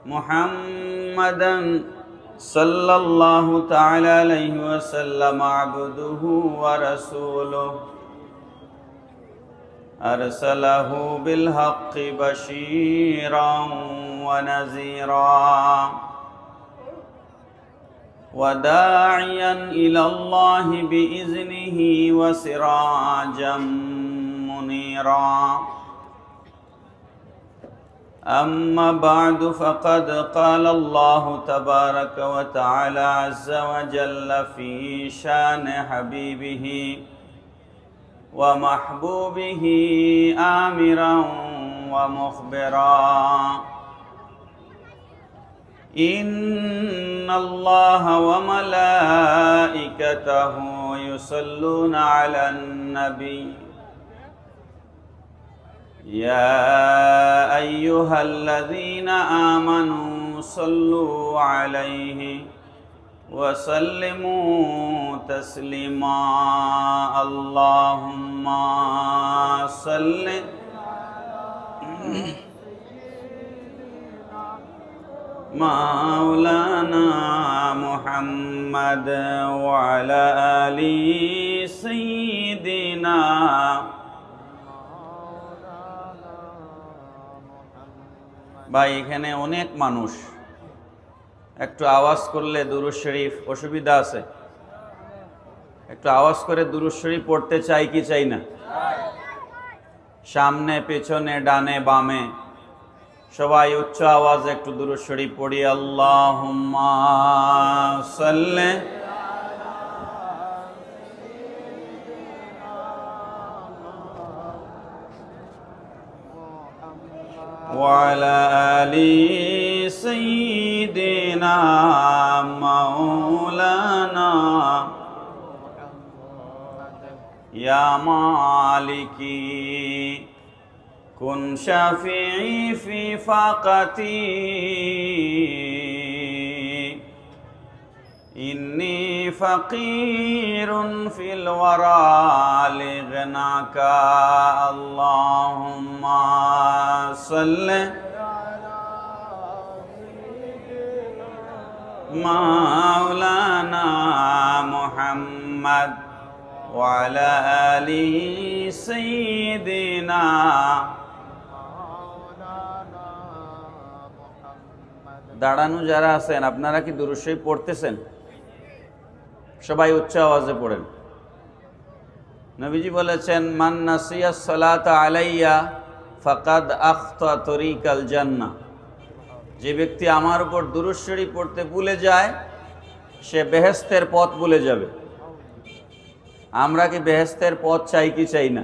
محمدا صلى الله تعالى عليه وسلم عبده ورسوله أرسله بالحق بشيرا ونذيرا وداعيا إلى الله بإذنه وسراجا منيرا أما بعد فقد قال الله تبارك وتعالى عز وجل في شان حبيبه ومحبوبه آمرا ومخبرا إن الله وملائكته يصلون على النبي يا أيها الذين آمنوا صلوا عليه وسلموا تسليما اللهم صل مولانا محمد وعلى آل سيدنا ভাই এখানে অনেক মানুষ, একটু আওয়াজ করলে দুরূদ শরীফ অসুবিধা আছে? একটু আওয়াজ করে দুরূদ শরীফ পড়তে চাই কি চাই না? সামনে পেছনে ডানে বামে সবাই উচ্চ আওয়াজে একটু দুরূদ শরীফ পড়ি। আল্লাহুম্মা সাল্লি وعلى آل سيدنا مولانا يا مالكي كن شافعي في فاقتي إني فقير في الورى لغناك اللهم صل مولانا محمد وعلى آل سيدنا দাঁড়ানো যারা আছেন আপনারা কি দুরূদ শরীফ পড়তেছেন? সবাই উচ্চ আওয়াজে পড়েন। নবীজি বলেছেন, মান নাসিয়া সালাতা আলাইয়া ফাকাদ আখতা তরিকাল জান্নাহ। যে ব্যক্তি আমার উপর দুরূদ শরীফ পড়তে ভুলে যায় সে বেহেশতের পথ ভুলে যাবে। আমরা কি বেহেশতের পথ চাই কি চাই না?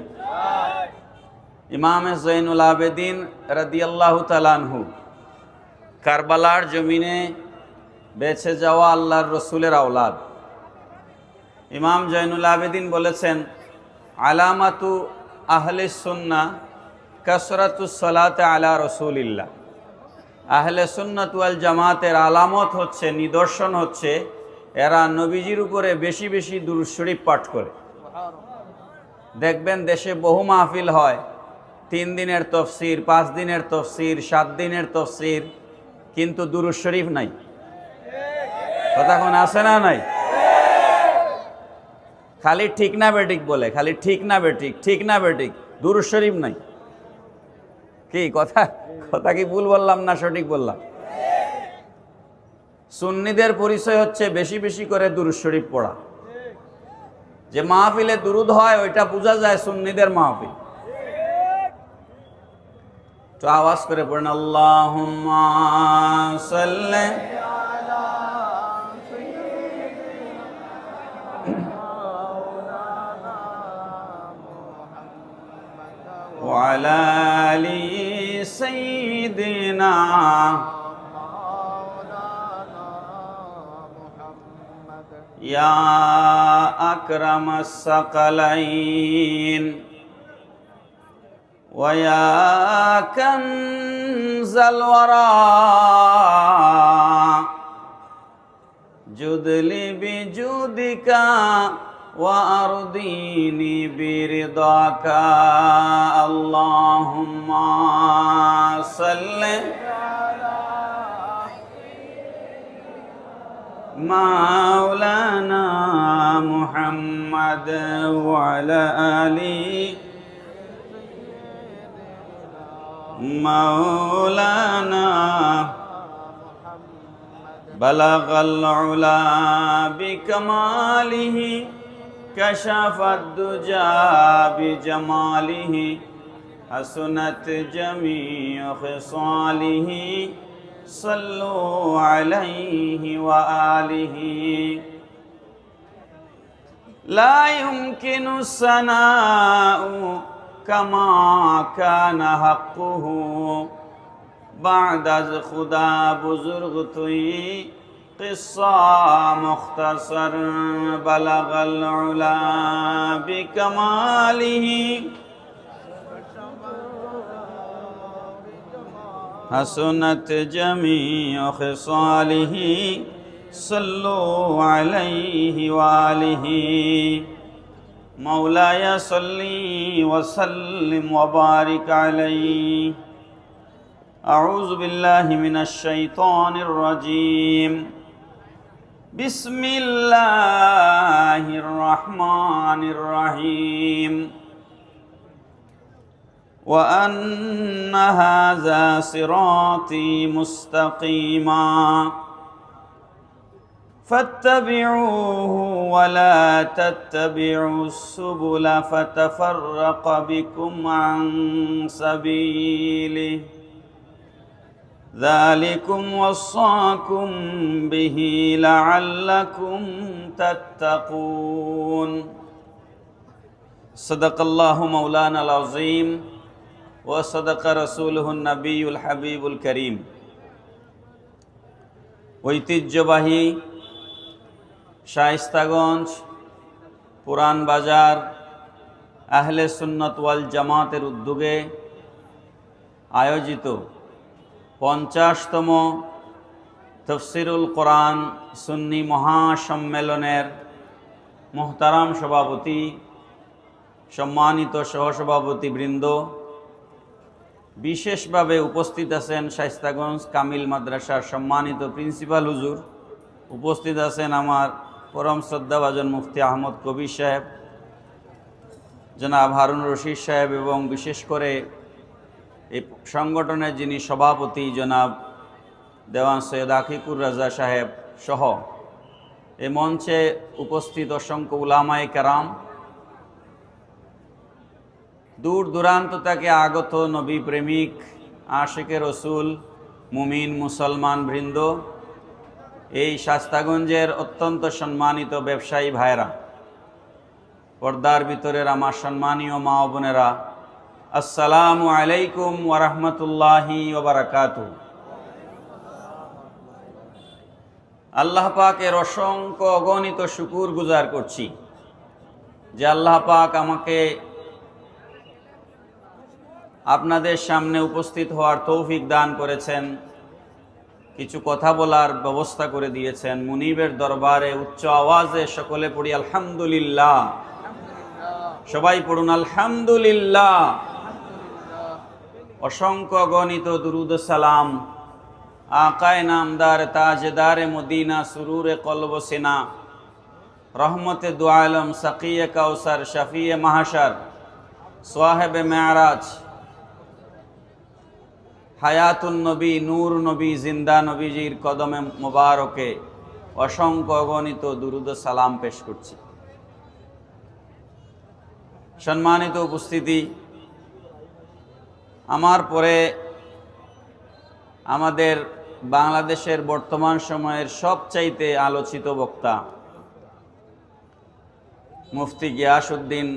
ইমামে জৈনুল আবেদিন রাদিয়াল্লাহু তাআলা আনহু কারবালার জমিনে বেঁচে যাওয়া আল্লাহর রসুলের আওলাদ। ইমাম জৈনুল আবেদিন বলেছেন, আলামাতু আহলে সুন্নাহ কাসরাতুস সালাতে আলা রসুলিল্লাহ। আহলে সুন্নাত ওয়াল জামাতের আলামত হচ্ছে, নিদর্শন হচ্ছে এরা নবীজির উপরে বেশি বেশি দুরূদ শরীফ পাঠ করে। দেখবেন দেশে বহু মাহফিল হয়, 3 দিনের তফসির, 5 দিনের তফসির, 7 দিনের তফসির, কিন্তু দুরূদ শরীফ নাই। কথা কোন আছে না নাই? খালি ঠিক না বেঠিক বলে, খালি ঠিক না বেঠিক, ঠিক না বেঠিক, দুরূদ শরীফ নাই। কি কথা কথা কি ভুল বললাম না সঠিক বললাম? সুন্নিদের পরিচয় হচ্ছে বেশি বেশি করে দুরূদ শরীফ পড়া। যে মাহফিলে দুরূদ হয় ওইটা বোঝা যায় সুন্নিদের মাহফিল। তো আওয়াজ করে পড়েন, আল্লাহুম্মা সাল্লি وعلى آل سيدنا يا أكرم الثقلين ويا كنز الورى جد لي بجودك وأرضيني برضاك اللهم صل মাওলানা মুহাম্মদ ওয়া আলা আলি মাওলানা বালাগাল উলা বিকামালিহি কাশাফাদ দুজা বিজামালিহি হাসনাত জামিউ খিসালিহি সাল্লু আলাইহি ওয়া আলিহি লা ইউমকিনু সানাউ কামা কানা হাক্কুহু بعد از خدا بزرگ توی قصہ مختصر بلغ العلا بکماله حسنت جمیع خصاله صلوا علیه وآلہ مولاي صلی وسلم وبارك علیہ أعوذ بالله من الشيطان الرجيم بسم الله الرحمن الرحيم وأن هذا صراطي مستقيما فاتبعوه ولا تتبعوا السبل فتفرق بكم عن سبيله ذلكم وصاكم به لعلكم تتقون صدق الله مولانا العظيم وصدق رسوله النبي الحبيب الكريم ঐতিহ্যবাহী শায়েস্তাগঞ্জ পুরান বাজার আহলে সুন্নাত ওয়াল জামাতের উদ্যোগে আয়োজিত 50তম তফসিরুল কোরআন সুন্নি মহাসম্মেলনের মুহতারাম সভাপতি, সম্মানিত সহসভাপতি বৃন্দ, বিশেষভাবে উপস্থিত আছেন শায়েস্তাগঞ্জ কামিল মাদ্রাসার সম্মানিত প্রিন্সিপাল হুজুর, উপস্থিত আছেন আমার পরম শ্রদ্ধাভাজন মুফতি আহমদ কবির সাহেব, জনাব হারুন রশিদ সাহেব এবং বিশেষ করে এই সংগঠনের যিনি সভাপতি জনাব দেওয়ান সৈয়দ আকিকুর রাজা সাহেব সহ এ মঞ্চে উপস্থিত অসংখ্য উলামায়ে কেরাম, দূর দূরান্ত থেকে আগত নবী প্রেমিক আশিকে রসুল মুমিন মুসলমান বৃন্দ, এই শায়েস্তাগঞ্জের অত্যন্ত সম্মানিত ব্যবসায়ী ভাইরা, পর্দার ভিতরের আমার সম্মানীয় মা ও বোনেরা, আসসালামু আলাইকুম ওয়া রাহমাতুল্লাহি ওয়া বারাকাতুহু। আল্লাহ পাকের অসংখ্য অগণিত শুকর গুজার করছি যে আল্লাহ পাক আমাকে আপনাদের সামনে উপস্থিত হওয়ার তৌফিক দান করেছেন, কিছু কথা বলার ব্যবস্থা করে দিয়েছেন। মুনিবের দরবারে উচ্চ আওয়াজে সকলে পড়ি আলহামদুলিল্লাহ। সবাই পড়ুন আলহামদুলিল্লাহ। অসংখ্য গণিত দুরুদ সালাম আকায়ে নামদার তাজদার মদিনা সুরুরে কলব সিনা রহমতে দু আলম সাকিয়ে কাউসার শফিয়ে মাহশর সাহেবে মেরাজ হায়াতুন নবী নূর নবী জিন্দা নবীজির কদমে মুবারকে অসংখ্য গণিত দুরুদ সালাম পেশ করছি। সম্মানিত উপস্থিতি, আমার পরে আমাদের বাংলাদেশের বর্তমান সময়ের সবচাইতে আলোচিত বক্তা মুফতি গিয়াসউদ্দিন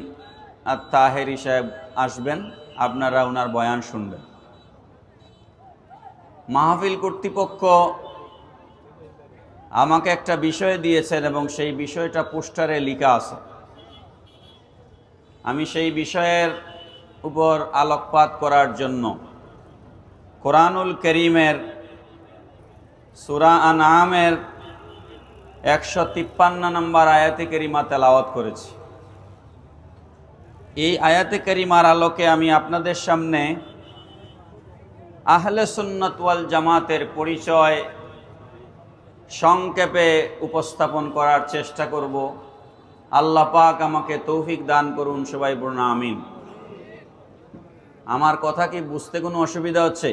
আত-তাহেরি সাহেব আসবেন, আপনারা ওনার বয়ান শুনবেন। মাহফিল কর্তৃপক্ষ আমাকে একটা বিষয় দিয়েছেন এবং সেই বিষয়টা পোস্টারে লেখা আছে। আমি সেই বিষয়ের উপর আলোকপাত করার জন্য কোরআনুল কারীমের সূরা আনআমের 153 নম্বর আয়াতে কারিমা তেলাওয়াত করেছি। এই আয়াতে কারিমার আলোকে আমি আপনাদের সামনে আহলে সুন্নাত ওয়াল জামাতের পরিচয় সংক্ষেপে উপস্থাপন করার চেষ্টা করব। আল্লাহ পাক আমাকে তৌফিক দান করুন, সবাই বলুন আমিন। আমার কথা কি বুঝতে কোনো অসুবিধা হচ্ছে?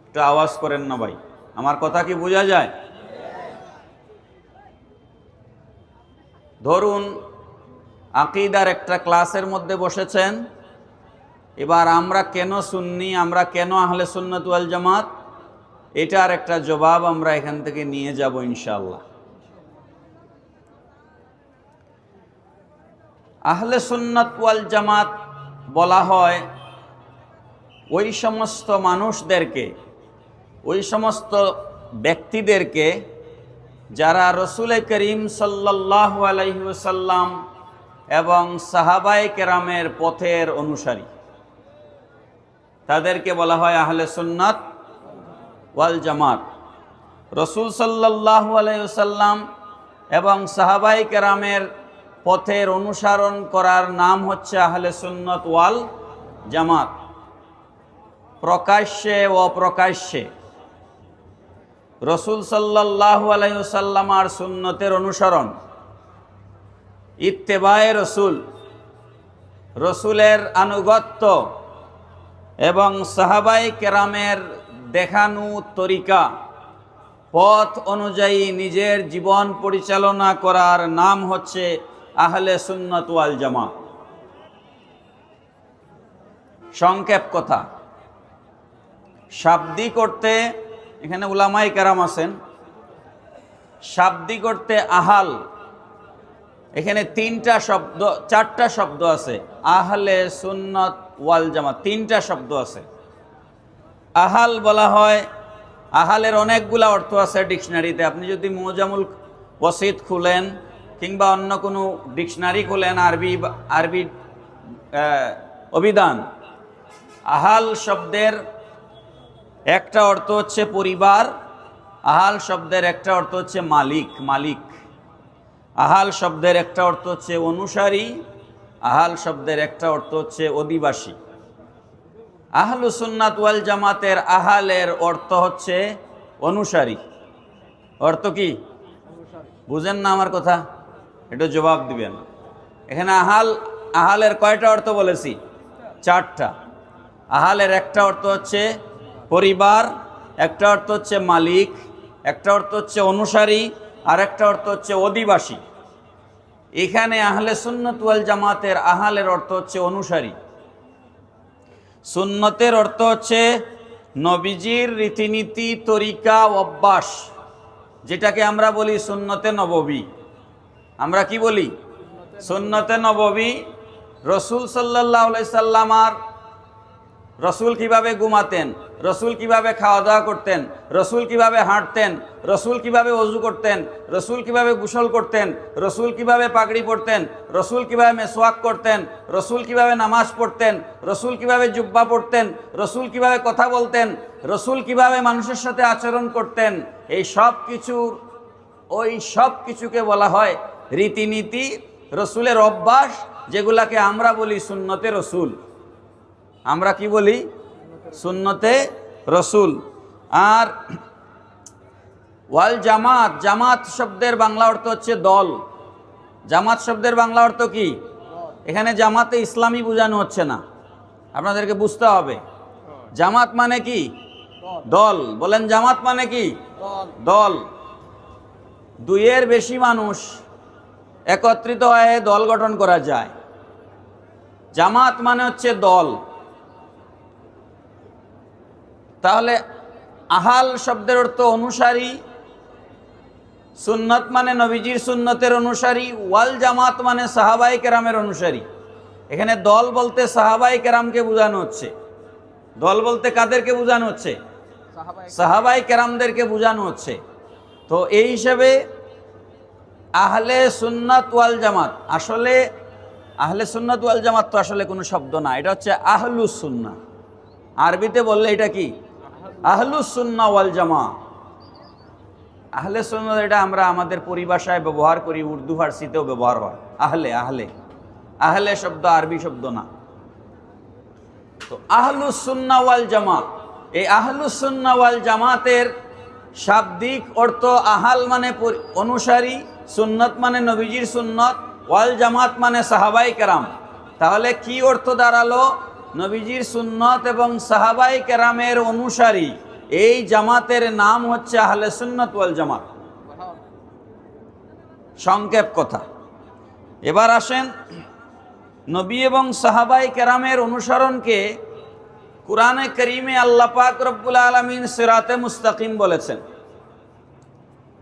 একটু আওয়াজ করেন না ভাই, আমার কথা কি বোঝা যায়? ধরুন আকীদার একটা ক্লাসের মধ্যে বসেছেন, এবার আমরা কেন সুন্নি, আমরা কেন আহলে সুন্নাত ওয়াল জামাত, এটার একটা জবাব আমরা এখান থেকে নিয়ে যাব ইনশাআল্লাহ। আহলে সুন্নাত ওয়াল জামাত বলা হয় ওই সমস্ত মানুষদেরকে, ওই সমস্ত ব্যক্তিদেরকে যারা রসুল করিম সাল্লাল্লাহু আলাইহি ওয়াসাল্লাম এবং সাহাবায়ে কেরামের পথের অনুসারী, তাদেরকে বলা হয় আহলে সুন্নাত ওয়াল জামাত। রসুল সাল্লাল্লাহু আলাইহি ওয়াসাল্লাম এবং সাহাবায়ে কেরামের পথের অনুসরণ করার নাম হচ্ছে আহলে সুন্নাত ওয়াল জামাত। প্রকাশ্যে ও অপ্রকাশ্যে রসুল সাল্লাল্লাহু আলাইহি ওয়াসাল্লাম আর সুন্নতের অনুসরণ, ইত্তেবায়ে রসুল, রসুলের আনুগত্য এবং সাহাবায়ে কেরামের দেখানো তরিকা, পথ অনুযায়ী নিজের জীবন পরিচালনা করার নাম হচ্ছে আহলে সুন্নাত ওয়াল জামাত। সংক্ষেপ কথা, শাব্দিক অর্থে, এখানে উলামায়ে কেরাম আছেন, শাব্দিক অর্থে আহাল, এখানে চারটা শব্দ আছে। আহলে সুন্নাত ওয়াল জামাত তিনটা শব্দ আছে। আহাল বলা হয়, আহালের অনেকগুলা অর্থ আছে ডিকশনারিতে। আপনি যদি মুজামুল ওয়াসিত খুলেন কিংবা অন্য কোনো ডিকশনারি খুলেন, আরবি অভিধান, আহাল শব্দের একটা অর্থ হচ্ছে পরিবার, আহাল শব্দের একটা অর্থ হচ্ছে মালিক, আহাল শব্দের একটা অর্থ হচ্ছে অনুসারী, আহাল শব্দের একটা অর্থ হচ্ছে অধিবাসী। আহলু সুন্নাত ওয়াল জামাতের আহালের অর্থ হচ্ছে অনুসারী। অর্থ কি বুঝেন না আমার কথা? একটু জবাব দিবেন। এখানে আহালের কয়টা অর্থ বলেছি? চারটা। আহালের একটা অর্থ হচ্ছে পরিবার, একটা অর্থ হচ্ছে মালিক, একটা অর্থ হচ্ছে অনুসারী, আর একটা অর্থ হচ্ছে অধিবাসী। এখানে আহলে সুন্নাত ওয়াল জামাতের আহালের অর্থ হচ্ছে অনুসারী। সুন্নতের অর্থ হচ্ছে নবীজির রীতিনীতি, তরিকা, অভ্যাস, যেটাকে আমরা বলি সুন্নতে নববী। আমরা কি বলি? সুন্নতে নববী। রসুল সাল্লাল্লাহু আলাইহি সাল্লাম, আর রসুল কিভাবে ঘুমাতেন, রসুল কিভাবে খাওয়া দাওয়া করতেন, রসুল কিভাবে হাঁটতেন, রসুল কিভাবে ওযু করতেন, রসুল কিভাবে গোসল করতেন, রসুল কিভাবে পাগড়ি পরতেন, রসুল কিভাবে মেসওয়াক করতেন, রসুল কিভাবে নামাজ পড়তেন, রসুল কিভাবে জুব্বা পড়তেন, রসুল কিভাবে কথা বলতেন, রসুল কিভাবে মানুষের সাথে আচরণ করতেন, এই সব কিছুকে বলা হয় রীতিনীতি, রসুলের অভ্যাস, যেগুলাকে আমরা বলি সুন্নতে রসুল। আমরা কি বলি? সুন্নতে রসুল। আর ওয়াল জামাত, জামাত শব্দের বাংলা অর্থ হচ্ছে দল। জামাত শব্দের বাংলা অর্থ কি? এখানে জামাতে ইসলামী বোঝানো হচ্ছে না, আপনাদেরকে বুঝতে হবে। জামাত মানে কি? দল। বলেন, জামাত মানে কি? দল। দুইয়ের বেশি মানুষ একত্রিত হয়ে দল গঠন করা যায়। জামাত মানে হচ্ছে দল। তাহলে আহাল শব্দের অর্থ অনুসারী, সুন্নত মানে নবীজির সুন্নতের অনুসারী, ওয়াল জামাত মানে সাহাবায়ে কেরামের অনুসারী। এখানে দল বলতে সাহাবায়ে কেরামকে বোঝানো হচ্ছে। দল বলতে কাদেরকে বোঝানো হচ্ছে? সাহাবায়ে কেরামদেরকে বোঝানো হচ্ছে। তো এই হিসেবে আহলে সুন্নাত ওয়াল জামাত, আসলে আহলে সুন্নাত ওয়াল জামাত তো আসলে কোনো শব্দ না, এটা হচ্ছে আহলুস সুন্নাহ। আরবিতে বললে এটা কি? আহলুস সুন্নাহ ওয়াল জামাত। আহলে সুন্নাত এটা আমরা আমাদের পরিভাষায় ব্যবহার করি, উর্দু ফার্সিতেও ব্যবহার হয়। আহলে আহলে আহলে শব্দ আরবি শব্দ না। তো আহলুস সুন্নাহ ওয়াল জামাত, এই আহলুস সুন্নাহ ওয়াল জামাতের শাব্দিক অর্থ আহাল মানে অনুসারী, সুন্নত মানে নবীজির সুন্নত, ওয়াল জামাত মানে সাহাবাই কেরাম। তাহলে কি অর্থ দাঁড়ালো? নবীজির সুন্নত এবং সাহাবাই কেরামের অনুসারী এই জামাতের নাম হচ্ছে আহলে সুন্নত ওয়াল জামাত। সংক্ষেপ কথা। এবার আসেন, নবী এবং সাহাবাই কেরামের অনুসরণকে কুরআনে কারীমে আল্লাহ পাক রব্বুল আলামিন সিরাতে মুস্তাকিম বলেছেন।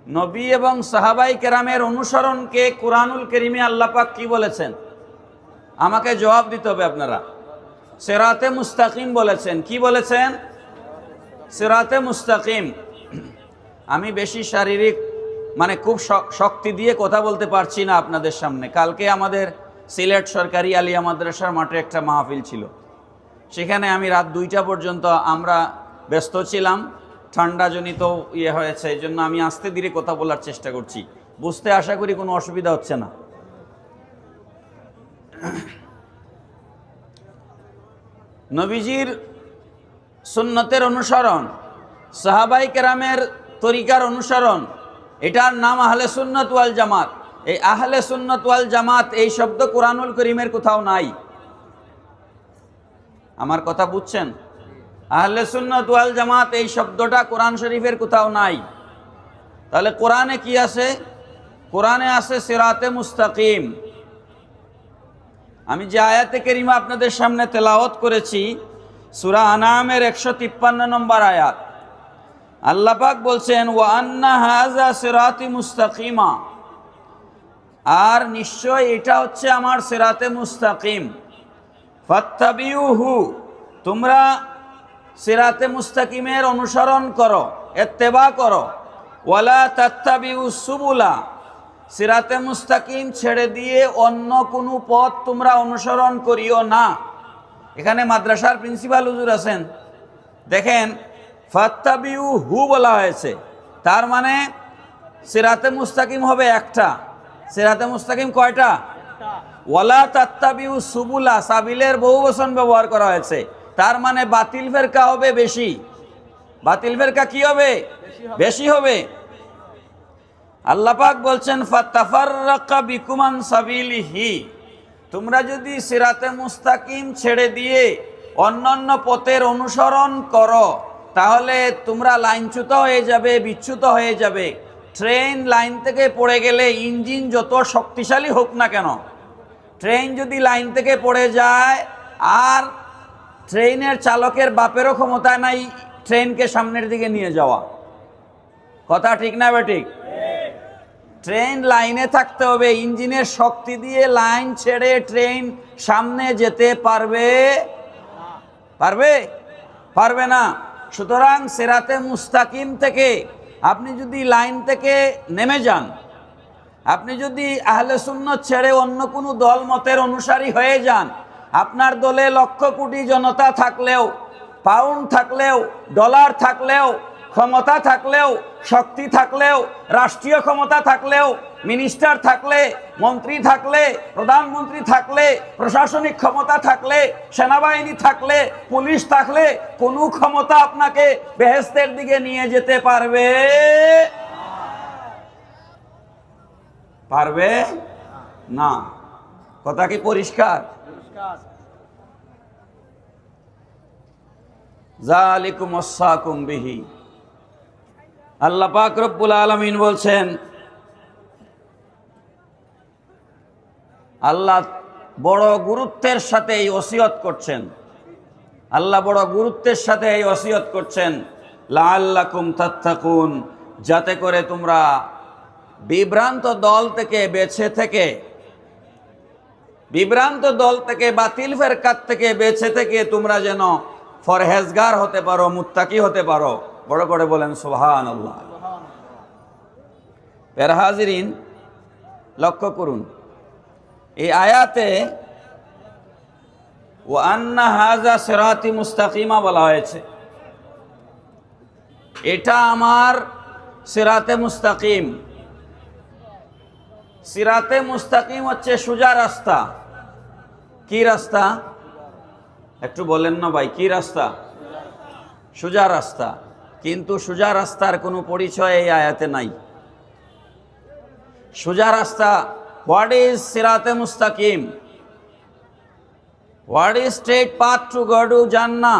নবী এবং সাহাবাই কেরামের অনুসরণকে কুরআনুল কারীমে আল্লাহ পাক কি বলেছেন? আমাকে জবাব দিতে হবে আপনারা। সিরাতে মুস্তাকিম বলেছেন। কি বলেছেন? সিরাতে মুস্তাকিম। আমি বেশি শারীরিক মানে খুব শক্তি দিয়ে কথা বলতে পারছি না আপনাদের সামনে। কালকে আমাদের সিলেট সরকারি আলিয়া মাদ্রাসার মাঠে একটা মাহফিল ছিল, সেখানে আমি রাত 2টা পর্যন্ত আমরা ব্যস্ত ছিলাম। ঠান্ডাজনিত হয়েছে, এই জন্য আমি আস্তে ধীরে কথা বলার চেষ্টা করছি। বুঝতে আশা করি কোনো অসুবিধা হচ্ছে না। নবীজির সুন্নতের অনুসরণ, সাহাবাই কেরামের তরিকার অনুসরণ, এটার নাম আহলে সুন্নত ওয়াল জামাত। এই আহলে সুন্নত ওয়াল জামাত এই শব্দ কুরআনুল কারীমের কোথাও নাই। আমার কথা বুঝছেন? আহলে সুন্নাত ওয়াল জামাত এই শব্দটা কোরআন শরীফের কোথাও নাই। তাহলে কোরআনে কি আছে? কোরআনে আছে সিরাতে মুস্তাকিম। আমি যে আয়াতে কারিমা আপনাদের সামনে তেলাওয়াত করেছি সূরা আনামের 153 নম্বর আয়াত। আল্লাহ পাক বলছেন ওয়া আন্না হাযা সিরাতি মুস্তাকিমা, আর নিশ্চয় এটা হচ্ছে আমার সিরাতে মুস্তাকিম। ফাত্তাবিউহু, তোমরা সিরাতে মুস্তাকিমের অনুসরণ করো, ইত্তেবা করো। ওয়ালা তাত্তাবিউস সুবুলা, সিরাতে মুস্তাকিম ছেড়ে দিয়ে অন্য কোনো পথ তোমরা অনুসরণ করিও না। এখানে মাদ্রাসার প্রিন্সিপাল হুজুর আছেন, দেখেন ফাত্তাবিউহু বলা হয়েছে, তার মানে সিরাতে মুস্তাকিম হবে একটা। সিরাতে মুস্তাকিম কয়টা? ওয়ালা তাত্তাবিউ সুবুলা, সাবিলের বহু বচন ব্যবহার করা হয়েছে, তার মানে বাতিল ফেরকা হবে বেশি। বাতিল ফেরকা কি হবে? বেশি হবে। আল্লাহ পাক বলছেন ফাতাফাররাকা বিকুম আন সাবিলিহি, তোমরা যদি সিরাতে মুস্তাকিম ছেড়ে দিয়ে অন্যান্য পথের অনুসরণ করো তাহলে তোমরা লাইনচ্যুত হয়ে যাবে, বিচ্যুত হয়ে যাবে। ট্রেন লাইন থেকে পড়ে গেলে ইঞ্জিন যত শক্তিশালী হোক না কেন, ট্রেন যদি লাইন থেকে পড়ে যায় আর ট্রেনের চালকের বাপেরও ক্ষমতা নাই ট্রেনকে সামনের দিকে নিয়ে যাওয়া। কথা ঠিক না বেঠিক? ট্রেন লাইনে থাকতে হবে, ইঞ্জিনের শক্তি দিয়ে লাইন ছেড়ে ট্রেন সামনে যেতে পারবে? পারবে? পারবে না। সুতরাং সিরাতে মুস্তাকিম থেকে আপনি যদি লাইন থেকে নেমে যান, আপনি যদি আহলে সুন্নাত ছেড়ে অন্য কোনো দল মতের অনুসারী হয়ে যান, আপনার দলে লক্ষ কোটি জনতা থাকলেও, পাউন্ড থাকলেও, ডলার থাকলেও, ক্ষমতা থাকলেও, শক্তি থাকলেও, রাষ্ট্রীয় ক্ষমতা থাকলেও, মিনিস্টার থাকলে, মন্ত্রী থাকলে, প্রধানমন্ত্রী থাকলে, প্রশাসনিক ক্ষমতা থাকলে, সেনাবাহিনী থাকলে, পুলিশ থাকলে, কোনো ক্ষমতা আপনাকে বেহেশতের দিকে নিয়ে যেতে পারবে? পারবে না। কথা কি পরিষ্কার? যালিকুম ওয়াসাকুম বিহি। আল্লাহ পাক রব্বুল আলামিন বলছেন, আল্লাহ বড় গুরুত্বের সাথে এই ওসিয়ত করছেন, আল্লাহ বড় গুরুত্বের সাথে এই ওসিয়ত করছেন লাআল্লাকুম তাত্তাকুন, যাতে করে তোমরা বিভ্রান্ত দল থেকে বেঁচে থেকে, বিভ্রান্ত দল থেকে, বাতিল ফেরকাত থেকে বেঁচে থেকে তোমরা যেন ফরহেজগার হতে পারো, মুত্তাকি হতে পারো। বড় করে বলেন সুবহানাল্লাহ। প্যারা হাজিরিন, লক্ষ্য করুন এই আয়াতে ওয়া আন্না হাযা সিরাতি মুস্তাকিমা বলা হয়েছে। এটা আমার সিরাতে মুস্তাকিম। সিরাতে মুস্তাকিম হচ্ছে সোজা রাস্তা। কি রাস্তা? একটু বলেন না ভাই, কি রাস্তা? সোজা রাস্তা। কিন্তু সোজা রাস্তার কোনো পরিচয় এই আয়াতে নাই। সোজা রাস্তা, হোয়াট ইজ সিরাতে মুস্তাকিম, what is straight path to God to জান্নাহ,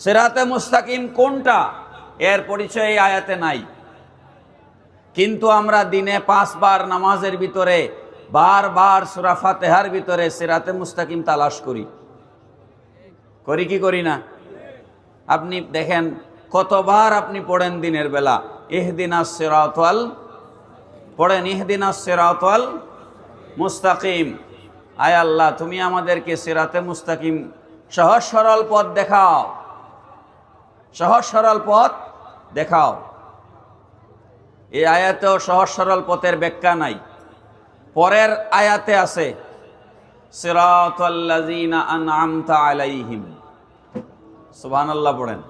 সিরাতে মুস্তাকিম কোনটা, এর পরিচয় এই আয়াতে নাই। কিন্তু আমরা দিনে 5 বার নামাজের ভিতরে বারবার সূরা ফাতিহার ভিতরে সিরাতে মুস্তাকিম তালাশ করি কি করি না? আপনি দেখেন কতবার আপনি পড়েন দিনের বেলা ইহদিনাস সিরাতাল, পড়েন ইহদিনাস সিরাতাল মুস্তাকিম। আয় আল্লাহ, তুমি আমাদেরকে সিরাতে মুস্তাকিম সহজ সরল পথ দেখাও, সহজ সরল পথ দেখাও। এই আয়াতেও সহজ সরল পথের ব্যাখ্যা নাই। পরের আয়াতে আছে সিরাতাল্লাযীনা আনআমতা আলাইহিম, সুবহানাল্লাহ পড়েন।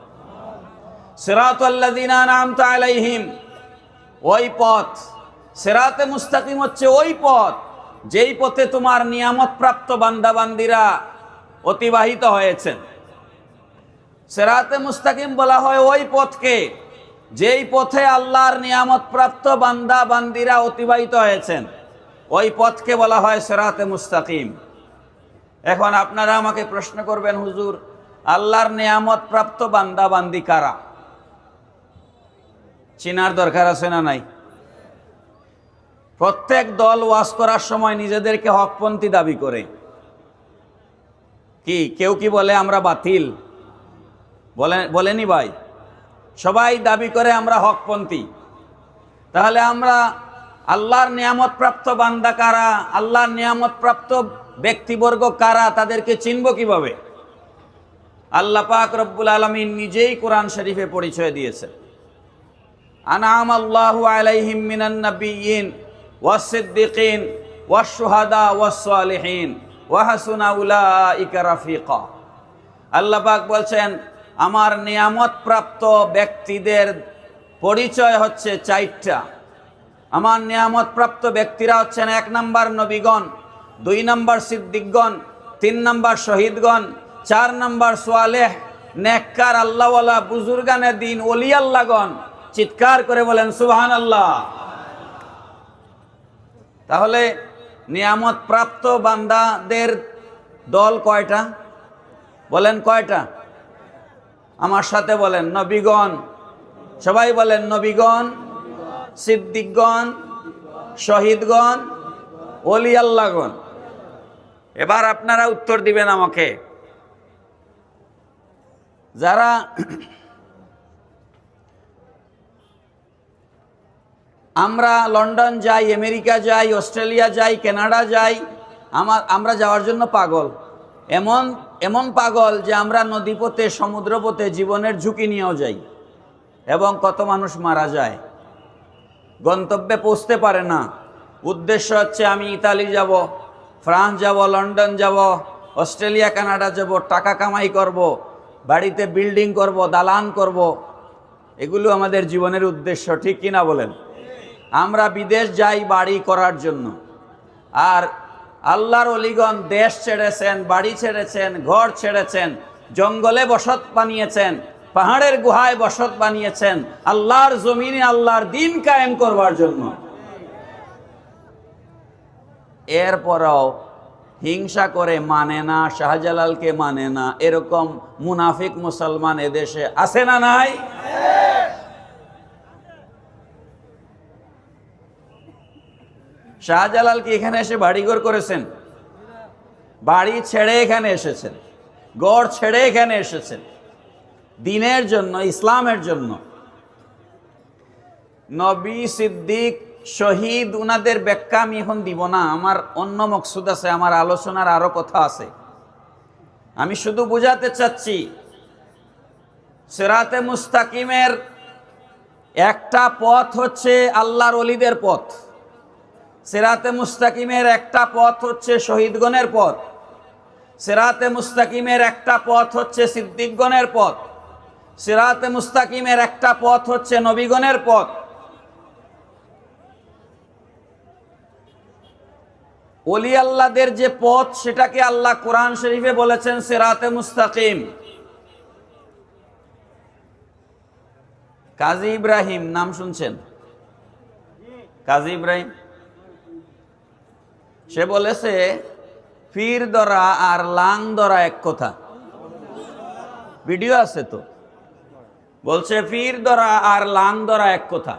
সিরাতাল্লাযীনা আনআমতা আলাইহিম, ওই পথ, সিরাতে মুস্তাকিম হচ্ছে ওই পথ যেই পথে তোমার নিয়ামত প্রাপ্ত বান্দা বান্দিরা অতিবাহিত হয়েছেন। সিরাতে মুস্তাকিম বলা হয় ওই পথকে যেই পথে আল্লাহর নিয়ামত প্রাপ্ত বান্দা বান্দিরা অতিবাহিত হয়েছেন, ওই পথকে বলা হয় সিরাতে মুস্তাকিম। এখন আপনারা আমাকে প্রশ্ন করবেন, হুজুর আল্লাহর নিয়ামত প্রাপ্ত বান্দা বান্দি কারা? চিনার দরকার আছে না নাই? প্রত্যেক দল ওয়াজ করার সময় নিজেদেরকে হকপন্থী দাবি করে। কি কেউ কি বলে আমরা বাতিল? বলেনি ভাই? সবাই দাবি করে আমরা হকপন্থী। তাহলে আমরা আল্লাহর নিয়ামত প্রাপ্ত বান্দা কারা, আল্লাহর নিয়ামত প্রাপ্ত ব্যক্তিবর্গ কারা, তাদেরকে চিনব কিভাবে? আল্লাহ পাক রব্বুল আলামিন নিজেই কোরআন শরীফে পরিচয় দিয়েছেন। আনআমাল্লাহু আলাইহিম মিনান নাবিয়্যিন ওয়াস সিদ্দিকিন ওয়াস শুহাদা ওয়াস সালিহিন ওয়া হাসুনা উলাইকা রাফিকা। আল্লাহ পাক বলছেন আমার নিয়ামত প্রাপ্ত ব্যক্তিদের পরিচয় হচ্ছে 4টা। আমার নিয়ামত প্রাপ্ত ব্যক্তিরা হচ্ছেন 1 নম্বর নবীগণ, 2 নম্বর সিদ্দিকগণ, 3 নম্বর শহীদগণ, 4 নম্বর সালেহ নেককার আল্লাহওয়ালা বুজুর্গানে দিন ওলি আল্লাহগণ। চিৎকার করে বলেন সুবহানাল্লাহ। তাহলে নিয়ামত প্রাপ্ত বান্দাদের দল কয়টা? বলেন কয়টা? আমার সাথে বলেন নবীগণ। সবাই বলেন নবীগণ, সিদ্দিকগণ, শহীদগণ, ওলি আল্লাহগণ। এবার আপনারা উত্তর দিবেন আমাকে। যারা আমরা লন্ডন যাই, আমেরিকা যাই, অস্ট্রেলিয়া যাই, কানাডা যাই, আমরা যাওয়ার জন্য পাগল। এমন পাগল যে আমরা নদীপথে সমুদ্রপথে জীবনের ঝুঁকি নিয়েও যাই, এবং কত মানুষ মারা যায়, গন্তব্যে পৌঁছতে পারে না। উদ্দেশ্য হচ্ছে আমি ইতালি যাব, ফ্রান্স যাব, লন্ডন যাব, অস্ট্রেলিয়া কানাডা যাব, টাকা কামাই করব, বাড়িতে বিল্ডিং করব, দালান করব। এগুলো আমাদের জীবনের উদ্দেশ্য, ঠিক কিনা বলেন? আমরা বিদেশ যাই বাড়ি করার জন্য। আর আল্লাহর ওলিগণ দেশ ছেড়েছেন, বাড়ি ছেড়েছেন, ঘর ছেড়েছেন, জঙ্গলে বসত বানিয়েছেন, পাহাড়ের গুহায় বসত বানিয়েছেন আল্লাহর জমিনে আল্লাহর দিন কায়েম করবার জন্য। এরপরও হিংসা করে মানে না, শাহজালালকে মানে না, এরকম মুনাফিক মুসলমান এদেশে আছে না নাই? শাহজালাল কি এখানে এসে বাড়িঘর করেছেন? বাড়ি ছেড়ে এখানে এসেছেন, গড় ছেড়ে এখানে এসেছেন দিনের জন্য, ইসলামের জন্য। নবী, সিদ্দিক, শহীদ, উনাদের ব্যাখ্যা আমি এখন দিব না, আমার অন্য মকসুদ আছে, আমার আলোচনার আরো কথা আছে। আমি শুধু বুঝাতে চাচ্ছি সিরাতে মুস্তাকিমের একটা পথ হচ্ছে আল্লাহর ওলিদের পথ, সিরাতে মুস্তাকিমের একটা পথ হচ্ছে শহীদগণের পথ, সিরাতে মুস্তাকিমের একটা পথ হচ্ছে সিদ্দিকগণের পথ, সিরাতে মুস্তাকিমের একটা পথ হচ্ছে নবীগণের পথ। ওলি আল্লাহদের যে পথ, সেটাকে আল্লাহ কোরআন শরীফে বলেছেন সিরাতে মুস্তাকিম। কাজী ইব্রাহিম নাম শুনছেন? কাজী ইব্রাহিম সে বলেছে পীর ধরা আর লাং ধরা এক কথা। ভিডিও আছে তো, বলছে পীর ধরা আর লাং ধরা এক কথা।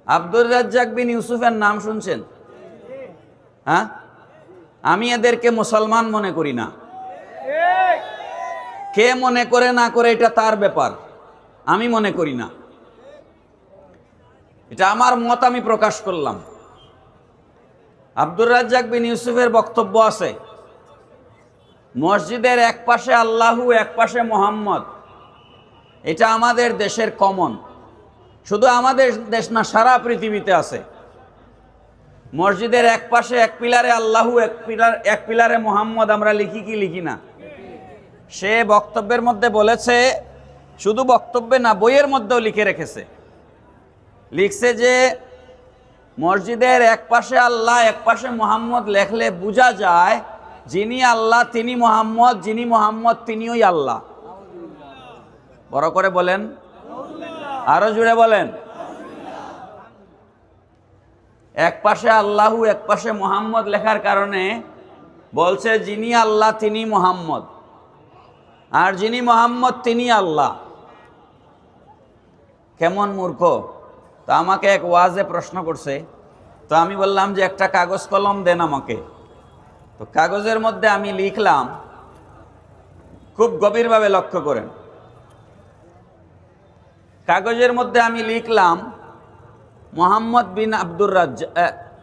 আব্দুর রাজ্জাক বিন ইউসুফের নাম শুনছেন? হ্যাঁ, আমি এদেরকে মুসলমান মনে করি না। কে মনে করে না করে এটা তার ব্যাপার, আমি মনে করি না। এটা আমার মত, আমি প্রকাশ করলাম। আব্দুর রাজ্জাক বিন ইউসুফের বক্তব্য আছে মসজিদের এক পাশে আল্লাহু, এক পাশে মোহাম্মদ। এটা আমাদের দেশের কমন, শুধু আমাদের দেশ না, সারা পৃথিবীতে আছে। মসজিদের এক পাশে এক পিলারে আল্লাহু, এক পিলারে মোহাম্মদ। আমরা লিখি কি লিখি না? সে বক্তব্যের মধ্যে বলেছে, শুধু বক্তব্যে না, বইয়ের মধ্যেও লিখে রেখেছে। লিখছে যে মসজিদের এক পাশে আল্লাহ, এক পাশে মোহাম্মদ লেখলে বোঝা যায় যিনি আল্লাহ তিনি মোহাম্মদ, যিনি মোহাম্মদ তিনিই আল্লাহ। বড় করে বলেন, আরো জুড়ে বলেন। এক পাশে আল্লাহু, এক পাশে মোহাম্মদ লেখার কারণে বলছে যিনি আল্লাহ তিনি মোহাম্মদ, আর যিনি মোহাম্মদ তিনি আল্লাহ। কেমন মূর্খ! তো আমাকে এক ওয়াজে প্রশ্ন করছে, তো আমি বললাম যে একটা কাগজ কলম দেন আমাকে। তো কাগজের মধ্যে আমি লিখলাম, খুব গভীরভাবে লক্ষ্য করেন, কাগজের মধ্যে আমি লিখলাম মোহাম্মদ বিন আব্দুর রাজ্জাক,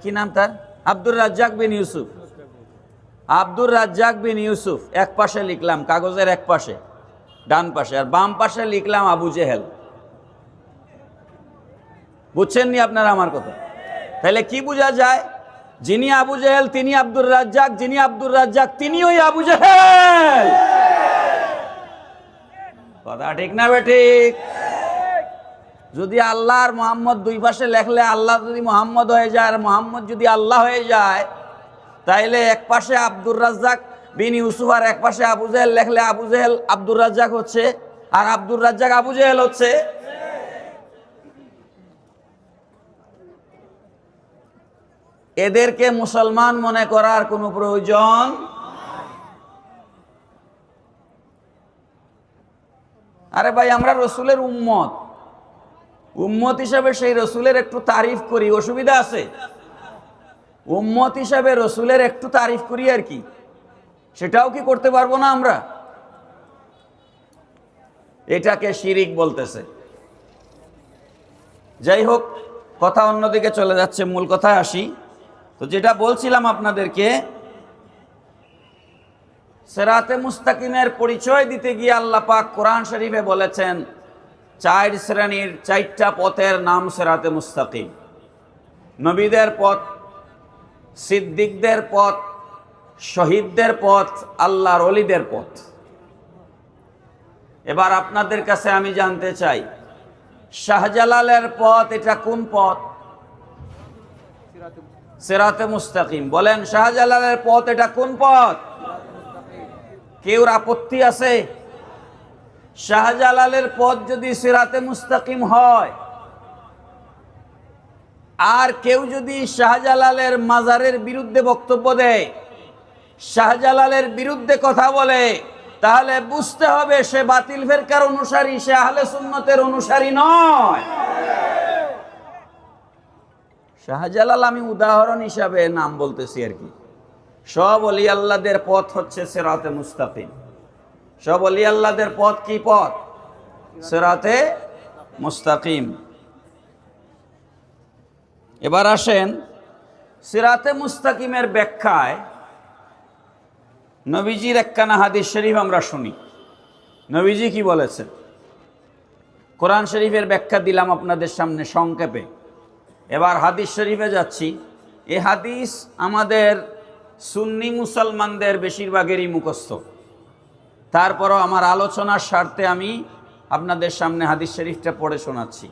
কি নাম তার? আব্দুর রাজ্জাক বিন ইউসুফ। আব্দুর রাজ্জাক বিন ইউসুফ এক পাশে লিখলাম, কাগজের এক পাশে ডান পাশে, আর বাম পাশে লিখলাম আবু জেহেল। বুঝছেন নি আপনারা আমার কথা? তাহলে কি বোঝা যায়? যিনি আবু জেহেল তিনি আব্দুর রাজ্জাক, যিনি আব্দুর রাজ্জাক তিনি ওই আবু জেহেল। কথা ঠিক না বেঠিক? যদি আল্লাহ আর মোহাম্মদ দুই পাশে লেখলে, আল্লাহ যদি মোহাম্মদ হয়ে যায় আর মোহাম্মদ যদি আল্লাহ হয়ে যায়, তাইলে এক পাশে আব্দুর রাজ্জাক বিন ইউসুফ আর এক পাশে আবু জেহেল লেখলে আবু জেহেল আব্দুর রাজ্জাক হচ্ছে, আর আব্দুর রাজ্জাক আবু জেহেল হচ্ছে। এদেরকে মুসলমান মনে করার কোনো প্রয়োজন। আরে ভাই, আমরা রসুলের উম্মত, উম্মত হিসাবে সেই রসুলের একটু তারিফ করি, অসুবিধা আছে? উম্মত হিসাবে রসুলের একটু তারিফ করি আর কি, সেটাও কি করতে পারবো না আমরা? এটাকে শিরিক বলতেছে। যাই হোক, কথা অন্যদিকে চলে যাচ্ছে, মূল কথায় আসি। তো যেটা বলছিলাম আপনাদেরকে, সিরাতে মুস্তাকিমের পরিচয় দিতে গিয়ে আল্লাহ পাক কোরআন শরীফে বলেছেন চার শ্রেণীর, চারটা পথের নাম সিরাতে মুস্তাকিম। নবীদের পথ, সিদ্দিকদের পথ, শহীদদের পথ, আল্লাহর ওলিদের পথ। এবার আপনাদের কাছে আমি জানতে চাই, শাহজালালের পথ এটা কোন পথ? সিরাতে মুস্তাকিম। বলেন, শাহজালালের পথ এটা কোন পথ? কেউ আপত্তি আছে? শাহজালালের পথ যদি সিরাতে মুস্তাকিম হয়, আর কেউ যদি শাহজালালের মাজারের বিরুদ্ধে বক্তব্য দেয়, শাহজালালের বিরুদ্ধে কথা বলে, তাহলে বুঝতে হবে সে বাতিল ফেরকার অনুসারী, সে আহলে সুন্নতের অনুসারী নয়। শাহজালাল আমি উদাহরণ হিসাবে নাম বলতেছি আর কি। সব ওলি আল্লাহদের পথ হচ্ছে সিরাতে মুস্তাকিম। সব ওলি আল্লাহদের পথ কি পথ? সিরাতে মুস্তাকিম। এবার আসেন সিরাতে মুস্তাকিমের ব্যাখ্যায় নবীজির একখানা হাদিস শরীফ আমরা শুনি। নবীজি কি বলেছেন? কোরআন শরীফের ব্যাখ্যা দিলাম আপনাদের সামনে সংক্ষেপে। এবার হাদিস শরীফে যাচ্ছি। এই হাদিস আমাদের সুন্নি মুসলমানদের বেশিরভাগেরই মুখস্থ। তারপরও আমার আলোচনার স্বার্থে আমি আপনাদের সামনে হাদিস শরীফটা পড়ে শোনাচ্ছি।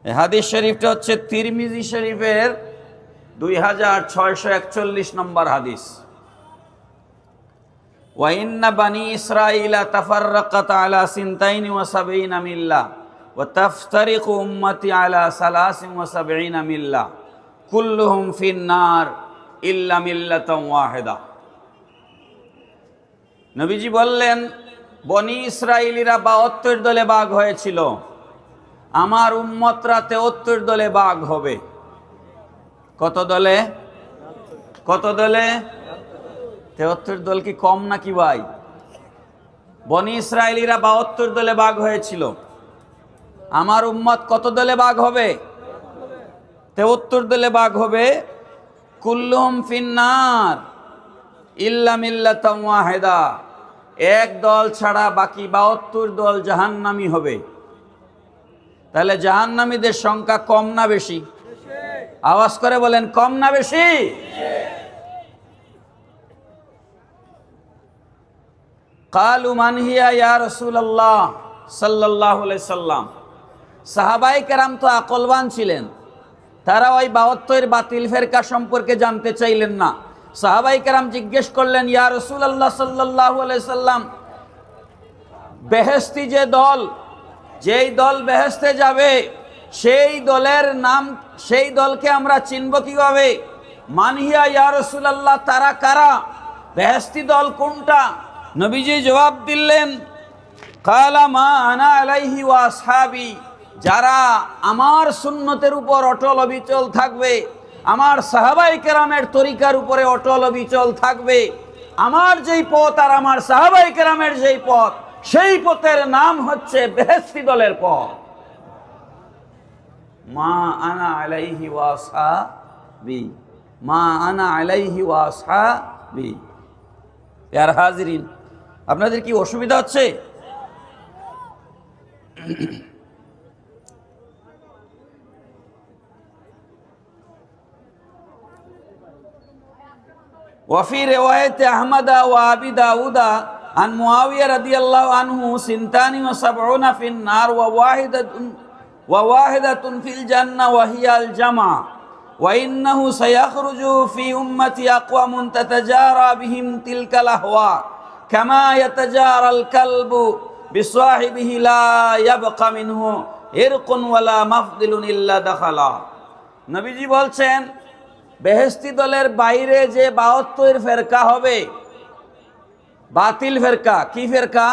এই হাদিস শরীফটা হচ্ছে তিরমিজি শরীফের 2641 নম্বর হাদিস। ওয়া ইন্না বানি ইসরাঈলা তাফাররাকাত আলা সিনতাইনি ওয়া সাবঈনা মিল্লাহ ওয়া তাফতারিকু উম্মতি আলা সালাসিন ওয়া সাবঈনা মিল্লাহ কুল্লুহুম ফিন-নার ইল্লা মিল্লাতান ওয়াহিদা। নবীজি বললেন, বনি ইসরাইলিরা 72 দলে ভাগ হয়েছিল, আমার উম্মতরা 73 দলে ভাগ হবে। কত দলে? কত দলে? 73 দল কি কম নাকি ভাই? বনি ইসরাইলিরা 72 দলে ভাগ হয়েছিল, আমার উম্মত কত দলে ভাগ হবে? 73 দলে ভাগ হবে। কুল্লুহুম ফিন্নার ইল্লা মিল্লাতান ওয়াহিদা, এক দল ছাড়া বাকি 72 দল জাহান্নামী হবে। তাহলে জাহান্নামীদের সংখ্যা কম না বেশি? আওয়াজ করে বলেন, কম না বেশি? কালু মান হিয়া ইয়া রাসূলুল্লাহ সাল্লাল্লাহু আলাইহি সাল্লাম। সাহাবায়ে কেরাম তো আকলবান ছিলেন, তারা ওই 72 বাতিল ফেরকা সম্পর্কে জানতে চাইলেন না। সাহাবায়ে কেরাম জিজ্ঞেস করলেন, ইয়া রাসূলুল্লাহ সাল্লাল্লাহু আলাইহি সাল্লাম, বেহেশতি যে দল, যেই দল বেহেশতে যাবে সেই দলের নাম, সেই দলকে আমরা চিনব কিভাবে? মান হিয়া ইয়া রাসূলুল্লাহ, তারা কারা? বেহেশতি দল কোনটা? নবীজি জবাব দিলেন, কালা মা আনা আলাইহি ওয়া আসহাবি, যারা আমার সুন্নতের উপর অটল অবিচল থাকবে, আমার সাহাবায়ে কেরামের তরিকার উপরে অটল অবিচল থাকবে, আমার যেই পথ আর আমার সাহাবায়ে কেরামের যেই পথ, সেই পথের নাম হচ্ছে বেহেশতি দলের পথ। মা আনা আলাইহি ওয়া আসহাবি, মা আনা আলাইহি ওয়া আসহাবি। প্যার হাজিরিন, আপনাদের কি অসুবিধা হচ্ছে? ওয়াফি রিওয়ায়াত আহমদ ওয়া আবি দাউদ আন মুআবিয়া রাদিয়াল্লাহু আনহু সিনতানি ওয়া সাবউনা ফিন নার ওয়া ওয়াহিদাতুন ফিল জান্নাহ ওয়া হিয়াল জামা ওয়া ইন্নাহু সায়াখরুজু ফি উম্মতি আকওয়ামুন তাতাজারা বিহিম তিলকাল আহওয়া কামা ইয়াতাজারাল কালবু বিসাহিবিহি লা ইয়াবকা মিনহু ইরকুন ওয়ালা মাফদিলুন ইল্লা দাখালা। নবীজি বলছেন, বেহেশতি দলের বাইরে যে 72 ফেরকা হবে, বাতিল ফেরকা। কি ফেরকা?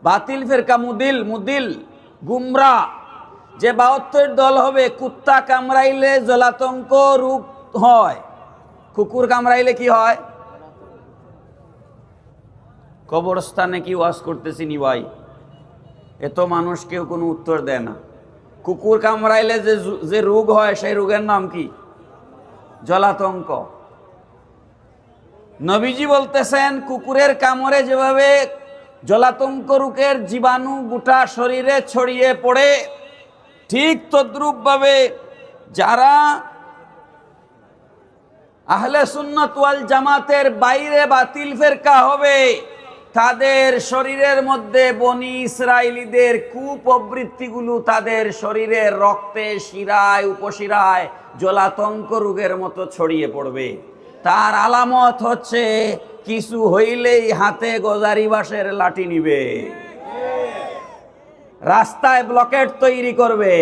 বাতিল ফেরকা, মুদিল গুমরা। যে 72 দল হবে, কুত্তা কামড়াইলে জলাতঙ্ক রোগ হয়, কুকুর কামড়াইলে কি হয়? কবরস্থানে কি ওয়াজ করতেছি নি ভাই? এত মানুষ কেউ কোনো উত্তর দেয় না। কুকুর কামড়াইলে যে রোগ হয়, সেই রোগের নাম কি? জলাতঙ্ক। নবীজি বলতেছেন, কুকুরের কামড়ে যেভাবে জলাতঙ্ক রোগের জীবাণু গোটা শরীরে ছড়িয়ে পড়ে, ঠিক তদ্রূপভাবে যারা আহলে সুন্নাত ওয়াল জামাতের বাইরে বাতিল ফেরকা হবে, তাদের শরীরের মধ্যে বনি ইসরাইলীদের কুপ্রবৃত্তিগুলো তাদের শরীরের রক্তে, শিরায়, উপশিরায় জলাতঙ্ক রোগের মতো ছড়িয়ে পড়বে। তার আলামত হচ্ছে, কিছু হইলেই হাতে গজারি বাঁশের লাঠি নিবে, রাস্তায় ব্লকেট তৈরি করবে,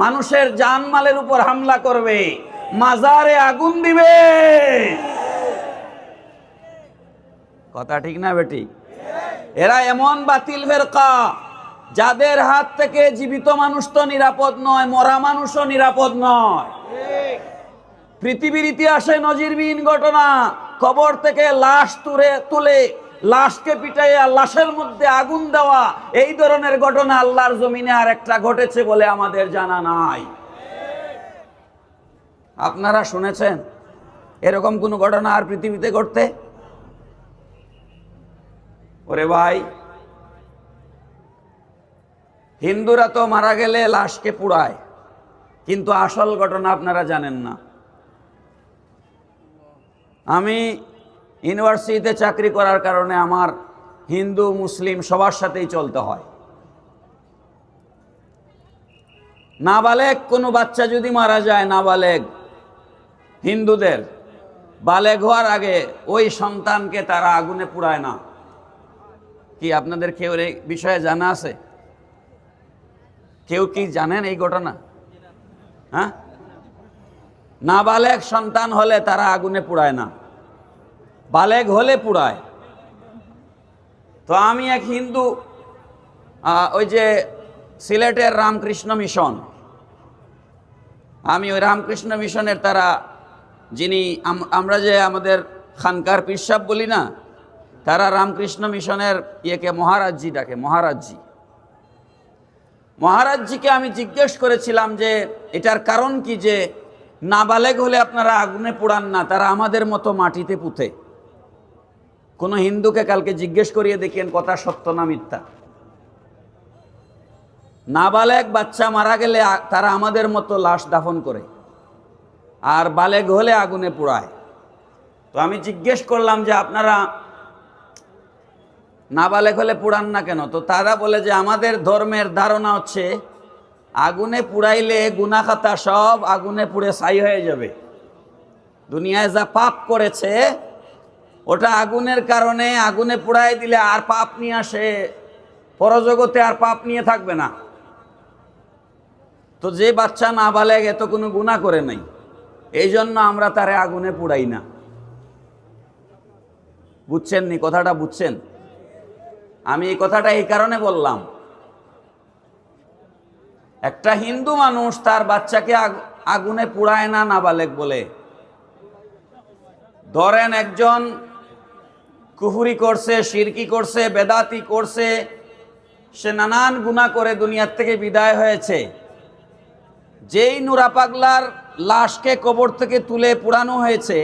মানুষের জানমালের উপর হামলা করবে, মাজারে আগুন দিবে। কথা ঠিক না বেটি? এরা এমন বাতিল ফেরকা, যাদের হাত থেকে জীবিত মানুষ তো নিরাপদ নয়, মরা মানুষও নিরাপদ নয়। পৃথিবীর ইতিহাসে নজিরবিহীন ঘটনা, কবর থেকে লাশ তুলে লাশকে পিটাইয়া লাশের মধ্যে আগুন দেওয়া, এই ধরনের ঘটনা আল্লাহর জমিনে আর একটা ঘটেছে বলে আমাদের জানা নাই। আপনারা শুনেছেন এরকম কোন ঘটনা আর পৃথিবীতে ঘটতে? ওরে ভাই, হিন্দুরা তো মারা গেলে লাশকে পুড়ায়, কিন্তু আসল ঘটনা আপনারা জানেন না। আমি ইউনিভার্সিটিতে চাকরি করার কারণে আমার হিন্দু মুসলিম সবার সাথেই চলতে হয়। নাবালেগ কোনো বাচ্চা যদি মারা যায়, নাবালেগ হিন্দুদের, বালেগ হওয়ার আগে ওই সন্তানকে তারা আগুনে পুড়ায় না। কি আপনাদের কেউ এই বিষয়ে জানা আছে? কেউ কি জানেন এই ঘটনা? হ্যাঁ, নাবালেগ সন্তান হলে তারা আগুনে পুড়ায় না, বালেগ হলে পুড়ায়। তো আমি এক হিন্দু, ওই যে সিলেটের রামকৃষ্ণ মিশন, আমি ওই রামকৃষ্ণ মিশনের তারা যিনি আমরা যে আমাদের খানকার পীর সাহেব বলি না, তারা রামকৃষ্ণ মিশনের ইয়েকে মহারাজজি ডাকে, মহারাজজিকে আমি জিজ্ঞেস করেছিলাম যে এটার কারণ কি যে নাবালেগ হলে আপনারা আগুনে পোড়ান না, তারা আমাদের মতো মাটিতে পুঁতে। কোনো হিন্দুকে কালকে জিজ্ঞেস করিয়ে দেখিয়েন কথা সত্য না মিথ্যা। নাবালেগ বাচ্চা মারা গেলে তারা আমাদের মতো লাশ দাফন করে, আর বালেগ হলে আগুনে পোড়ায়। তো আমি জিজ্ঞেস করলাম যে আপনারা নাবালেগ হলে পোড়ান না কেন? তো তারা বলে যে আমাদের ধর্মের ধারণা হচ্ছে আগুনে পুড়াইলে গুনাহ খাতা সব আগুনে পুড়ে ছাই হয়ে যাবে। দুনিয়ায় যা পাপ করেছে ওটা আগুনের কারণে আগুনে পুড়াই দিলে আর পাপ নিয়ে আসে, পরজগতে আর পাপ নিয়ে থাকবে না। তো যে বাচ্চা নাবালেগ এত কোনো গুনাহ করে নাই, এই জন্য আমরা তারে আগুনে পুড়াই না। বুঝছেন নি কথাটা? বুঝছেন? আমি এই কথাটা এই কারণে বললাম, একটা হিন্দু মানুষ তার বাচ্চাকে আগুনে পুড়ায় না নাবালেগ বলে। ধরেন একজন কুফরি করছে, শিরকি করছে, বেদাতি করছে, সে নানান গুনাহ করে দুনিয়ার থেকে বিদায় হয়েছে, যেই নুরা পাগলার লাশকে কবর থেকে তুলে পুড়ানো হয়েছে,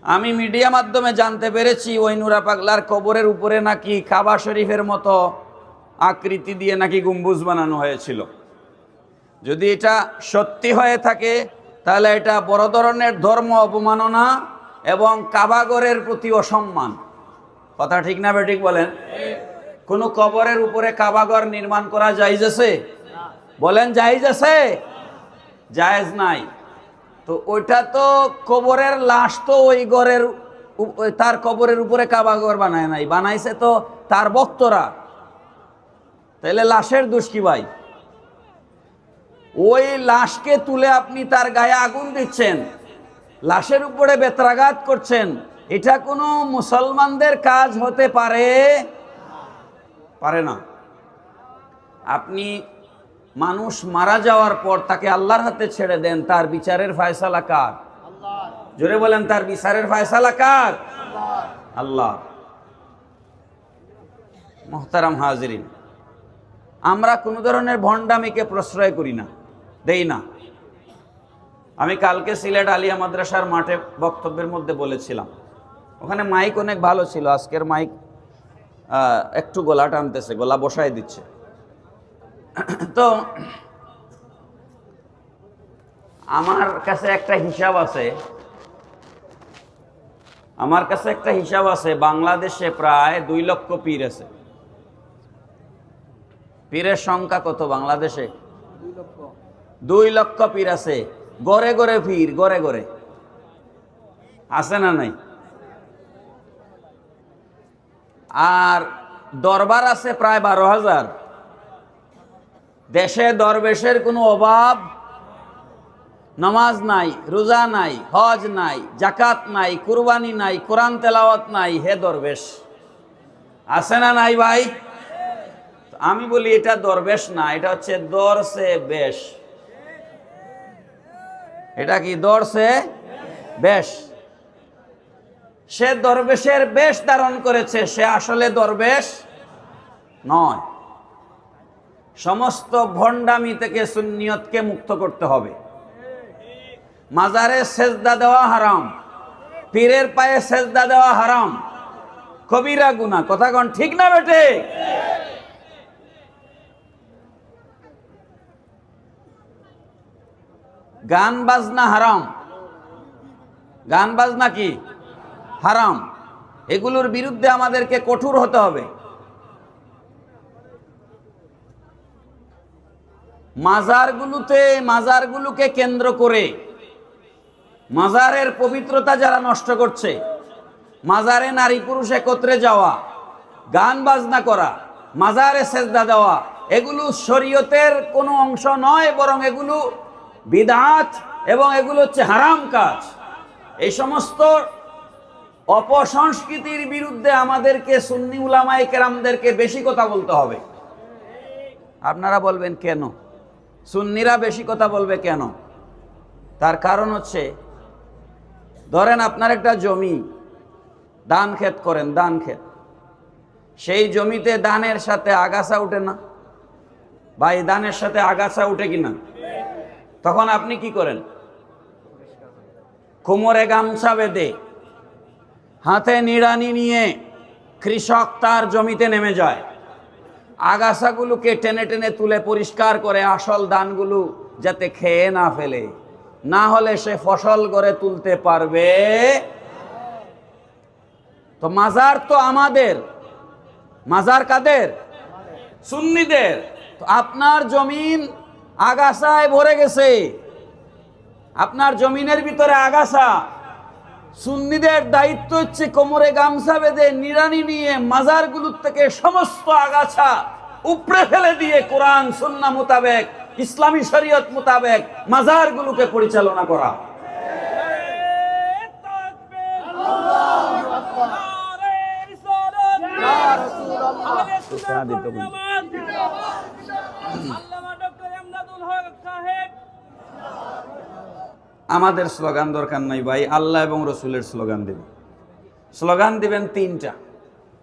আমি মিডিয়া মাধ্যমে জানতে পেরেছি ওই নুরা পাগলার কবরের উপরে নাকি কাবা শরীফের মতো আকৃতি দিয়ে নাকি গম্বুজ বানানো হয়েছিল। যদি এটা সত্যি হয়ে থাকে তাহলে এটা বড় ধরনের ধর্ম অবমাননা এবং কাবাগরের প্রতি অসম্মান। কথা ঠিক না বেঠিক বলেন? কোনো কবরের উপরে কাবাগর নির্মাণ করা জায়েজ আছে? বলেন জায়েজ আছে? জায়েজ নাই। তো ওইটা তো কবরের লাশ, তো ওই ঘরের তার কবরের উপরে কাবাগর বানায় নাই, বানাইছে তো তার ভক্তরা। তাহলে লাশের দোষ কি ভাই? ওই লাশকে তুলে আপনি তার গায়ে আগুন দিচ্ছেন, লাশের উপরে বেত্রাঘাত করছেন, এটা কোনো মুসলমানদের কাজ হতে পারে না। আপনি মানুষ মারা যাওয়ার পর তাকে আল্লাহর হাতে ছেড়ে দেন, তার বিচারের ফয়সালা কার? জোরে বলেন, তার বিচারের ফয়সালা কার? আল্লাহ। মুহতারাম হাজিরিন, আমরা কোনো ধরনের ভণ্ডামিকে প্রশ্রয় করি না, দেই না। আমি কালকে সিলেট আলিয়া মাদ্রাসার মাঠে বক্তব্যের মধ্যে বলেছিলাম, ওখানে মাইক অনেক ভালো ছিল, আজকের মাইক একটু গলা টানতেছে, গলা বসায় দিচ্ছে। তো আমার কাছে একটা হিসাব আছে, বাংলাদেশে প্রায় 2 লক্ষ পীর আছে। পীরের সংখ্যা কত বাংলাদেশে? 2 লক্ষ পীর আছে। গড়ে গড়ে পীর, গড়ে গড়ে আছে না নাই? আর দরবার আছে প্রায় 12,000। দেশে দরবেশের কোনো অভাব, নামাজ নাই, রোজা নাই, হজ নাই, জাকাত নাই, কুরবানি নাই, কোরআন তেলাওয়াত নাই, হে দরবেশ। আছে না নাই ভাই? আমি বলি এটা দরবেশ না, এটা হচ্ছে দরসে বেশ। এটা কি? দরসে বেশ। সে দরবেশের বেশ ধারণ করেছে, সে আসলে দরবেশ নয়। সমস্ত ভণ্ডামি থেকে সুন্নিয়তকে মুক্ত করতে হবে। মাজারে সেজদা দেওয়া হারাম, পীরের পায়ে সেজদা দেওয়া হারাম, কবিরা গুনাহ। কথা কোন ঠিক না বেটে? গান বাজনা হারাম, গান বাজনা কি? হারাম। এগুলোর বিরুদ্ধে আমাদেরকে কঠোর হতে হবে। মাজারগুলোকে কেন্দ্র করে মাজারের পবিত্রতা যারা নষ্ট করছে, মাজারে নারী পুরুষ একত্রে যাওয়া, গান বাজনা করা, মাজারে সেজদা দেওয়া, এগুলো শরীয়তের কোনো অংশ নয়, বরং এগুলো বিদআত এবং এগুলো হচ্ছে হারাম কাজ। এই সমস্ত অপসংস্কৃতির বিরুদ্ধে আমাদেরকে সুন্নি উলামায়ে কেরামদেরকে বেশি কথা বলতে হবে। আপনারা বলবেন কেন সুন্নিরা বেশি কথা বলবে কেন? তার কারণ হচ্ছে, ধরেন আপনার একটা জমি ধান ক্ষেত করেন, ধান ক্ষেত, সেই জমিতে ধানের সাথে আগাছা উঠে না ভাই? ধানের সাথে আগাছা উঠে কিনা? তখন আপনি কি করেন? কোমরে গামছা বেঁধে হাতে নিড়ানি নিয়ে কৃষক তার জমিতে নেমে যায়, আগাছাগুলোকে টেনে টেনে তুলে পরিষ্কার করে আসল ধানগুলো যাতে খেয়ে না ফেলে, না হলে সে ফসল করে তুলতে পারবে। তো মাজার তো আমাদের, মাজার কাদের? সুন্নিদের। তো আপনার জমিন আগাছায় ভরে গেছে, আপনার জমিনের ভিতরে আগাছা। সুন্নিদের দায়িত্ব হচ্ছে কোমরে গামছা বেঁধে নিড়ানি নিয়ে মাজারগুলোর থেকে সমস্ত আগাছা উপড়ে ফেলে দিয়ে কোরআন সুন্নাহ মোতাবেক, ইসলামী শরীয়ত মোতাবেক মাজারগুলোকে পরিচালনা করা। আমাদের স্লোগান দরকার নাই ভাই, আল্লাহ এবং রসুলের স্লোগান দিবেন। স্লোগান দিবেন তিনটা।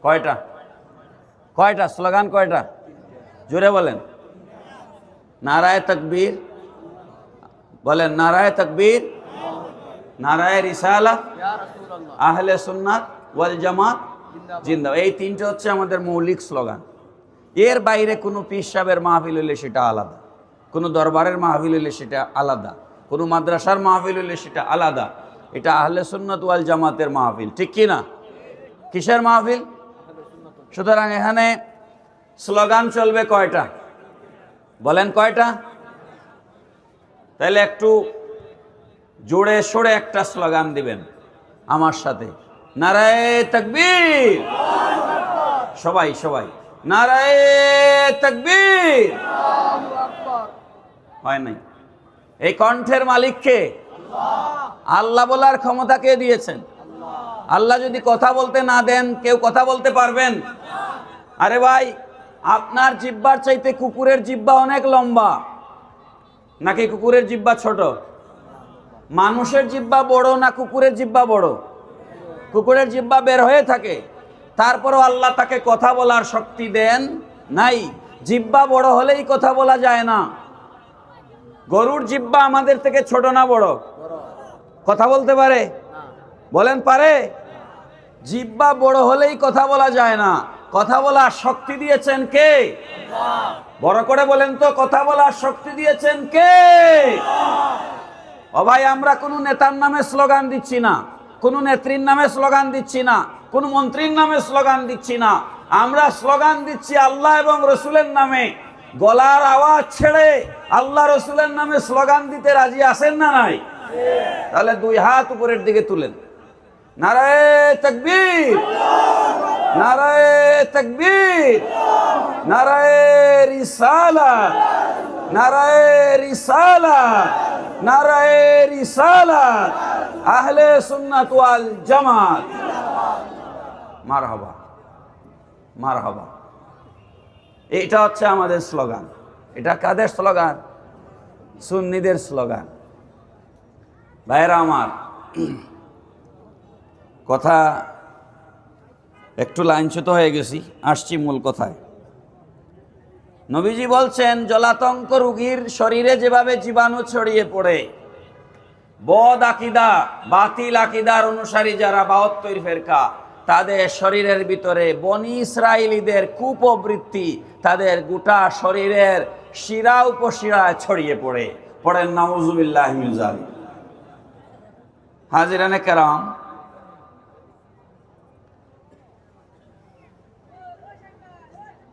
কয়টা? কয়টা স্লোগান? কয়টা? জোরে বলেন। নারায়ে তাকবীর বলেন, নারায়ে তাকবীর, নারায়ে রিসালাত, আহলে সুন্নাত ওয়াল জামাত জিন্দাবাদ। এই তিনটা হচ্ছে আমাদের মৌলিক স্লোগান। এর বাইরে কোনো পীর সাহেবের মাহফিল হইলে সেটা আলাদা, কোনো দরবারের মাহফিল হইলে সেটা আলাদা, কোনো মাদ্রাসার মাহফিল হইলে সেটা আলাদা। এটা আহলে সুন্নাত ওয়াল জামাতের মাহফিল, ঠিক কি না? কিসের মাহফিল? সুতরাং এখানে স্লোগান চলবে কয়টা? বলেন কয়টা? তাহলে একটু জোরে সোরে একটা স্লোগান দিবেন আমার সাথে। নারায়ে তাকবীর, সবাই সবাই নারায়ে তাকবীর। হয় নাই? এই কণ্ঠের মালিককে আল্লাহ বলার ক্ষমতা কে দিয়েছেন? আল্লাহ যদি কথা বলতে না দেন, কেউ কথা বলতে পারবেন? আরে ভাই, আপনার জিহ্বার চাইতে কুকুরের জিহ্বা অনেক লম্বা, নাকি কুকুরের জিহ্বা ছোট? মানুষের জিহ্বা বড় না কুকুরের জিহ্বা বড়? কুকুরের জিহ্বা বের হয়ে থাকে, তারপরও আল্লাহ তাকে কথা বলার শক্তি দেন নাই। জিহ্বা বড় হলেই কথা বলা যায় না। গরুর জিহ্বা আমাদের থেকে ছোট না বড়? কথা বলতে পারে? বলেন পারে? জিহ্বা বড় হলেই কথা বলা যায় না। কথা বলার শক্তি দিয়েছেন কে? বড় করে বলেন তো, কথা বলার শক্তি দিয়েছেন কে? ও ভাই, আমরা কোনো নেতার নামে স্লোগান দিচ্ছি না, কোনো নেত্রীর নামে স্লোগান দিচ্ছি না, কোনো মন্ত্রীর নামে স্লোগান দিচ্ছি না। আমরা স্লোগান দিচ্ছি আল্লাহ এবং রসুলের নামে। গলার আওয়াজ ছেড়ে আল্লাহ রসুলের নামে স্লোগান দিতে রাজি আছেন না নাই? তাহলে দুই হাত উপরের দিকে তুলেন। নারায়ে তাকবীর, নারায়ে তাকবীর, নারায়ে রিসালাত, নারায়ে রিসালাত, নারায়ে রিসালাত, আহলে সুন্নাত ওয়াল জামাত। মারহাবা, মারহাবা। এটা হচ্ছে আমাদের স্লোগান। এটা কাদের স্লোগান? সুন্নিদের স্লোগান। ভাইরা আমার, কথা একটু লাইনচ্যুত হয়ে গেছি, আসছি মূল কথায়। নবীজি বলছেন, জলাতঙ্ক রোগীর শরীরে যেভাবে জীবাণু ছড়িয়ে পড়ে, বদ আকিদা, বাতিল আকিদার অনুসারী যারা ৭২ ফেরকা, তাদের শরীরের ভিতরে বনি ইসরাইলীদের কুপ্রবৃত্তি তাদের গোটা শরীরের শিরা উপশিরায় ছড়িয়ে পড়ে। পড়েন নাউজুবিল্লাহি মিন যালিক। হাজিরানে কেরাম,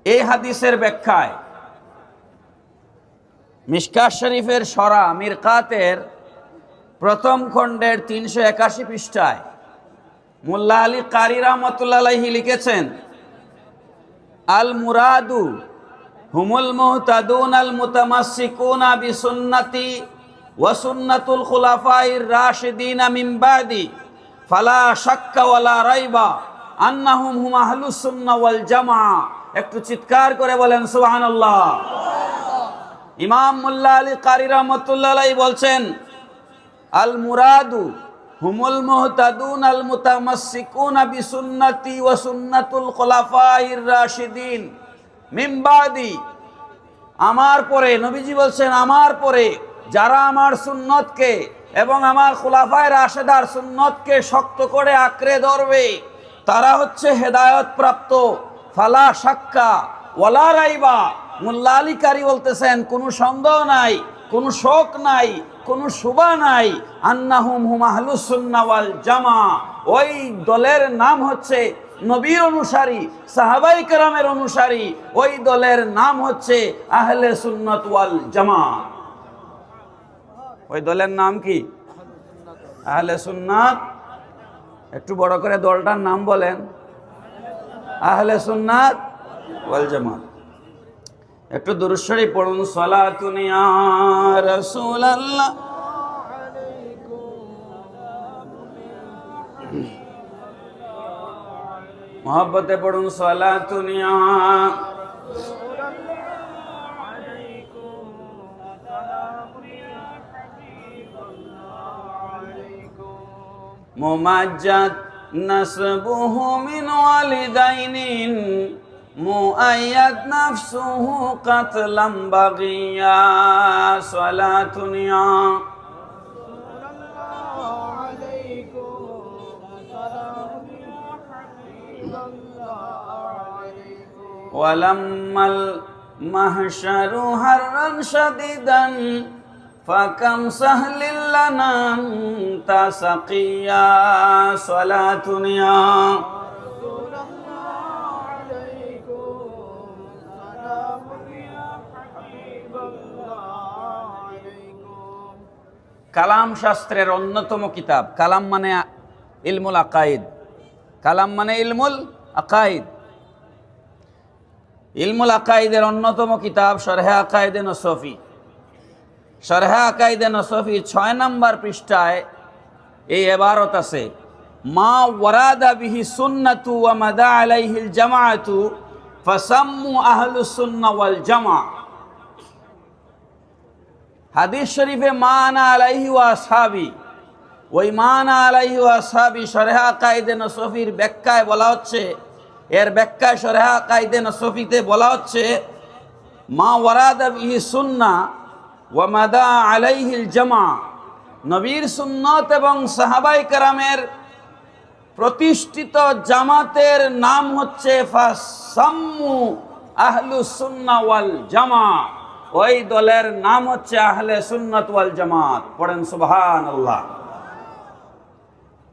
এই হাদিসের ব্যাখ্যায় মিশকাত শরীফের সরা মিরকাতের প্রথম খণ্ডের 381 পৃষ্ঠায় মোল্লা আলী কারি রহমাতুল্লাহ আলাইহি লিখেছেন, আল মুরাদু হুমুল মুহতাদুন আল মুতামাসসিকুনা বিসুন্নতি ওয়া সুন্নাতুল খুলাফাইর রাশিদিন মিন বাদি ফালা শাক্কা ওয়ালা রাইবা আন্নাহুম হুম আহলুস সুন্নাহ ওয়াল জামাআ। একটু চিৎকার করে বলেন সুবহানাল্লাহ। ইমাম মোল্লা আলী কারি রহমাতুল্লাহ আলাইহি বলছেন, আল মুরাদু হুমুল মুহতাদুন আল মুতামাসসিকুনা বিসুন্নতি ওয়া সুন্নাতুল খুলাফাইর রাশিদিন মিন বাদি। আমার পরে, নবীজি বলছেন, আমার পরে যারা আমার সুন্নতকে এবং আমার খুলাফায়ে রাশেদার সুন্নতকে শক্ত করে আঁকড়ে ধরবে তারা হচ্ছে হেদায়েত প্রাপ্ত। ফালা শাক্কা ওয়ালা রাইবা। মোল্লা আলী কারি বলতেছেন, কোনো সন্দেহ নাই, কোনো শোক নাই, কোনো শুবা নাই, আন্নাহুম হুম আহলুস সুন্নাহ ওয়াল জামাআ। ওই দলের নাম হচ্ছে নবীর অনুসারী, সাহাবায়ে কেরামের অনুসারী। ওই দলের নাম হচ্ছে আহলে সুন্নাত ওয়াল জামাআ। ওই দলের নাম কি? আহলে সুন্নাত। একটু বড় করে দলটার নাম বলেন, আহলে সুন্নাত ওয়াল জামাআত। একটু দুরূদ শরীফ পড়ুন, সালাতুন ইয়া রাসূলুল্লাহ। মোহাব্বতে পড়ুন, সালাতুন ইয়া মুমাজ্জাদ নাসবুহু মিন ওয়ালিদাইনিন মুআয়্যাদ নাফসুহু কাতলাম বাগিয়া। সালাতুন ইয়া ওয়ালাম্মাল মাহশারু হাররান শাদীদান ফাকাম সাহলিল লানা তাসাকিয়া। সালাতুন ইয়া কালাম শাস্ত্রের অন্যতম কিতাব। কালাম মানে ইলমুল আকাইদ। কালাম মানে ইলমুল আকাইদ। ইলমুল আকাইদের অন্যতম কিতাব শরহে আকাইদে নসফি। শরহে আকাইদে নসফি 6 নম্বর পৃষ্ঠায় এই ইবারত আছে, মা ওয়ারাদা বিহি সুন্নাতু ওয়া মাদা আলাইহিল জামাআতু ফাসাম্মু আহলুস সুন্নাহ ওয়াল জামাআ। হাদিস শরীফে মানা আলাইহি ওয়া আসহাবি, ওই মানা আলাইহি ওয়া আসহাবি শরহে আকাইদে নসফির ব্যাখ্যায় বলা হচ্ছে, এর ব্যাখ্যায় শরহে আকাইদে নসফিতে বলা হচ্ছে, মা ওয়ারাদা বিহি সুন্নাহ ওয়া মাদা আলাইহিল জামাআ। নবীর সুন্নত এবং সাহাবায়ে কেরামের প্রতিষ্ঠিত জামাতের নাম হচ্ছে ফাসাম্মু আহলুস সুন্নাহ ওয়াল জামাআ। ওই দলের নাম হচ্ছে আহলে সুন্নাত ওয়াল জামাত। পড়েন সুবহানাল্লাহ।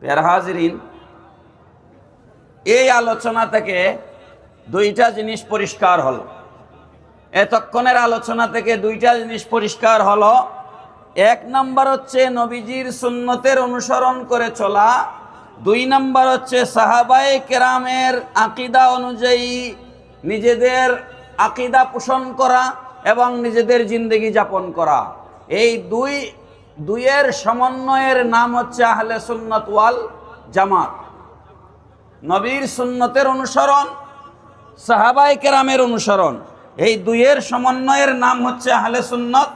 প্রিয় হাজিরিন, এই আলোচনা থেকে দুইটা জিনিস পরিষ্কার হলো। এতক্ষণের আলোচনা থেকে দুইটা জিনিস পরিষ্কার হলো। এক নাম্বার হচ্ছে নবীজির সুন্নতের অনুসরণ করে চলা। 2 নাম্বার হচ্ছে সাহাবায়ে কেরামের আকীদা অনুযায়ী নিজেদের আকীদা পোষণ করা এবং নিজেদের জিন্দেগি যাপন করা। এই দুইয়ের সমন্বয়ের নাম হচ্ছে আহলে সুন্নাত ওয়াল জামাত। নবীর সুন্নতের অনুসরণ, সাহাবায়ে কেরামের অনুসরণ, এই দুইয়ের সমন্বয়ের নাম হচ্ছে আহলে সুন্নাত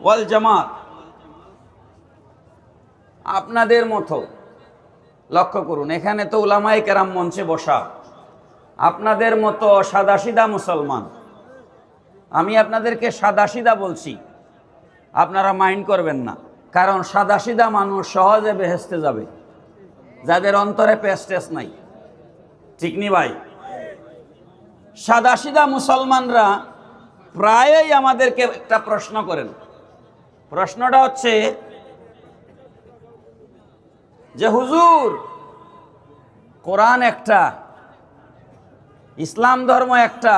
ওয়াল জামাত। আপনাদের মতো লক্ষ্য করুন, এখানে তো উলামায়ে কেরাম মঞ্চে বসা, আপনাদের মতো সাদাসিধা মুসলমান। আমি আপনাদেরকে সাদাসিধা বলছি, আপনারা মাইন্ড করবেন না, কারণ সাদাসিধা মানুষ সহজে বেহেশতে যাবে, যাদের অন্তরে পেস্টেস নাই। ঠিক নি ভাই? সাদাসিধা মুসলমানরা প্রায়ই আমাদেরকে একটা প্রশ্ন করেন। প্রশ্নটা হচ্ছে যে হুজুর, কোরআন একটা, ইসলাম ধর্ম একটা,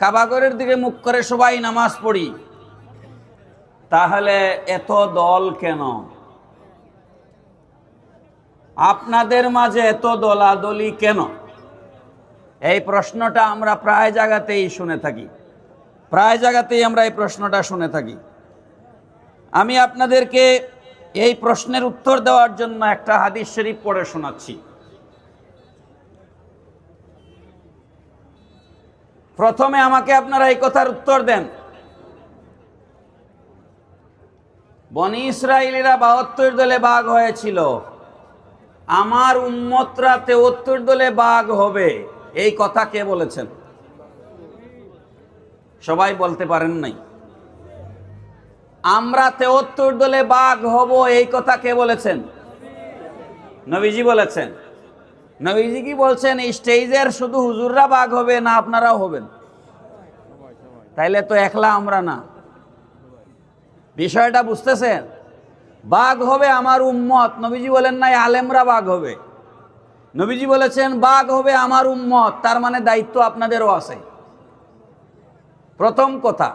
কাবাগরের দিকে মুখ করে সবাই নামাজ পড়ি, তাহলে এত দল কেন? আপনাদের মাঝে এত দলাদলি কেন? এই প্রশ্নটা আমরা প্রায় জায়গাতেই শুনে থাকি, প্রায় জায়গাতেই আমরা এই প্রশ্নটা শুনে থাকি। আমি আপনাদেরকে এই প্রশ্নের উত্তর দেওয়ার জন্য একটা হাদিস শরীফ পড়ে শোনাচ্ছি। প্রথমে আমাকে আপনারা এই কথার উত্তর দেন, বনি ইসরাইলীরা 72 দলে ভাগ হয়েছিল, আমার উম্মতরা 73 দলে ভাগ হবে, এই কথা কে বলেছেন? সবাই বলতে পারেন নাই। আমরা 73 দলে ভাগ হব, এই কথা কে বলেছেন? নবীজি বলেছেন। নবীজি কি বলছেন এই স্টেজের শুধু হুজুররা ভাগ হবে না আপনারাও হবেন? তাইলে তো একলা আমরা না। বিষয়টা বুঝতেছেন? ভাগ হবে আমার উম্মত। নবীজি বলেন নাই আলেমরা ভাগ হবে, নবীজি বলেছেন ভাগ হবে আমার উম্মত, তার মানে দায়িত্ব আপনাদেরও আছে। প্রথম কথা।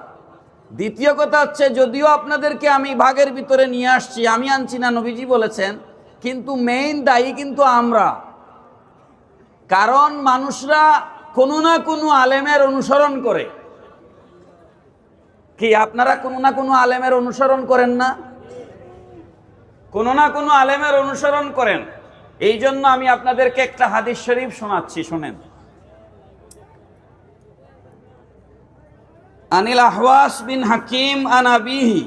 দ্বিতীয় কথা হচ্ছে, যদিও আপনাদেরকে আমি ভাগের ভিতরে নিয়ে আসছি, আমি আনছি না, নবীজি বলেছেন, কিন্তু মেইন দায়ী কিন্তু আমরা। কারণ মানুষরা কোনো না কোনো আলেমের অনুসরণ করে। কি আপনারা কোনো না কোনো আলেমের অনুসরণ করেন না? কোনো না কোনো আলেমের অনুসরণ করেন। এই জন্য আমি আপনাদেরকে একটা হাদিস শরীফ শোনাচ্ছি, শোনেন। আনিল আহওয়াস বিন হাকিম আন আবিহি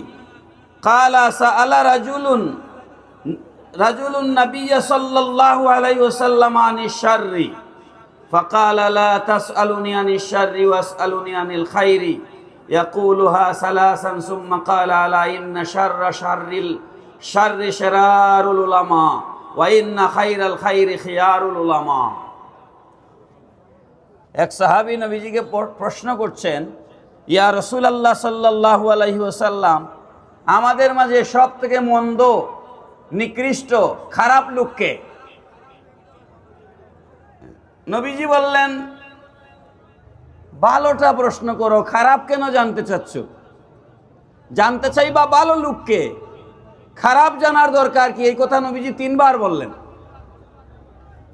ক্বালা সাআলা রাজুলুন নাবিয়্য সাল্লাল্লাহু আলাইহি ওয়াসাল্লাম আনিশ শাররি ফাকালা লা তাসআলুনি আনিশ শাররি ওয়াসআলুনি আনিল খাইরি ইয়াকুলুহা সালাসান সুম্মা ক্বালা আলা ইন্না শাররি শিরারুল উলামা ওয়া ইন্না খাইরাল খাইরি খিয়ারুল উলামা। এক সাহাবী নবীজিকে প্রশ্ন করছেন, ইয়া রাসূলুল্লাহ সাল্লাল্লাহু আলাইহি ওয়াসাল্লাম, আমাদের মাঝে সব থেকে মন্দ, নিকৃষ্ট, খারাপ লোককে? নবীজি বললেন, ভালোটা প্রশ্ন করো, খারাপ কেন জানতে চাচ্ছ? জানতে চাইবা ভালো লোককে, খারাপ জানার দরকার কি? এই কথা নবীজি 3 বার বললেন।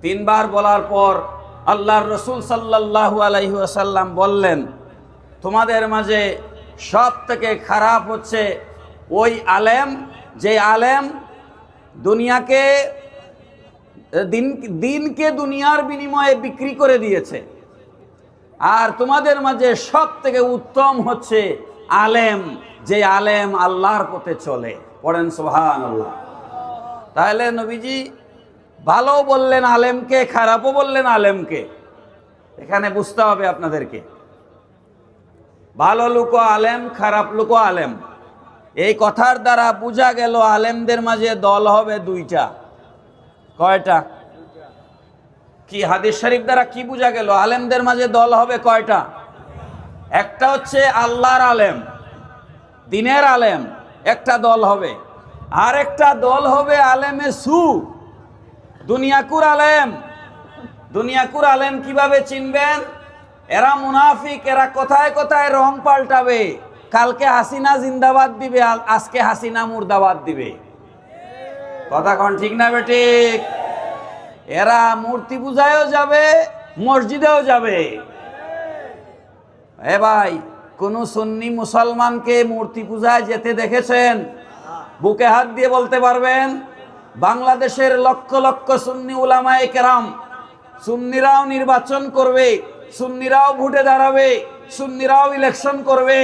3 বার বলার পর আল্লাহর রাসূল সাল্লাল্লাহু আলাইহি ওয়াসাল্লাম বললেন, তোমাদের মাঝে সব থেকে খারাপ হচ্ছে ওই আলেম, যে আলেম দুনিয়াকে দিনকে দুনিয়ার বিনিময়ে বিক্রি করে দিয়েছে। আর তোমাদের মাঝে সব থেকে উত্তম হচ্ছে আলেম, যে আলেম আল্লাহর পথে চলে। পড়েন সুবহানাল্লাহ। তাহলে নবীজি ভালো বললেন আলেমকে, খারাপও বললেন আলেমকে। এখানে বুঝতে হবে আপনাদেরকে, ভালো লোক আলেম, খারাপ লোক আলেম। এই কথার দ্বারা বোঝা গেল আলেমদের মাঝে দল হবে 2টা। কয়টা? কি হাদিস শরীফ দ্বারা কি বোঝা গেল? আলেমদের মাঝে দল হবে কয়টা? একটা হচ্ছে আল্লাহর আলেম, দ্বীনের আলেম, একটা দল হবে। আর একটা দল হবে আলেমে সু, দুনিয়াকুর আলেম। দুনিয়াকুর আলেম কিভাবে চিনবেন? এরা মুনাফিক, এরা কথায় কথায় রং পাল্টাবে। কালকে হাসিনা জিন্দাবাদ দিবে, আজকে হাসিনা মুর্দাবাদ দিবে। কথা কোন ঠিক না বেঠিক? এরা মূর্তি পূজায়ও যাবে, মসজিদেও যাবে। এ ভাই, কোন সুন্নি মুসলমানকে মূর্তি পূজায় যেতে দেখেছেন? বুকে হাত দিয়ে বলতে পারবেন? বাংলাদেশের লক্ষ লক্ষ সুন্নি উলামায়ে কেরাম, সুন্নিরাও নির্বাচন করবে, সুন্নিরাও ভোটে দাঁড়াবে, সুন্নিরাও ইলেকশন করবে,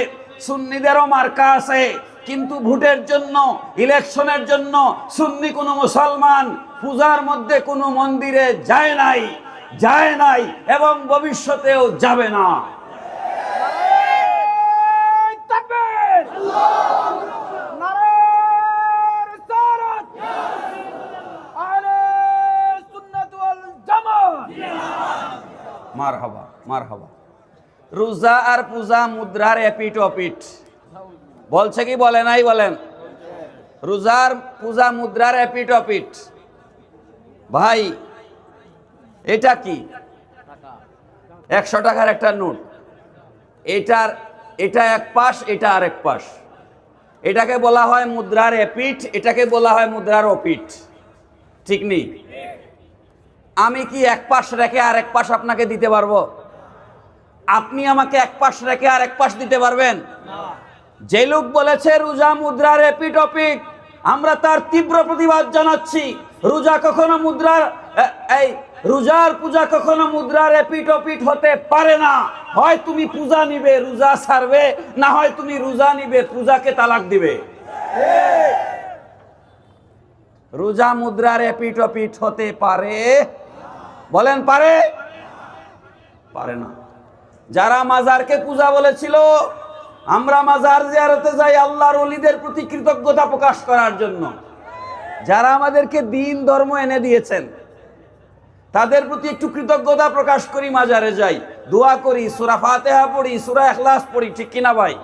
সুন্নিদেরও মার্কা আছে, কিন্তু ভোটের জন্য, ইলেকশনের জন্য সুন্নি কোনো মুসলমান পূজার মধ্যে কোনো মন্দিরে যায় নাই এবং ভবিষ্যতেও যাবে না। মারহাবা মারহাবা। রোজা আর পূজা মুদ্রার এপিট ওপিট, বলছে কি বলে নাই? বলেন। রোজার পূজা মুদ্রার এপিট ওপিট। ভাই এটা কি? 100 টাকার একটা নোট, এটা এক পাশ, এটা আরেক পাশ। এটাকে বলা হয় মুদ্রার এপিট, এটাকে বলা হয় মুদ্রার ওপিট। ঠিক নেই? আমি কি এক পাশ রেখে আর এক পাশ আপনাকে দিতে পারবো? আপনি আমাকে এক পাশ রেখে আর এক পাশ দিতে পারবেন? যে লোক বলেছে রোজা মুদ্রার এপিঠ, আমরা তার তীব্র প্রতিবাদ জানাচ্ছি। রোজা কখনো মুদ্রার রোজার পূজা কখনো মুদ্রার এপিঠ হতে পারে না। হয় তুমি পূজা নিবে, রোজা ছাড়বে, না হয় তুমি রোজা নিবে, পূজাকে তালাক দিবে। রোজা মুদ্রার এপিঠ হতে পারে? বলেন পারে? পারে না। যারা মাজারকে পূজা বলেছিল, আমরা মাজার জিয়ারতে যাই আল্লাহর ওলিদের প্রতি কৃতজ্ঞতা প্রকাশ করার জন্য। যারা আমাদেরকে দিন ধর্ম এনে দিয়েছেন তাদের প্রতি একটু কৃতজ্ঞতা প্রকাশ করি, মাজারে যাই, দোয়া করি, সূরা ফাতিহা পড়ি, সূরা ইখলাস পড়ি, ঠিক কিনা ভাই?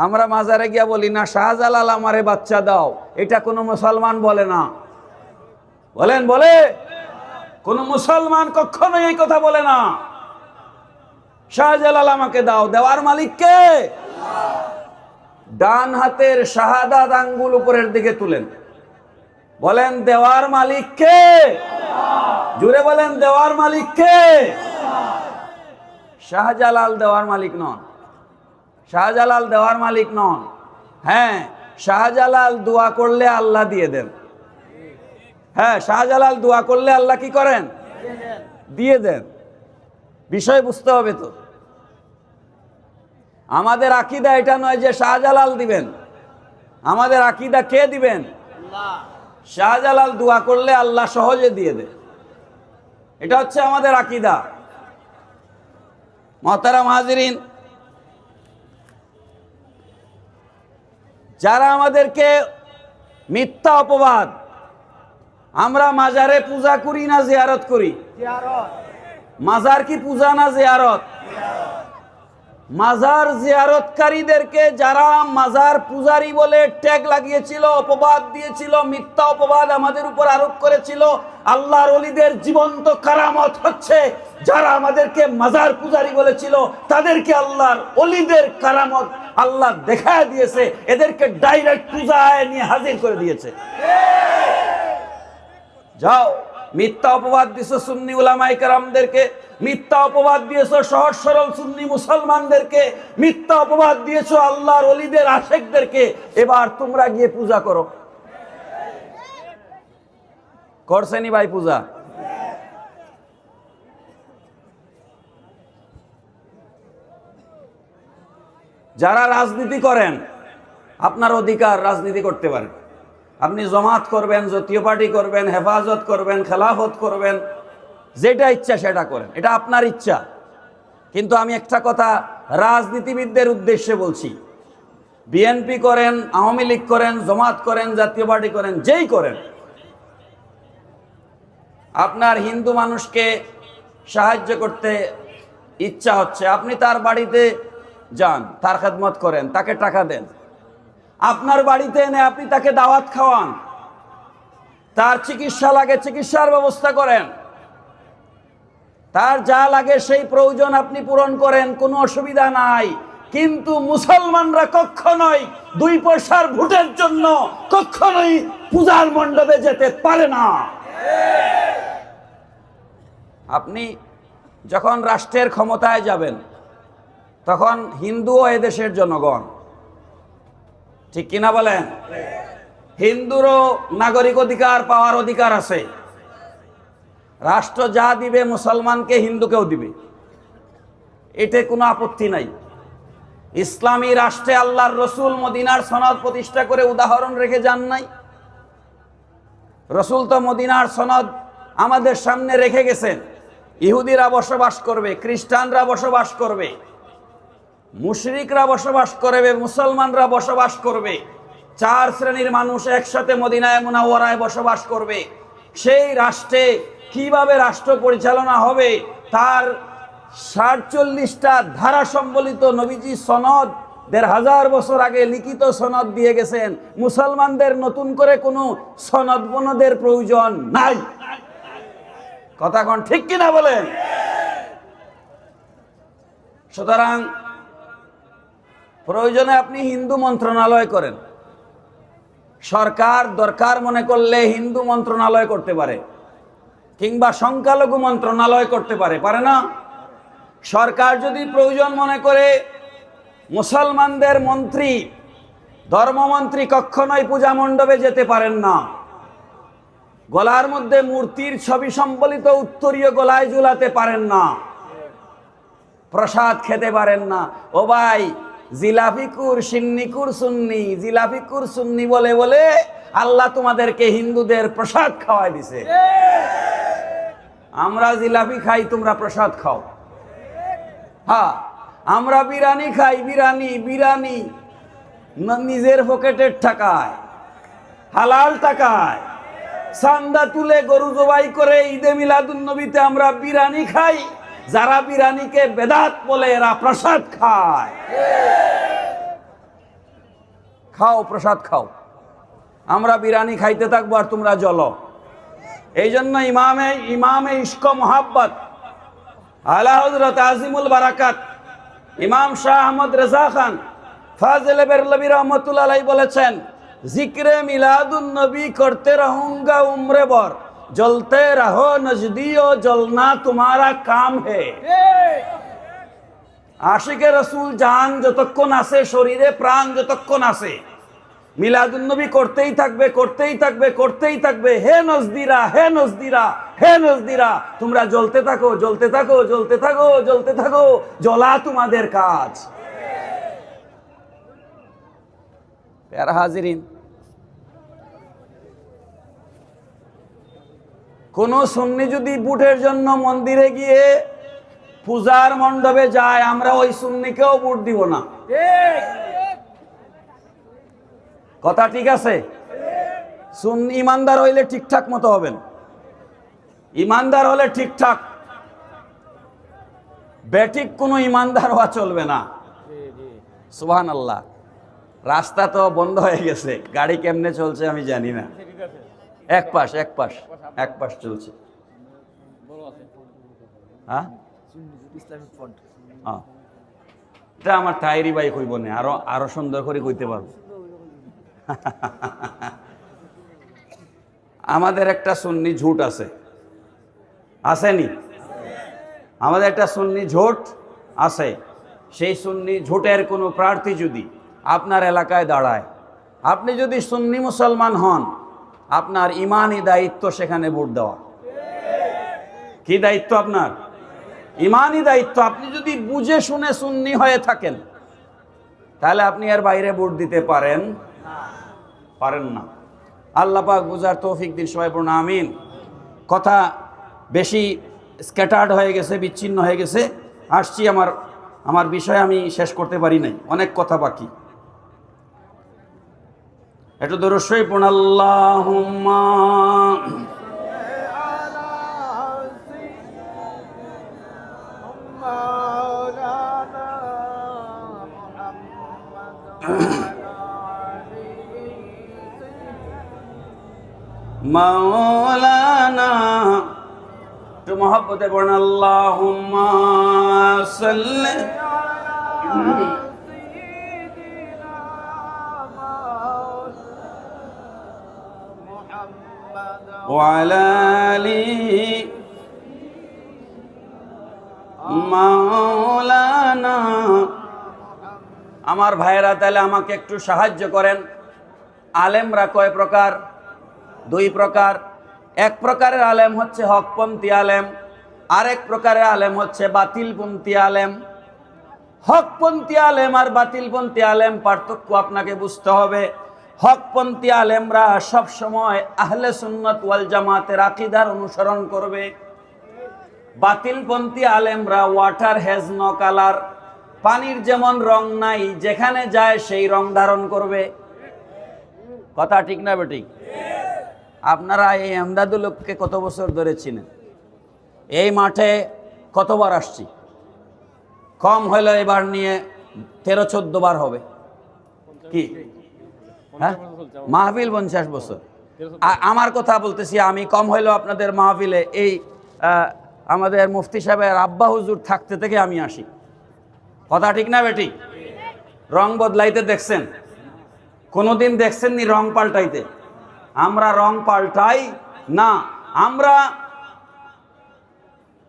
আমরা মাজারে গিয়া বলি না শাহজালাল আমারে বাচ্চা দাও, এটা কোনো মুসলমান বলে না। বলেন বলে? কোন মুসলমান কখনোই এই কথা বলে না। শাহজালাল আমাকে দাও, দেওয়ার মালিক কে? ডান হাতের শাহাদাত আঙ্গুল উপরের দিকে তুলেন, বলেন দেওয়ার মালিক কে? জুড়ে বলেন দেওয়ার মালিক কে? শাহজালাল দেওয়ার মালিক নন। শাহজালাল দেওয়ার মালিক নন। হ্যাঁ, শাহজালাল দোয়া করলে আল্লাহ দিয়ে দেন। হ্যাঁ, শাহজালাল দোয়া করলে আল্লাহ কি করেন? দিয়ে দেন। বিষয় বুঝতে হবে তো। আমাদের আকীদা এটা নয় যে শাহজালাল দিবেন। আমাদের আকীদা কে দিবেন? শাহজালাল দোয়া করলে আল্লাহ সহজে দিয়ে দেয়। এটা হচ্ছে আমাদের আকীদা। মুহতারাম হাজিরিন, যারা আমাদেরকে মিথ্যা অপবাদ, আমরা মাজারে পূজা করি না জিয়ারত করি? মাজার কি পূজা না জিয়ারত? মাজার জিয়ারতকারীদেরকে যারা মাজার পূজারী বলে ট্যাগ লাগিয়েছিল, অপবাদ দিয়েছিল, মিথ্যা অপবাদ আমাদের উপর আরোপ করেছিল, আল্লাহর ওলিদের জীবন্ত কারামত হচ্ছে যারা আমাদেরকে মাজার পূজারী বলেছিল তাদেরকে আল্লাহর ওলিদের কারামত আল্লাহ দেখায় দিয়েছে, এদেরকে ডাইরেক্ট পূজায় নিয়ে হাজির করে দিয়েছে। যাও, মিথ্যা অপবাদ দিয়েছো সুন্নি উলামায়ে কেরামদেরকে, মিথ্যা অপবাদ দিয়েছো সহজ সরল সুন্নি মুসলমানদেরকে, মিথ্যা অপবাদ দিয়েছো আল্লাহর ওলিদের আশেকদেরকে। এবার তোমরা গিয়ে পূজা করো। করছেনি ভাই পূজা? যারা রাজনীতি করেন, আপনার অধিকার, রাজনীতি করতে পারেন। আপনি জমাত করবেন, জাতীয় পার্টি করবেন, হেফাজত করবেন, খেলাফত করবেন, যেটা ইচ্ছা সেটা করেন, এটা আপনার ইচ্ছা। কিন্তু আমি একটা কথা রাজনীতিবিদদের উদ্দেশ্যে বলছি, বিএনপি করেন, আওয়ামী লীগ করেন, জমাত করেন, জাতীয় পার্টি করেন, যেই করেন, আপনার হিন্দু মানুষকে সাহায্য করতে ইচ্ছা হচ্ছে, আপনি তার বাড়িতে যান, তার খেদমত করেন, তাকে টাকা দেন। আপনার বাড়িতে এনে আপনি তাকে দাওয়াত খাওয়ান, তার চিকিৎসা লাগে চিকিৎসার ব্যবস্থা করেন, তার যা লাগে সেই প্রয়োজন আপনি পূরণ করেন, কোনো অসুবিধা নাই। কিন্তু মুসলমানরা কখনোই 2 পয়সার ভোটের জন্য কখনোই পূজার মণ্ডপে যেতে পারে না। আপনি যখন রাষ্ট্রের ক্ষমতায় যাবেন তখন হিন্দু ও এদেশের জনগণ, ঠিক কিনা বলেন? হিন্দুরও নাগরিক অধিকার পাওয়ার অধিকার আছে। রাষ্ট্র যা দিবে মুসলমানকে হিন্দুকেও দিবে, এতে কোনো আপত্তি নাই। ইসলামী রাষ্ট্রে আল্লাহর রসুল মদিনার সনদ প্রতিষ্ঠা করে উদাহরণ রেখে যান নাই? রসুল তো মদিনার সনদ আমাদের সামনে রেখে গেছেন। ইহুদিরা বসবাস করবে, খ্রিস্টানরা বসবাস করবে, মুশরিকরা বসবাস করবে, মুসলমানরা বসবাস করবে। 4 শ্রেণীর মানুষ একসাথে মদিনায়ে মুনাওয়ারায় বসবাস করবে। সেই রাষ্ট্রে কিভাবে রাষ্ট্র পরিচালনা হবে তার 47টা ধারা সম্বলিত নবীজি সনদ 1500 বছর আগে লিখিত সনদ দিয়ে গেছেন। মুসলমানদের নতুন করে কোনো সনদ বনদের প্রয়োজন নাই। কথা কোন ঠিক কিনা বলেন? সুতরাং প্রয়োজনে আপনি হিন্দু মন্ত্রণালয় করেন, সরকার দরকার মনে করলে হিন্দু মন্ত্রণালয় করতে পারে। কিংবা সংখ্যালঘু মন্ত্রণালয় করতে পারে, পারে না? সরকার যদি প্রয়োজন মনে করে মুসলমানদের মন্ত্রী, ধর্মমন্ত্রী কখনোই পূজা মণ্ডপে যেতে পারেন না। গলার মধ্যে মূর্তির ছবি সম্বলিত উত্তরীয় গলায় ঝুলাতে পারেন না, প্রসাদ খেতে পারেন না। ও ভাই, জিলাফিকুর সিন্নিকুর সুন্নি, জিলাফিকুর সুন্নি বলে বলে আল্লাহ তোমাদেরকে হিন্দুদের প্রসাদ খাওয়াই দিছে। আমরা জিলাপি খাই, তোমরা প্রসাদ খাও। হ্যাঁ, আমরা বিরিয়ানি খাই, বিরিয়ানি নিজের পকেটের টাকায়, হালাল টাকায় চান্দা তুলে গরু জবাই করে ঈদে মিলাদুন্নবীতে আমরা বিরিয়ানি খাই। যারা বিরিয়ানিকে বেদাত বলে এরা প্রসাদ খায়। খাও, প্রসাদ খাও। আমরা বিরিয়ানি খাইতে থাকবো আর তোমরা জ্বলো। এই জন্য ইমামে ইশক মোহাব্বত আলা হযরত আজিমুল বারাকাত ইমাম শাহ আহমদ রেজা খান ফাজিল বেরলভী রহমতুল্লাহ আলাইহি বলেছেন, জিক্রে মিলাদুন নবী করতে रहूंगा उम्र भर, जलते रहो नजदियो जलना तुम्हारा काम है। আশিকে রসুল জান যতক্ষণ আছে, শরীরে প্রাণ যতক্ষণ আছে, মিলাদুন নবী করতেই থাকবে, করতেই থাকবে, করতেই থাকবে। হে নজদিরা, হে নজদিরা, হে নজদিরা, তোমরা জ্বলতে থাকো, জ্বলতে থাকো, জ্বলতে থাকো, জ্বলতে থাকো, জ্বলা তোমাদের কাজ। প্যারা হাজিরিন, কোন সুন্নি যদি বুটের জন্য মন্দিরে গিয়ে পূজার মণ্ডপে যায়, আমরা ওই সুন্নিকেও বুট দিব না। কথা ঠিক আছে? সুন্নি ইমানদার হইলে ঠিকঠাক মতো হবেন, ইমানদার হলে ঠিকঠাক, বেঠিক কোনো ইমানদার হওয়া চলবে না। সুবহানাল্লাহ। রাস্তা তো বন্ধ হয়ে গেছে, গাড়ি কেমনে চলছে আমি জানি না। এক পাশ চলছে। হ্যাঁ, এটা আমার টাইরি বাইক হইব না, আরো সুন্দর করে কইতে পারবো। আমাদের একটা সুন্নি ঝুট আছে, আসেনি? আমাদের একটা সুন্নি ঝোট আছে। সেই সুন্নি ঝোটের কোনো প্রার্থী যদি আপনার এলাকায় দাঁড়ায়, আপনি যদি সুন্নি মুসলমান হন, আপনার ইমানি দায়িত্ব সেখানে ভোট দেওয়া। কি দায়িত্ব আপনার? ইমানি দায়িত্ব। আপনি যদি বুঝে শুনে সুন্নি হয়ে থাকেন, তাহলে আপনি এর বাইরে ভোট দিতে পারেন না। আল্লাহ পাক বুঝার তৌফিক দিন, সবাই পড়ুন আমিন। কথা বেশি স্ক্যাটার্ড হয়ে গেছে, বিচ্ছিন্ন হয়ে গেছে। আসছি, আমার বিষয় আমি শেষ করতে পারি নাই, অনেক কথা বাকি। একটু দরুদ শরীফ পড়ুন। আল্লাহুম্মা মাওলানা, একটু মহব্বতে পড়ুন। আল্লাহুম্মা সাল্লি ওয়ালা আলি মাওলানা। আমার ভাইয়েরা, তাহলে আমাকে একটু সাহায্য করেন। আলেমরা কয় প্রকার? দুই প্রকার। এক প্রকারের আলেম হচ্ছে হকপন্থী আলেম, আরেক প্রকারের আলেম হচ্ছে বাতিলপন্থী আলেম। হকপন্থী আলেম আর বাতিলপন্থী আলেম পার্থক্য আপনাকে বুঝতে হবে। হকপন্থী আলেমরা সব সময় আহলে সুন্নাত ওয়াল জামাতের আকীদার অনুসরণ করবে। বাতিলপন্থী আলেমরা ওয়াটার হ্যাজ নো কালার, পানির যেমন রং নাই, যেখানে যায় সেই রং ধারণ করবে। কথা ঠিক না বেঠিক? আপনারা এই এমদাদুলকে কত বছর ধরে চিনেন? এই মাঠে কতবার আসছি? কম হইলে এবার নিয়ে 13-14 বার হবে। কি হ্যাঁ, মাহফিল 50 বছর। আমার কথা বলতেছি আমি, কম হইলেও আপনাদের মাহফিলে এই আমাদের মুফতি সাহেবের আব্বা হুজুর থাকতে থেকে আমি আসি। কথা ঠিক না বেটি? রং বদলাইতে দেখছেন? কোনোদিন দেখছেন নি রং পাল্টাইতে? আমরা রং পাল্টাই না। আমরা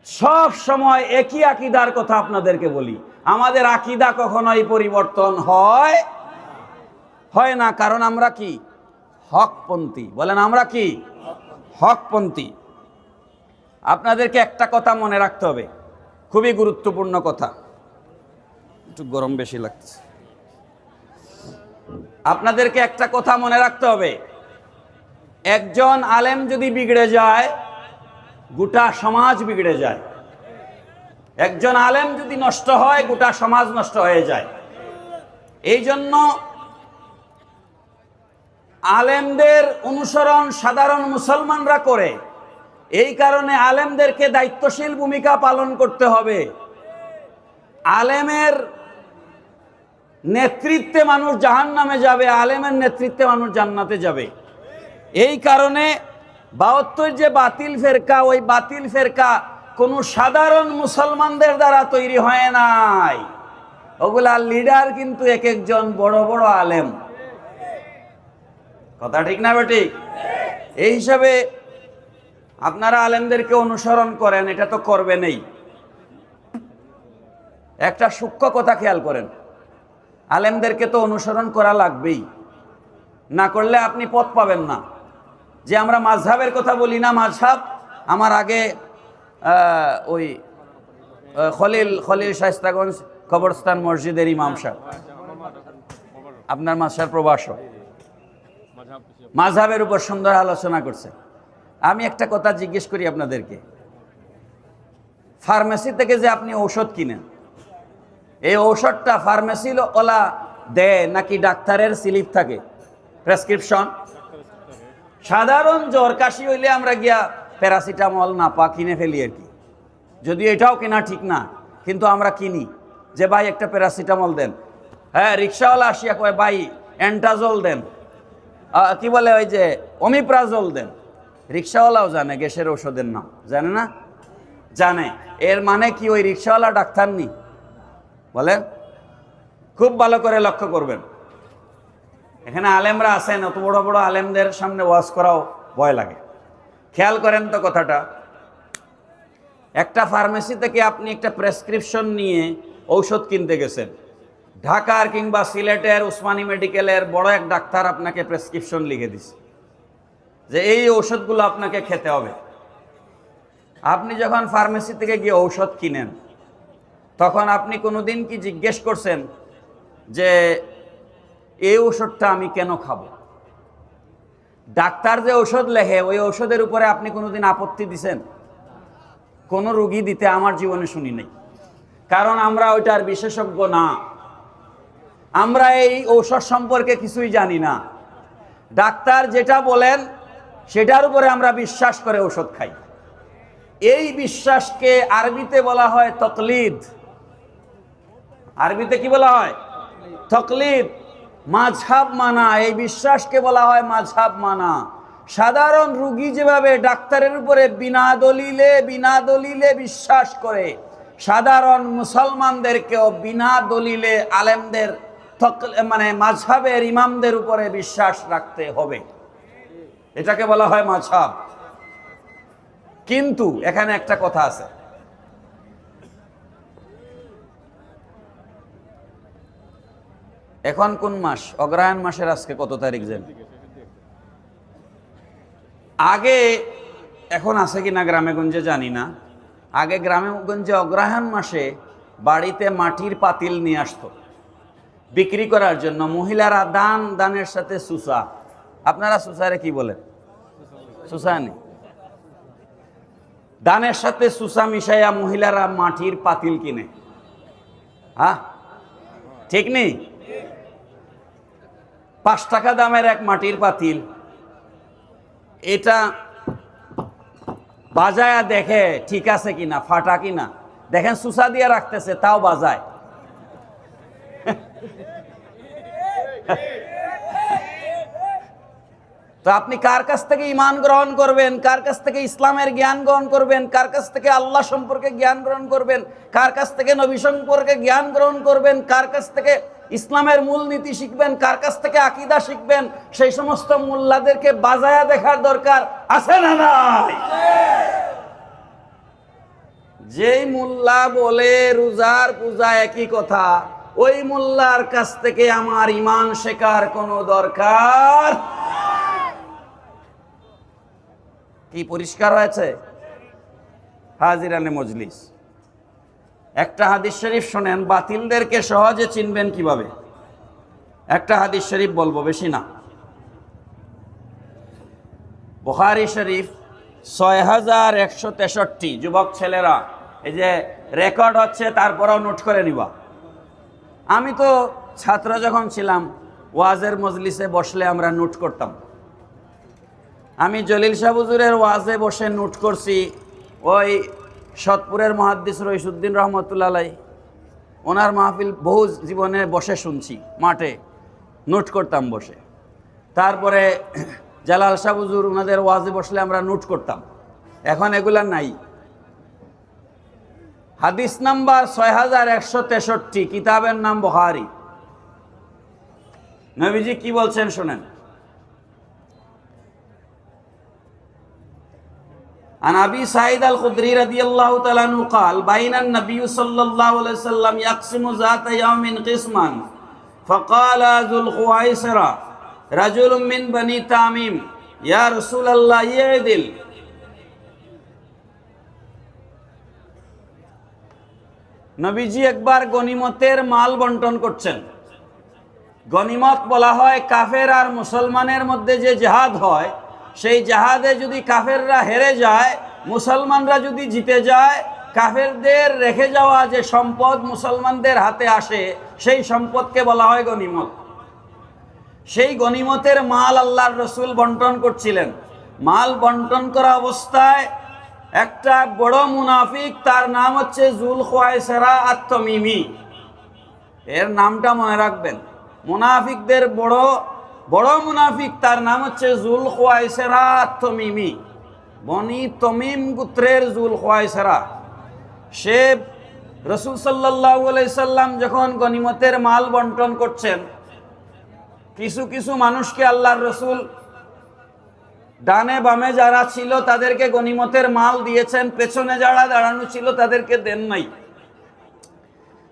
সব সময় একই আকীদার কথা আপনাদেরকে বলি। আমাদের আকীদা কখনোই পরিবর্তন হয় না, কারণ আমরা কি হকপন্থী। বলেন আমরা কি হকপন্থী। আপনাদেরকে একটা কথা মনে রাখতে হবে, খুবই গুরুত্বপূর্ণ কথা। একটু গরম বেশি লাগছে। আপনাদেরকে একটা কথা মনে রাখতে হবে, একজন আলেম যদি বিগড়ে যায়, গোটা সমাজ বিগড়ে যায়। একজন আলেম যদি নষ্ট হয়, গোটা সমাজ নষ্ট হয়ে যায়। এই জন্য আলেমদের অনুসরণ সাধারণ মুসলমানরা করে, এই কারণে আলেমদেরকে দায়িত্বশীল ভূমিকা পালন করতে হবে। আলেমের নেতৃত্বে মানুষ জাহান্নামে যাবে, আলেমের নেতৃত্বে মানুষ জান্নাতে যাবে। এই কারণে ৭২ যে বাতিল ফেরকা, ওই বাতিল ফেরকা কোনো সাধারণ মুসলমানদের দ্বারা তৈরি হয় নাই। ওগুলা লিডার কিন্তু এক একজন বড় বড় আলেম। কথা ঠিক না বেঠিক? এই হিসাবে আপনারা আলেমদেরকে অনুসরণ করেন, এটা তো করবেনই। একটা সূক্ষ্ম কথা খেয়াল করেন, আলেমদেরকে তো অনুসরণ করা লাগবেই, না করলে আপনি পথ পাবেন না। যে আমরা মাযহাবের কথা বলি না, মাযহাব আমার আগে ওই খলিল শায়েস্তাগঞ্জ কবরস্থান মসজিদের ইমাম সাহেব, আপনার মাদ্রাসার প্রভাষক, মাযহাবের উপর সুন্দর আলোচনা করছে। আমি একটা কথা জিজ্ঞেস করি আপনাদেরকে, ফার্মেসি থেকে যে আপনি ঔষধ কিনেন, এই ঔষধটা ফার্মেসি ওলা দেয় নাকি ডাক্তারের স্লিপ থাকে, প্রেসক্রিপশন? সাধারণ জ্বর কাশি হইলে আমরা গিয়া প্যারাসিটামল নাপা কিনে ফেলি আর কি, যদিও এটাও কেনা ঠিক না, কিন্তু আমরা কিনি যে ভাই একটা প্যারাসিটামল দেন। হ্যাঁ, রিক্সাওয়ালা আসিয়া কয় ভাই অ্যান্টাজল দেন, কি বলে ওই যে অমিপ্রাজল দেন। রিক্সাওয়ালাও জানে গ্যাসের ওষুধের নাম, জানে না? জানে। এর মানে কি ওই রিক্সাওয়ালা ডাক্তার নি? বলেন, খুব ভালো করে লক্ষ্য করবেন। এখানে আলেমরা আছেন, অত বড় বড় আলেমদের সামনে ওয়াজ করাও ভয় লাগে। খেয়াল করেন তো কথাটা, একটা ফার্মেসি থেকে আপনি একটা প্রেসক্রিপশন নিয়ে ঔষধ কিনতে গেছেন, ঢাকার কিংবা সিলেটের উসমানী মেডিকেলের বড় এক ডাক্তার আপনাকে প্রেসক্রিপশন লিখে দিছে যে এই ঔষধগুলো আপনাকে খেতে হবে। আপনি যখন ফার্মেসি থেকে গিয়ে ঔষধ কিনেন, তখন আপনি কোনোদিন কি জিজ্ঞেস করছেন যে এই ঔষধটা আমি কেন খাবো? ডাক্তার যে ঔষধ লেখে, ওই ঔষধের উপরে আপনি কোনোদিন আপত্তি দিছেন? কোনো রোগী দিতে আমার জীবনে শুনি নাই, কারণ আমরা ওইটার বিশেষজ্ঞ না। আমরা এই ঔষধ সম্পর্কে কিছুই জানি না। ডাক্তার যেটা বলেন সেটার উপরে আমরা বিশ্বাস করে ঔষধ খাই। এই বিশ্বাসকে আরবিতে বলা হয় তকলিদ। আরবিতে কি বলা হয়? তকলিদ, মাযহাব মানা। এই বিশ্বাসকে বলা হয় মাযহাব মানা। সাধারণ রোগী যেভাবে ডাক্তারের উপরে বিনা দলিলে বিশ্বাস করে, সাধারণ মুসলমানদেরকেও বিনা দলিলে আলেমদের মানে মাযহাবের ইমামদের উপরে বিশ্বাস রাখতে হবে। এটাকে বলা হয় মাযহাব। কিন্তু এখানে একটা কথা আছে, এখন কোন মাস? অগ্রহায়ণ মাসের আজকে কত তারিখ জানেন? আগে, এখন আছে কিনা গ্রামে গঞ্জে জানি না, আগে গ্রামে গঞ্জে অগ্রহায়ণ মাসে বাড়িতে মাটির পাতিল নিয়ে আসতো বিক্রি করার জন্য। মহিলারা দানের সাথে সুসা, আপনারা সুসারে কি বলেন? সুসা নেই, দানের সাথে সুসা মিশাইয়া মহিলারা মাটির পাতিল কিনে। হ্যাঁ, ঠিক নেই? 5 টাকা দামের এক মাটির পাতিল, এটা বাজায়া দেখে ঠিক আছে কিনা, ফাটা কিনা, দেখেন সুসা দিয়ে রাখতেছে, তাও বাজায়। তো আপনি কার কাছ থেকে ঈমান গ্রহণ করবেন, কার কাছ থেকে ইসলামের জ্ঞান গ্রহণ করবেন, কার কাছ থেকে আল্লাহ সম্পর্কে জ্ঞান গ্রহণ করবেন, কার কাছ থেকে নবী সম্পর্কে জ্ঞান গ্রহণ করবেন, কার কাছ থেকে ইসলামের মূলনীতি শিখবেন, কার কাছ থেকে আকীদা শিখবেন, সেই সমস্ত মোল্লাদেরকে বাজায়া দেখার দরকার আছে না নাই? যেই মোল্লা বলে রোজার পূজা একই কথা, ওই মোল্লার কাছ থেকে আমার ঈমান শেখার কোনো দরকার। কি পরিষ্কার হয়েছে হাজিরানে মজলিস? একটা হাদিস শরীফ শোনেন, বাতিলদেরকে সহজে চিনবেন কিভাবে। একটা হাদিস শরীফ বলবো, বেশি না। বুখারী শরীফ 6163। যুবক ছেলেরা, এই যে রেকর্ড হচ্ছে, তারপরেও নোট করে নিবা। আমি তো ছাত্র যখন ছিলাম, ওয়াজের মজলিসে বসলে আমরা নোট করতাম। আমি জলিল শাহ হুজুরের ওয়াজে বসে নোট করছি। ওই সতপুরের মুহাদ্দিস রইসুদ্দিন রহমতুল্লাহ আলাইহি, ওনার মাহফিল বহু জীবনে বসে শুনছি, মাঠে নোট করতাম বসে। তারপরে জালাল শাহ হুজুর, ওনাদের ওয়াজে বসলে আমরা নোট করতাম। এখন এগুলা নাই। হাদিস নাম্বার 6163, কিতাবের নাম বুখারী। নবীজি কি বলছেন শোনেন। عن أبي سعيد الخدري رضي الله تعالى عنه قال بين النبي صلى الله عليه وسلم يقسم ذات يوم قسما فقال ذو الخويصرة رجل من بني تميم يا رسول الله يعدل। নবীজি একবার গনিমতের মাল বন্টন করছেন। গনিমত বলা হয় কাফের আর মুসলমানের মধ্যে যে জিহাদ হয়, সেই জিহাদে যদি কাফেররা হেরে যায়, মুসলমানরা যদি জিতে যায়, কাফেরদের রেখে যাওয়া যে সম্পদ মুসলমানদের হাতে আসে, সেই সম্পদকে বলা হয় গনিমত। সেই গনিমতের মাল আল্লাহর রসুল বন্টন করছিলেন। মাল বন্টন করা অবস্থায় একটা বড় মুনাফিক, তার নাম হচ্ছে জুল খুয়াইসরা আত-তামিমি। এর নামটা মনে রাখবেন। মুনাফিকদের বড় মুনাফিক, তার নাম হচ্ছে জুল খুয়াইসরা আত-তামিমি। বনি তমিম গোত্রের জুল খুয়াইসরা। সে রাসূল সাল্লাল্লাহু আলাইহি সাল্লাম যখন গনিমতের মাল বন্টন করছেন, কিছু কিছু মানুষকে আল্লাহর রসুল ডানে বামে যারা ছিল তাদেরকে গনিমতের মাল দিয়েছেন, পেছনে যারা দাঁড়ানো ছিল তাদেরকে দেন নাই।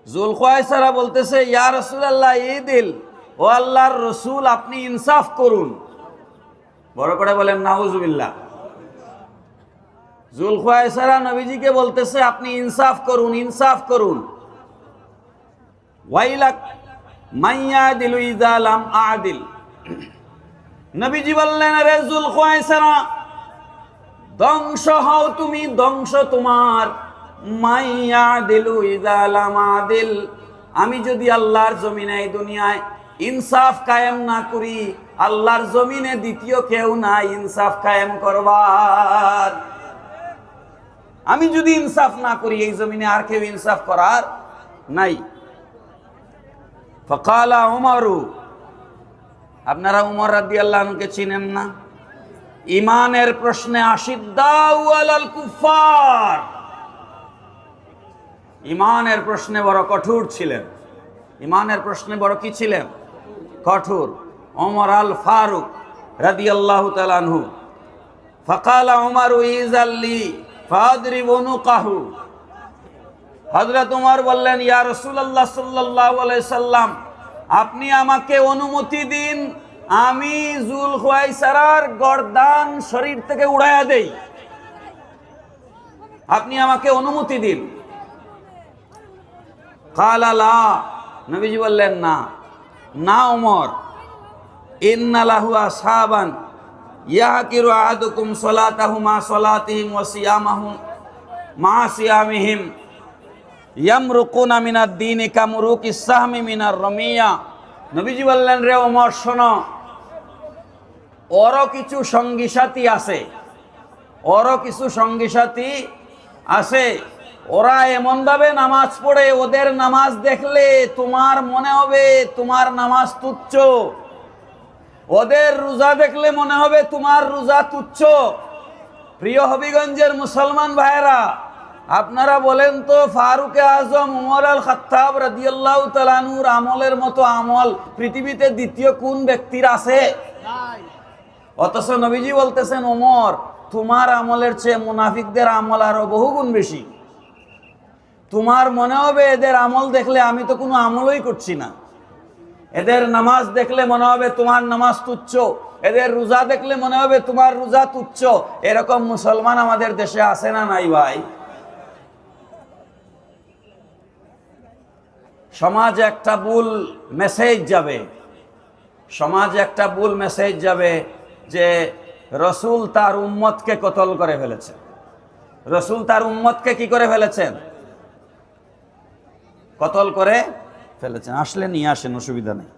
জুল খুয়াইসরা বলতেছে, ইয়া রাসূলুল্লাহ ঈদিল, ও আল্লাহর রসুল আপনি ইনসাফ করুন। বড় করে বলেন নাউজুবিল্লাহ। জুল খুয়াইসরা নবীজিকে বলতেছে, আপনি ইনসাফ করুন, ইনসাফ করুন। ওয়াইলাক মাইয়াদিলু ইযা লাম আদিল। নবীজি বললেন, আরে জুল খুয়াইসরা, ধ্বংস হও তুমি, ধ্বংস তোমার। মাইয়াদিলু ইযা লাম আদিল, আমি যদি আল্লাহর জমিনে, এই দুনিয়ায় ইনসাফ কায়েম না করি, আল্লাহর জমিনে দ্বিতীয় কেউ নাই ইনসাফ কায়েম করবার। আমি যদি ইনসাফ না করি, এই জমিনে আর কেউ ইনসাফ করার নাই। ফাকালা উমরু, আপনারা উমর রাদিয়াল্লাহু আনহুকে চিনেন না? ইমানের প্রশ্নে আশিদ্দাউ আলাল কুফার, ইমানের প্রশ্নে বড় কঠোর ছিলেন। ইমানের প্রশ্নে বড় কি ছিলেন? কঠোর। ওমর আল ফারুক রাদিয়াল্লাহু তাআলা আনহু। ফাকালা উমরু ইজাল্লি ফাদরিবু নুকাহু। হযরত ওমর বললেন, ইয়া রাসূলুল্লাহ সাল্লাল্লাহু আলাইহি সাল্লাম, আপনি আমাকে অনুমতি দিন, আমি জুল খুয়াইসরার গর্দান শরীর থেকে উড়াইয়া দেই। আপনি আমাকে অনুমতি দিন। কালা লা, নবীজি বললেন না, না ওমর। ইন্না লাহু আসহাবান ইয়াকিরু আহাদুকুম সালাতাহু মা সালাতিহিম ওয়া সিয়ামাহুম মা সিয়ামিহিম ইয়ামরুকুনা মিনাদ দীনি কামরুকিস সাহমি মিনার রামিয়া। নবীজি বললেন, রে ওমর শোনো, ওরও কিছু সঙ্গী সাথী আছে, ওরও কিছু সঙ্গী সাথী আছে। ওরা এমনভাবে নামাজ পড়ে, ওদের নামাজ দেখলে তোমার মনে হবে তোমার নামাজ তুচ্ছ। ওদের রোজা দেখলে মনে হবে তোমার রোজা তুচ্ছ। প্রিয় হবিগঞ্জের মুসলমান ভাইয়েরা, আপনারা বলেন তো, ফারুকে আজম উমর আল খাত্তাব রাদিয়াল্লাহু তাআলা আনহুর আমলের মতো আমল পৃথিবীতে দ্বিতীয় কোন ব্যক্তির আছে? অথচ নবীজি বলতেছেন, ওমর তোমার আমলের চেয়ে মুনাফিকদের আমল আরো বহুগুণ বেশি। তোমার মনে হবে এদের আমল দেখলে আমি তো কোনো আমলই করছি না। এদের নামাজ দেখলে মনে হবে তোমার নামাজ তুচ্ছ, এদের রোজা দেখলে মনে হবে তোমার রোজা তুচ্ছ। এরকম মুসলমান আমাদের দেশে আছে না নাই ভাই? সমাজে একটা ভুল মেসেজ যাবে, সমাজে একটা ভুল মেসেজ যাবে যে রসুল তার উম্মতকে কতল করে ফেলেছে। রসুল তার উম্মতকে কি করে ফেলেছেন? কতল করে ফেলেছেন। আসলে নিয়ে আসেন, অসুবিধা নেই।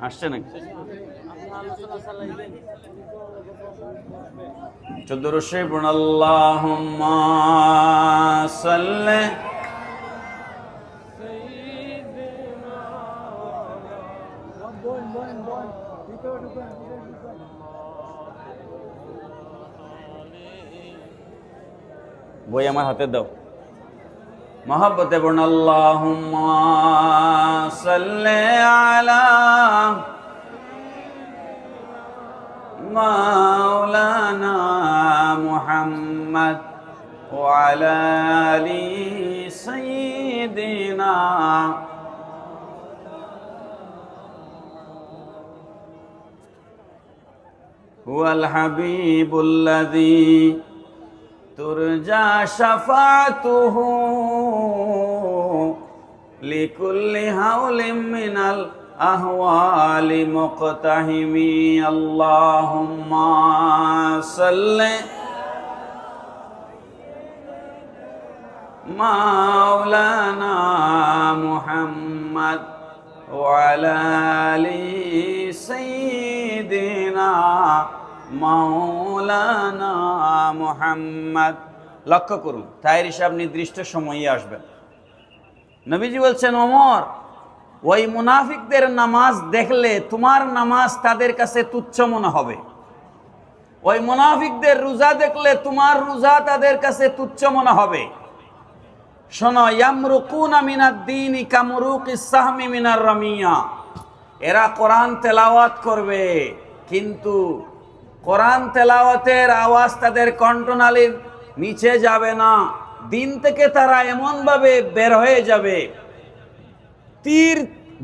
আসছে নাকি? 1400 পড়ুন। আল্লাহুম্মা সাল্লি বই আমার হাতে দাও, মহব্বতে পড়ুন। আল্লাহুম্মা সাল্লি আলা মাওলানা মুহাম্মদ ওয়া আলা আলি সাইয়্যিদিনা হুয়াল হাবিবুল্লাযী তুরজা শাফাতুহু লিকুল্লি হাওলিম মিনাল আহওয়ালি মুকতাহিমি। আল্লাহুম্মা সাল্লি মাওলানা মুহাম্মদ ওয়া আলা আলি সাইয়্যিদিনা মাওলানা মুহাম্মদ। লক্ষ্য করুন, তাহের হিসাব নির্দিষ্ট সময়ে আসবেন। নবীজি বলছেন, ওমর, ওই মুনাফিকদের নামাজ দেখলে তোমার নামাজ তাদের কাছে তুচ্ছ মনে হবে। ওই মুনাফিকদের রোজা দেখলে তোমার রোজা তাদের কাছে তুচ্ছ মনে হবে। শোনো, ইয়ামরুকুনা মিনাদ-দীনি কামরুকিস সাহমি মিনার রামিয়া। এরা কোরআন তেলাওয়াত করবে, কিন্তু কোরআন তেলাওয়াতের আওয়াজ তাদের কণ্ঠনালীর নিচে যাবে না। দিন থেকে তারা এমনভাবে বের হয়ে যাবে, তীর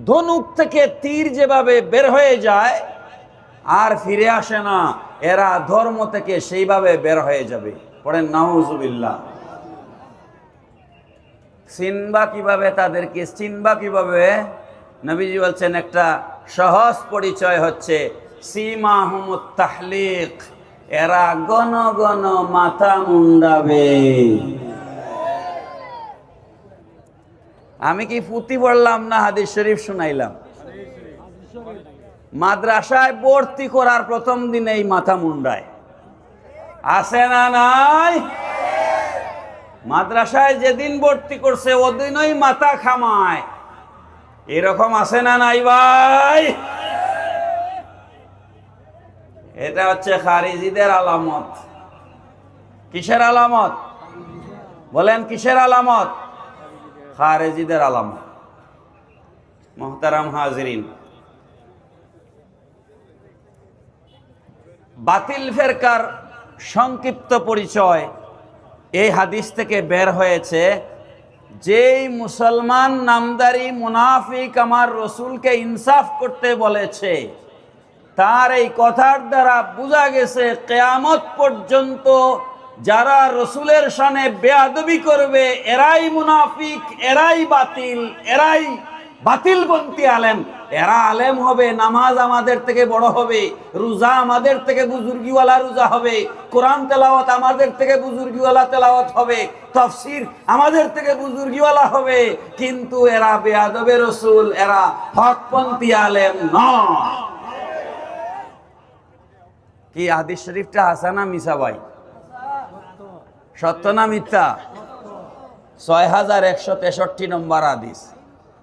ধনুক থেকে তীর যেভাবে বের হয়ে যায় আর ফিরে আসে না, এরা ধর্ম থেকে সেইভাবে বের হয়ে যাবে। পড়েন নাউজুবিল্লাহ। চিনবা কিভাবে তাদেরকে? চিনবা কিভাবে? নবীজি বলছেন একটা সহজ পরিচয় হচ্ছে সীমাহুমুত তাহলিক। এরা গণ গণ মাথা মুন্ডাবে। আমি কি পুঁথি পড়লাম না হাদিস শরীফ শুনাইলাম? মাদ্রাসায় ভর্তি করার প্রথম দিনেই মাথা মুন্ডায়, আছে না নাই? মাদ্রাসায় যেদিন ভর্তি করছে ওদিনই মাথা খামায়, এরকম আছে না নাই ভাই? এটা হচ্ছে খারিজিদের আলামত। কিসের আলামত? বলেন কিসের আলামত? খারিজিদের আলামত। মুহতারাম হাজিরিন, বাতিল ফেরকার সংক্ষিপ্ত পরিচয় এই হাদিস থেকে বের হয়েছে। যেই মুসলমান নামদারি মুনাফিক আমার রসুলকে ইনসাফ করতে বলেছে, তার এই কথার দ্বারা বোঝা গেছে কিয়ামত পর্যন্ত যারা রসুলের শানে বেয়াদবি করবে এরাই মুনাফিক, এরাই বাতিলপন্থী আলেম। এরা আলেম হবে, নামাজ আমাদের থেকে বড় হবে, রোজা আমাদের থেকে বুজুর্গিওয়ালা রোজা হবে, কোরআন তেলাওয়াত আমাদের থেকে বুজুর্গিওয়ালা তেলাওয়াত হবে, তাফসীর আমাদের থেকে বুজুর্গিওয়ালা হবে, কিন্তু এরা বেয়াদবে রসুল, এরা হকপন্থী আলেম নয়। কি হাদিস শরীফটা হাসান না মিছা ভাই? সত্য না মিথ্যা? 6163 নম্বর হাদিস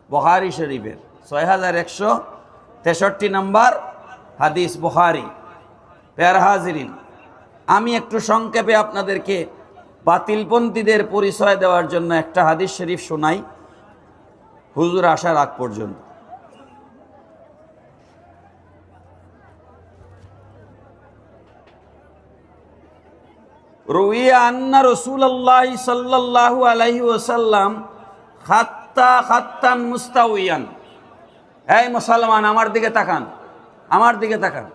বুখারী শরীফের, 6163 নম্বর হাদিস বুখারী। প্যারা হাজিরিন, আমি একটু সংক্ষেপে আপনাদেরকে বাতিলপন্থীদের পরিচয় দেওয়ার জন্য একটা হাদিস শরীফ শোনাই হুজুর আসার আগ পর্যন্ত। রুইয়া আন্না রাসূলুল্লাহ সাল্লাল্লাহু আলাইহি ওয়াসাল্লাম খাত্তান মুস্তাউয়ান। এই মুসলমান, আমার দিকে তাকান, আমার দিকে তাকান।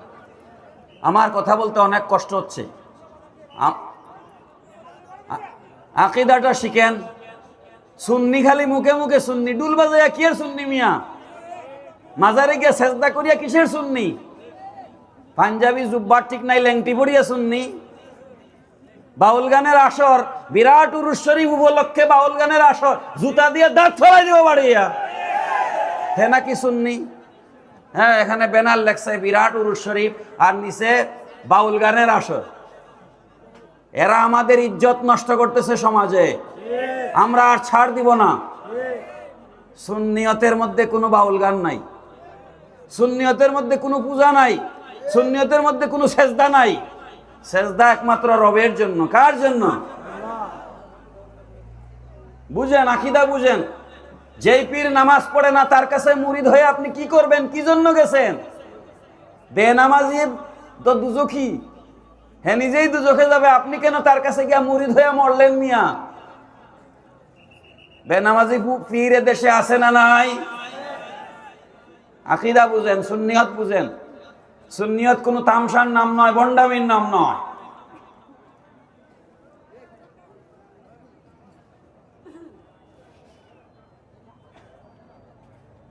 আমার কথা বলতে অনেক কষ্ট হচ্ছে। আকীদাটা শিখেন। সুন্নি খালি মুখে মুখে সুন্নি, ডুল বাজাইয়া কি আর সুন্নি মিয়া? মাজারে গিয়ে সেজদা করিয়া কিসের সুন্নি? পাঞ্জাবি জুব্বার ঠিক নাই, ল্যাংটি পড়িয়া সুন্নি। বাউল গানের আসর, বিরাট উরুস শরীফ উপলক্ষে বাউল গানের আসর, জুতা দিয়ে দাঁত ফেলাই দিব বাড়িয়া, হে নাকি সুন্নি? হ্যাঁ, এখানে ব্যানার লেখছে বিরাট উরুস শরীফ আর নিচে বাউল গানের আসর। এরা আমাদের ইজ্জত নষ্ট করতেছে সমাজে, আমরা আর ছাড় দিব না। সুন্নিয়তের মধ্যে কোনো বাউল গান নাই, সুন্নিয়তের মধ্যে কোনো পূজা নাই, সুন্নিয়তের মধ্যে কোনো সেজদা নাই। সেজদা একমাত্র রবের জন্য। কার জন্য? বুঝেন, আকীদা বুঝেন। যেই পীর নামাজ পড়ে না তার কাছে মুরিদ হয়ে আপনি কি করবেন? কি জন্য গেছেন? বেনামাজি তো দুজখী, হ্যাঁ নিজেই দুজখে যাবে, আপনি কেন তার কাছে গিয়া মুরিদ হয়ে মরলেন মিয়া? বেনামাজি পীর দেশে আছে না নাই? আকীদা বুঝেন, সুন্নিয়ত বুঝেন। সুন্নিয়ত কোনো তামসার নাম নয়, ভণ্ডামির নাম নয়।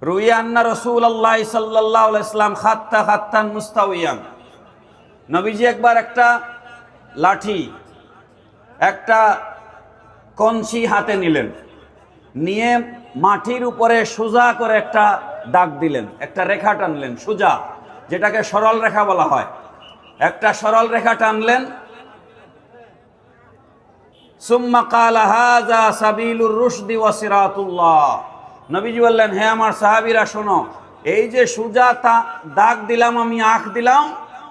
রুইয়া আন্না রাসূলুল্লাহ সাল্লাল্লাহু আলাইহি ওয়াসাল্লাম খাত্তান মুস্তাউয়ান। নবীজি একবার একটা লাঠি, একটা কঞ্চি হাতে নিলেন, নিয়ে মাটির উপরে সোজা করে একটা দাগ দিলেন, একটা রেখা টানলেন সোজা, যেটাকে সরল রেখা বলা হয়। একটা সরল রেখা টানলেন। সুম্মা ক্বালা হাযা সাবিলুর রুশদি ওয়া সিরাতুল্লাহ। নবীজি বললেন, হে আমার সাহাবীরা শোনো, এই যে সোজা দাগ দিলাম আমি, আঁখ দিলাম,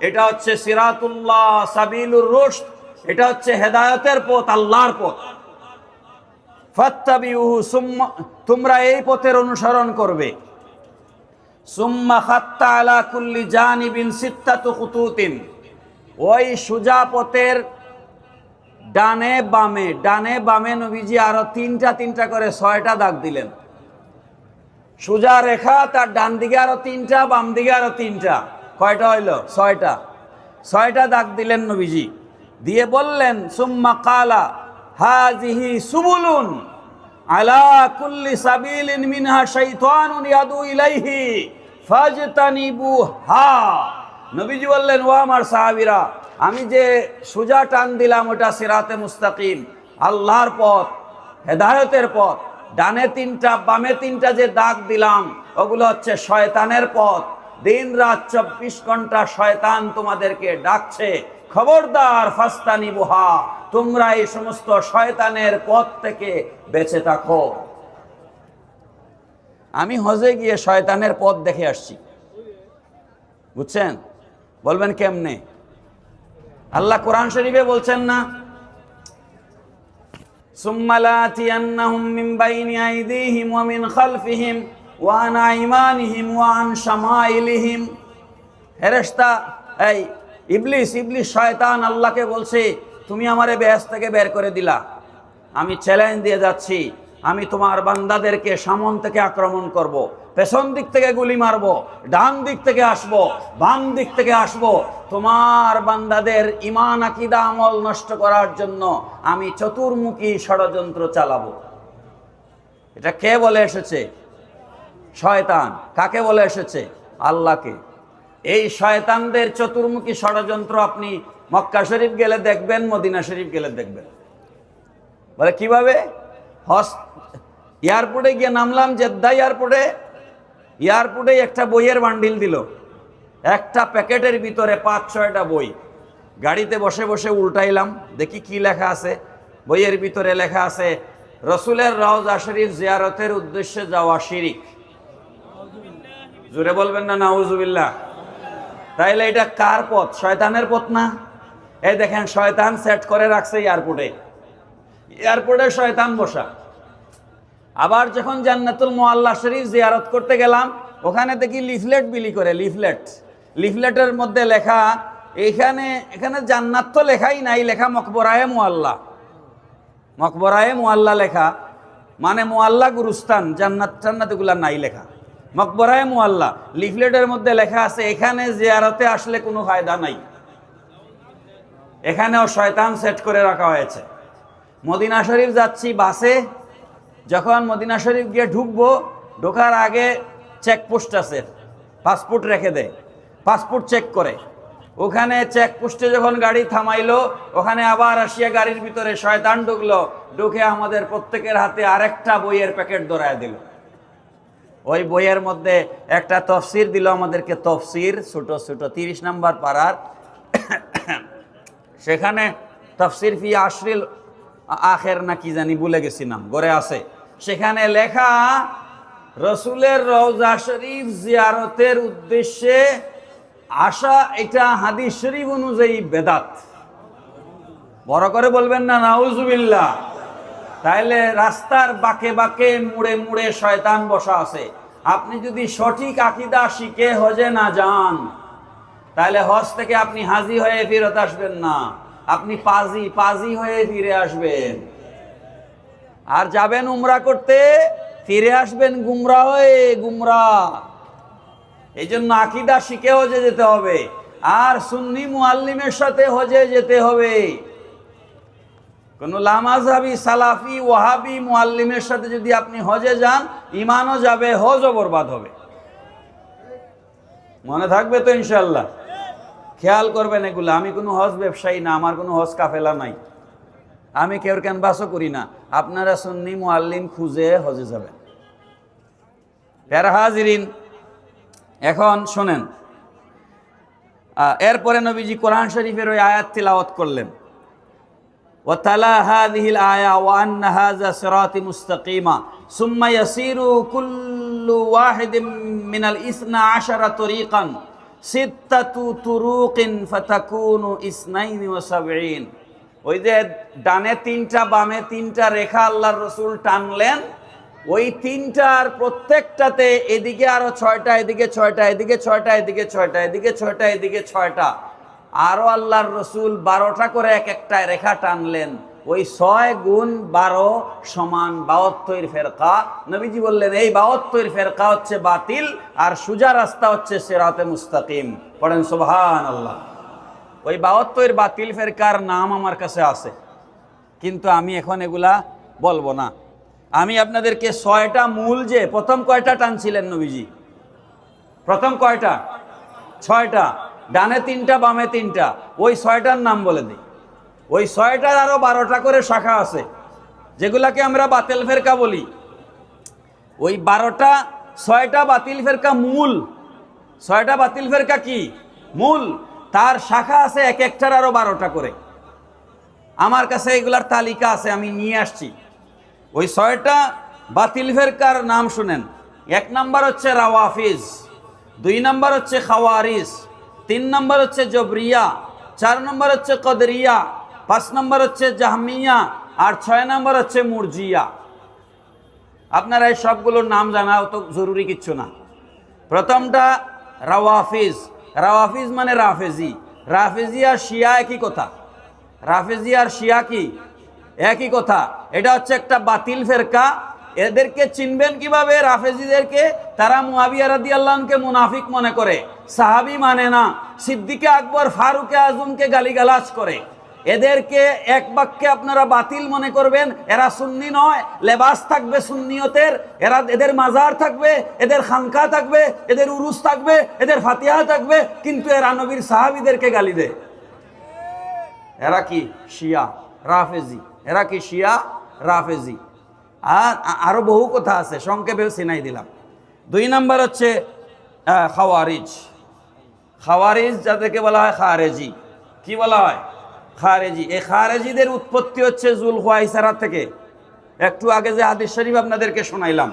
এটা হচ্ছে সিরাতুল্লাহ, সাবিলুর রুশদ, এটা হচ্ছে হেদায়েতের পথ, আল্লাহর পথ। ফাত্তাবিউহু, তোমরা এই পথের অনুসরণ করবে। সুম্মা খাত্তা আলা কুল্লি জানিবিন সিত্তাতু খুতুতিন। ওই সোজা পথের ডানে বামে নবীজি আরো তিনটা করে 6টা দাগ দিলেন। সোজা রেখা, তার ডান দিকে আরো 3টা, বাম দিকে আরো 3টা। কয়টা হইল? 6টা। 6টা দাগ দিলেন নবীজি, দিয়ে বললেন, সুম্মা ক্বালা হাযিহি সুবুলুন আলা কুল্লি সাবিলিন মিনহা শাইতানুন ইয়াদু ইলাইহি ফাজতানিবুহা। নবীজি বললেন, ও আমার সাহাবীরা, আমি যে সোজা টান দিলাম ওটা সিরাতে মুস্তাকিম, আল্লাহর পথ, হেদায়েতের পথ। ডানে 3টা বামে 3টা যে দাগ দিলাম ওগুলো হচ্ছে শয়তানের পথ। দিন রাত 24 ঘন্টা শয়তান তোমাদেরকে ডাকছে, খবরদার ফাস্তানিবুহা, তোমরা এই সমস্ত শয়তানের পথ থেকে বেঁচে থাকো। আমি হজে গিয়ে শয়তানের পথ দেখে আসছি, বুঝছেন? বলবেন কেমনে? আল্লাহ কোরআন শরীফে বলছেন না, সুম্মা লাতিয়ান্নাহুম মিন বাইনি আইদিহিম ওয়া মিন খালফিহিম ওয়া আন আইমানিহিম ওয়া আন শামাইলিহিম। ফেরেশতা, এই ইবলিস শয়তান আল্লাহকে বলছে, তুমি আমারে বেহেশত থেকে বের করে দিলা, আমি চ্যালেঞ্জ দিয়ে যাচ্ছি, আমি তোমার বান্দাদেরকে সামন থেকে আক্রমণ করব, পেছন দিক থেকে গুলি মারব, ডান দিক থেকে আসব, বাম দিক থেকে আসব, তোমার বান্দাদের ঈমান আকীদা আমল নষ্ট করার জন্য আমি চতুর্মুখী ষড়যন্ত্র চালাবো। এটা কে বলে এসেছে? শয়তান। কাকে বলে এসেছে? আল্লাহকে। এই শয়তানদের চতুর্মুখী ষড়যন্ত্র আপনি মক্কা শরীফ গেলে দেখবেন, মদিনা শরীফ গেলে দেখবেন। বলে কিভাবে? এয়ারপোর্টে গিয়ে নামলাম, জেদ্দা এয়ারপোর্টে একটা বইয়ের বান্ডিল দিল, একটা প্যাকেটের ভিতরে 5-6টা বই। গাড়িতে বসে বসে উল্টাইলাম, দেখি কি লেখা আছে। বইয়ের ভিতরে লেখা আছে, রসুলের রওজা শরীফ জিয়ারতের উদ্দেশ্যে যাওয়া শিরিক। জোরে বলবেন না নাউজুবিল্লাহ? তাইলে এটা কার পথ? শয়তানের পথ না? এই দেখেন, শয়তান সেট করে রাখছে এয়ারপোর্টে শয়তান বসা। আবার যখন জান্নাতুল মুআল্লা শরীফ জিয়ারত করতে গেলাম, ওখানে দেখি লিফলেট বিলি করে। লিফলেটের মধ্যে লেখা, এখানে জান্নাত তো লেখাই নাই, লেখা মকবরায়ে মুআল্লা। মকবরায়ে মুআল্লা লেখা, মানে মুআল্লা গুরুস্থান, জান্নাত টান্নাত এগুলা নাই লেখা। মকবরায়ে মুআল্লা লিফলেটের মধ্যে লেখা আছে এখানে জিয়ারতে আসলে কোনো ফায়দা নাই, এখানেও শয়তান সেট করে রাখা হয়েছে। মদিনা শরীফ যাচ্ছি বাসে, যখন মদিনা শরীফ গিয়ে ঢুকবো, ঢোকার আগে চেকপোস্ট আছে, পাসপোর্ট রেখে দেয়, পাসপোর্ট চেক করে। ওখানে চেকপোস্টে যখন গাড়ি থামাইলো, ওখানে আবার আসিয়া গাড়ির ভিতরে শয়তান ঢুকলো, ঢুকে আমাদের প্রত্যেকের হাতে আরেকটা বইয়ের প্যাকেট ধরায় দিল। ওই বইয়ের মধ্যে একটা তফসির দিল আমাদেরকে, তফসির ছোট ছোট 30 নাম্বার পারার। সেখানে তফসির ফি আশরিল আখের না কি জানি ভুলে গেছি নাম, ঘরে আছে। সেখানে লেখা রসুলের রওজা শরীফ জিয়ারতের উদ্দেশ্যে আসা এটা হাদিস শরীফ অনুযায়ী বেদাত। বড় করে বলবেন না নাউজুবিল্লাহ। তাইলে রাস্তার বাঁকে বাঁকে মুড়ে মুড়ে শয়তান বসা আছে। আপনি যদি সঠিক আকীদা শিখে হজে না যান, তাহলে হজ থেকে আপনি হাজি হয়ে ফেরত আসবেন না, আপনি পাজি হয়ে ফিরে আসবেন। আর যাবেন উমরা করতে, ফিরে আসবেন গুমরা হয়ে, গুমরা। এই জন্য আকীদা শিখে হজে যেতে হবে, আর সুন্নি মুআল্লিমের সাথে হজে যেতে হবে। কোন লামাযহাবি সালাফি ওয়াহাবি মুআল্লিমের সাথে যদি আপনি হজে যান, ইমানও যাবে, হজও বরবাদ হবে। মনে থাকবে তো ইনশাআল্লাহ? খেয়াল করবেন এগুলো। আমি কোনো হজ ব্যবসায়ী না, আমার কোনো হজ কাফেলা নাই, আমি কেউ ক্যানভাসও করি না। আপনারা সুন্নি মুআল্লিম খুঁজে হজে যাবেন। প্যারা হাজিরিন, এখন শোনেন, এরপরে নবীজি কোরআন শরীফের ওই আয়াত তিলাওয়াত করলেন, ওয়াতালা হাযিহিল আয়া ওয়া আন্না হাযা সিরাতি মুস্তাকিমা সুম্মা ইয়াসিরু কুল্লু ওয়াহিদিন মিনাল 12 তরিকান সিত্তাতু তুরুকিন ফাতাকুনু 72। ওই যে ডানে 3টা বামে 3টা রেখা আল্লাহর রাসূল টানলেন, ওই 3টার প্রত্যেকটাতে এদিকে আরো 6টা, এদিকে 6টা, এদিকে 6টা, এদিকে 6টা, এদিকে 6টা, এদিকে 6টা, আরো আল্লাহর রাসূল 12টা করে এক একটা রেখা টানলেন। ওই 6 গুণ 12 সমান 72 ফেরকা। নবীজি বললেন এই 72 ফেরকা হচ্ছে বাতিল, আর সোজা রাস্তা হচ্ছে সিরাতে মুস্তাকিম। পড়েন সুবহানাল্লাহ। ওই 72 বাতিল ফেরকার নাম আমার কাছে আছে, কিন্তু আমি এখন এগুলা বলবো না। আমি আপনাদেরকে 6টা মূল, যে প্রথম কয়টা টানছিলেন নবীজি, প্রথম কয়টা? 6টা, ডানে 3টা বামে 3টা, ওই 6টার নাম বলে দিই। ওই 6টার আরো 12টা করে শাখা আছে, যেগুলাকে আমরা বাতিল ফেরকা বলি। ওই 6টা বাতিল ফেরকা মূল। 6টা বাতিল ফেরকা কি? মূল। তার শাখা আছে এক একটার আরো 12টা করে। আমার কাছে এগুলার তালিকা আছে, আমি নিয়ে আসছি। ওই 6টা বাতিল ফেরকার নাম শুনেন। 1 নাম্বার হচ্ছে রাওয়াফিজ, 2 নাম্বার হচ্ছে খাওয়ারিজ, 3 নাম্বার হচ্ছে জবরিয়া, 4 নাম্বার হচ্ছে কদরিয়া, 5 নাম্বার হচ্ছে জাহমিয়া, আর 6 নাম্বার হচ্ছে মুরজিয়া। আপনারা এই সবগুলোর নাম জানাও তো জরুরি কিচ্ছু না। প্রথমটা রাওয়াফিজ। রাওয়াফিজ মানে রাফেজি। রাফেজি আর শিয়া একই কথা। রাফেজি আর শিয়া কি? একই কথা। এটা হচ্ছে একটা বাতিল ফেরকা। এদেরকে চিনবেন কিভাবে? রাফেজিদেরকে তারা মুআবিয়া রাদিয়াল্লাহু আনহুকে মুনাফিক মনে করে, সাহাবী মানে না, সিদ্দিকে আকবর ফারুকে আজমকে গালিগালাজ করে। এদেরকে এক বাক্যে আপনারা বাতিল মনে করবেন। এরা সুন্নি নয়, লেবাস থাকবে সুন্নিয়তের, এদের মাজার থাকবে, এদের খানকা থাকবে, এদের উরুস থাকবে, এদের ফাতিহা থাকবে, কিন্তু এরা নবীর সাহাবীদেরকে গালি দেয়। এরা কি? শিয়া রাফেজি। এরা কি? শিয়া রাফেজি। আর আরো বহু কথা আছে, সংক্ষেপে চিনাই দিলাম। 2 নাম্বার হচ্ছে খাওয়ারিজ। খাওয়ারিজ যাদেরকে বলা হয় খারেজি। কি বলা হয়? খারেজি। এই খারেজিদের উৎপত্তি হচ্ছে জুলহুয়াইসারা থেকে। একটু আগে যে হাদিস শরীফ আপনাদেরকে শোনাইলাম,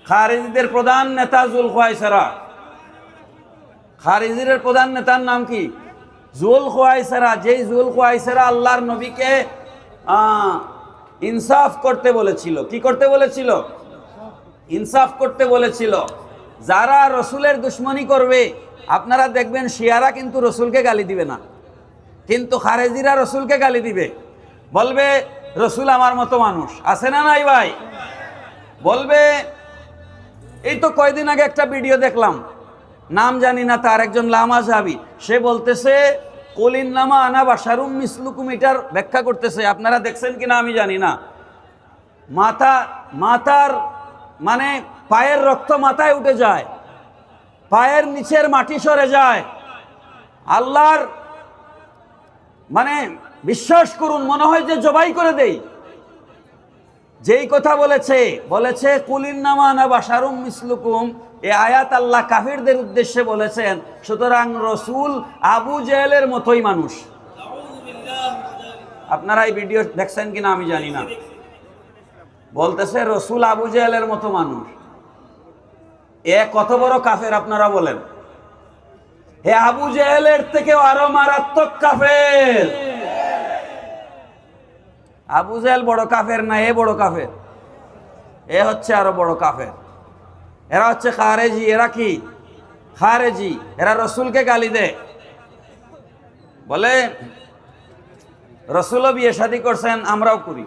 খারেজিদের প্রধান নেতা জুলহুয়াইসারা। খারেজিদের প্রধান নেতার নাম কি? জুলহুয়াইসারা। যেই জুলহুয়াইসারা আল্লাহর নবীকে ইনসাফ করতে বলেছিল। কি করতে বলেছিল? ইনসাফ করতে বলেছিল। যারা রসুলের দুশ্মনী করবে আপনারা দেখবেন শিয়ারা কিন্তু রসুলকে গালি দিবে না, কিন্তু খারেজিরা রসুলকে গালি দিবে, বলবে রসুল আমার মতো মানুষ। আছে না নাই ভাই? বলবে। এই তো কয়দিন আগে একটা ভিডিও দেখলাম, নাম জানি না তার, একজন লামা সাহাবী, সে বলতেছে কলিন নামা আনা বাশারুম মিসলুকুম, এটার ব্যাখ্যা করতেছে। আপনারা দেখছেন কিনা আমি জানি না। মাথার মানে পায়ের রক্ত মাথায় উঠে যায়, পায়ের নিচের মাটি সরে যায়। আল্লাহর মানে বিশ্বাস করুন, মনে হয় যে জবাই করে দেই। যেই কথা বলেছে কুলিন নামা না বাশারুম মিসলুকুম, এই আয়াত আল্লাহ কাফিরদের উদ্দেশ্যে বলেছেন। সুতরাং রসুল আবু জেহেলের মতোই মানুষ। আপনারা এই ভিডিও দেখছেন কিনা আমি জানি না। বলতেছে রসুল আবু জেহেলের মতো মানুষ। এ কত বড় কাফের আপনারা বলেন। হে আবু জেহেলের থেকেও আরো মারাত্মক কাফের। আবু জেহেল বড় কাফের না, এ বড় কাফের। এ হচ্ছে আরো বড় কাফের। এরা হচ্ছে খারেজি। এরা কি খারেজি? এরা রসুলকে গালি দেয়, বলে রসুলও বিয়ে শাদী করছেন আমরাও করি,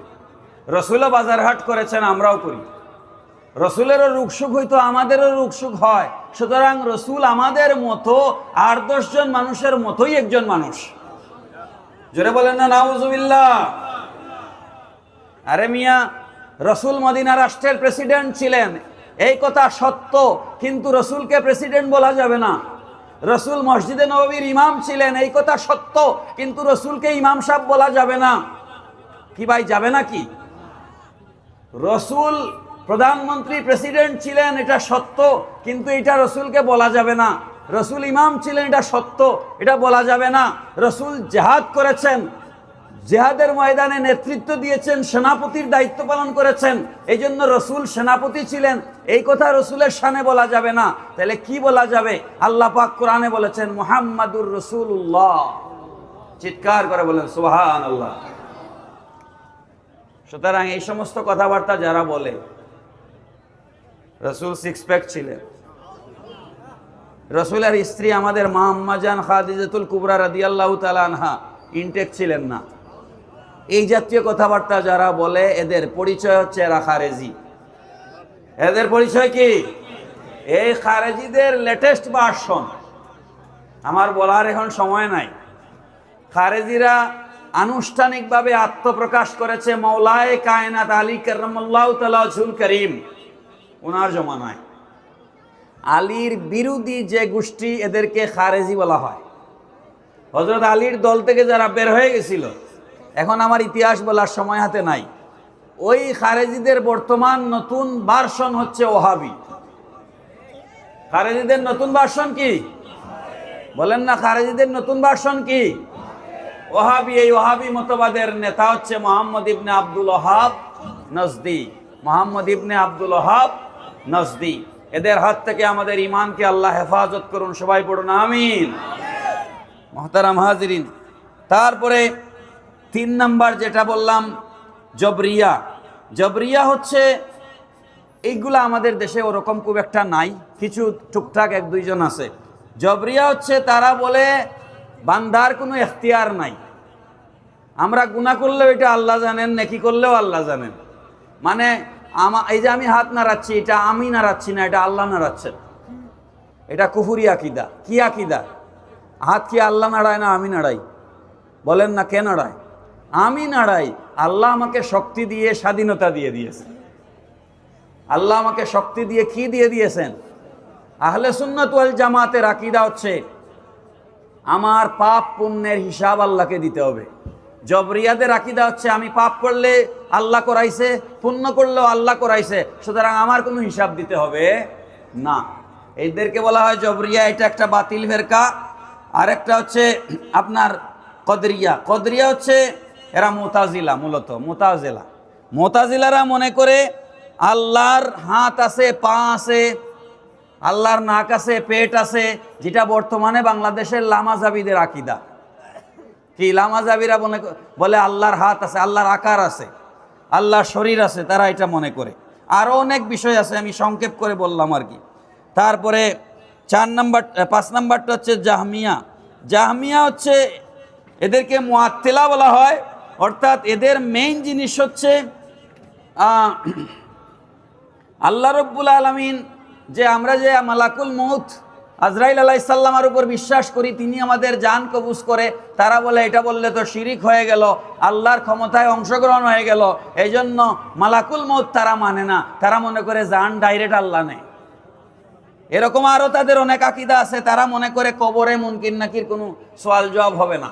রসুলও বাজার হাট করেছেন আমরাও করি, রসুলেরও রুকসুখ হইতো আমাদেরও রুকসুখ হয়, সুতরাং রসুল আমাদের মতো 8-10 জন মানুষের মতোই একজন মানুষ। জোরে বলেন না নাউজুবিল্লাহ। আরে মিয়া, রসুল মদিনা রাষ্ট্রের প্রেসিডেন্ট ছিলেন, এই কথা সত্য, কিন্তু রসুলকে প্রেসিডেন্ট বলা যাবে না। রসুল মসজিদে নববীর ইমাম ছিলেন, এই কথা সত্য, কিন্তু রসুলকে ইমাম সাহেব বলা যাবে না। কি ভাই, যাবে না কি? রসুল প্রধানমন্ত্রী প্রেসিডেন্ট ছিলেন, এটা সত্য, কিন্তু এটা রসুলকে বলা যাবে না। রসুল ইমাম ছিলেন, এটা সত্য, এটা বলা যাবে না। রসুল জেহাদ করেছেন, জেহাদের ময়দানে নেতৃত্ব দিয়েছেন, সেনাপতির দায়িত্ব পালন করেছেন, এই জন্য রসুল সেনাপতি ছিলেন, এই কথা রসুলের শানে বলা যাবে না। তাহলে কি বলা যাবে? আল্লাহ পাক কোরআনে বলেছেন মুহাম্মাদুর রাসূলুল্লাহ। চিৎকার করে বলেন সুবহানাল্লাহ। সুতরাং এই সমস্ত কথাবার্তা যারা বলে, রসুল 6 প্যাক ছিলেন, রসুলের স্ত্রী আমাদের মা আম্মা জান খাদিজাতুল কুবরা রাদিয়াল্লাহু তাআলা আনহা ইনটেক ছিলেন না, এই জাতীয় কথাবার্তা যারা বলে, এদের পরিচয় হচ্ছে এরা খারেজি। এদের পরিচয় কি? এই খারেজিদের লেটেস্ট ভার্সন। আমার বলার এখন সময় নাই। খারেজিরা আনুষ্ঠানিকভাবে আত্মপ্রকাশ করেছে মৌলায়ে কায়নাত আলী কাররামাল্লাহু তাআলা ওয়াজহুল করিম, ওনার জমানায়। আলীর বিরোধী যে গোষ্ঠী, এদেরকে খারেজি বলা হয়। হযরত আলীর দল থেকে যারা বের হয়ে গেছিল, এখন আমার ইতিহাস বলার সময় হাতে নাই, ওই খারেজিদের বর্তমান নতুন ভার্সন হচ্ছে ওহাবি। খারেজিদের নতুন ভার্সন কি বলেন না? খারেজিদের নতুন ভার্সন কি? ওহাবি। এই ওহাবি মতবাদের নেতা হচ্ছে মুহাম্মদ ইবনে আব্দুল ওয়াহাব নজদি। মুহাম্মদ ইবনে আব্দুল ওয়াহাব নজদি। এদের হাত থেকে আমাদের ইমানকে আল্লাহ হেফাজত করুন, সবাই পড়ুন আমিন। মুহতারাম হাজিরিন, তারপরে 3 নাম্বার যেটা বললাম, জবরিয়া। জবরিয়া হচ্ছে, এইগুলা আমাদের দেশে ওরকম খুব একটা নাই, কিছু টুকটাক 1-2 জন আছে। জবরিয়া হচ্ছে, তারা বলে বান্দার কোনো এখতিয়ার নাই, আমরা গুনাহ করলেও এটা আল্লাহ জানেন, নেকি করলেও আল্লাহ জানেন। মানে এই যে আমি হাত নাড়াচ্ছি, এটা আমি নাড়াচ্ছি না, এটা আল্লাহ নাড়াচ্ছেন। এটা কুফরি আকীদা। কি আকীদা? হাত কি আল্লাহ নাড়ায় না আমি নাড়াই? বলেন না, কে নাড়ায়? আমি নাড়াই। আল্লাহ আমাকে শক্তি দিয়ে স্বাধীনতা দিয়ে দিয়েছে। আল্লাহ আমাকে শক্তি দিয়ে কি দিয়ে দিয়েছেন? আহলে সুন্নাত ওয়াল জামাতের আকীদা হচ্ছে আমার পাপ পুণ্যের হিসাব আল্লাহকে দিতে হবে। জবরিয়াদের আকীদা হচ্ছে আমি পাপ করলে আল্লাহ করাইছে, পুণ্য করলেও আল্লাহ করাইছে, সুতরাং আমার কোনো হিসাব দিতে হবে না। এদেরকে বলা হয় জবরিয়া। এটা একটা বাতিল ফেরকা। আর একটা হচ্ছে আপনার কদরিয়া। কদরিয়া হচ্ছে এরা মুতাজিলা, মূলত মুতাজিলারা মনে করে আল্লাহর হাত আছে, পা আছে, আল্লাহর নাক আছে, পেট আছে, যেটা বর্তমানে বাংলাদেশের লামাজাবিদের আকীদা। কি লামাজাবিরা বলে আল্লাহর হাত আছে, আল্লাহর আকার আছে, আল্লাহর শরীর আছে, তারা এটা মনে করে। আরও অনেক বিষয় আছে, আমি সংক্ষেপ করে বললাম আর কি। তারপরে 5 নাম্বারটা হচ্ছে জাহমিয়া। জাহমিয়া হচ্ছে এদেরকে মুআত্তিলা বলা হয়, অর্থাৎ এদের মেইন জিনিস হচ্ছে আল্লাহ রব্বুল আলামিন যে আমরা যে মালাকুল মউত আজরাইল আলাইহিস সালামের উপর বিশ্বাস করি, তিনি আমাদের জান কবুজ করে, তারা বলে এটা বললে তো শিরিক হয়ে গেল, আল্লাহর ক্ষমতায় অংশগ্রহণ হয়ে গেল, এই জন্য মালাকুল মউত তারা মানে না, তারা মনে করে জান ডাইরেক্ট আল্লাহ নেয়। এরকম আরও তাদের অনেক আকীদা আছে, তারা মনে করে কবরে মুনকির নাকির কোনো সওয়াল জবাব হবে না,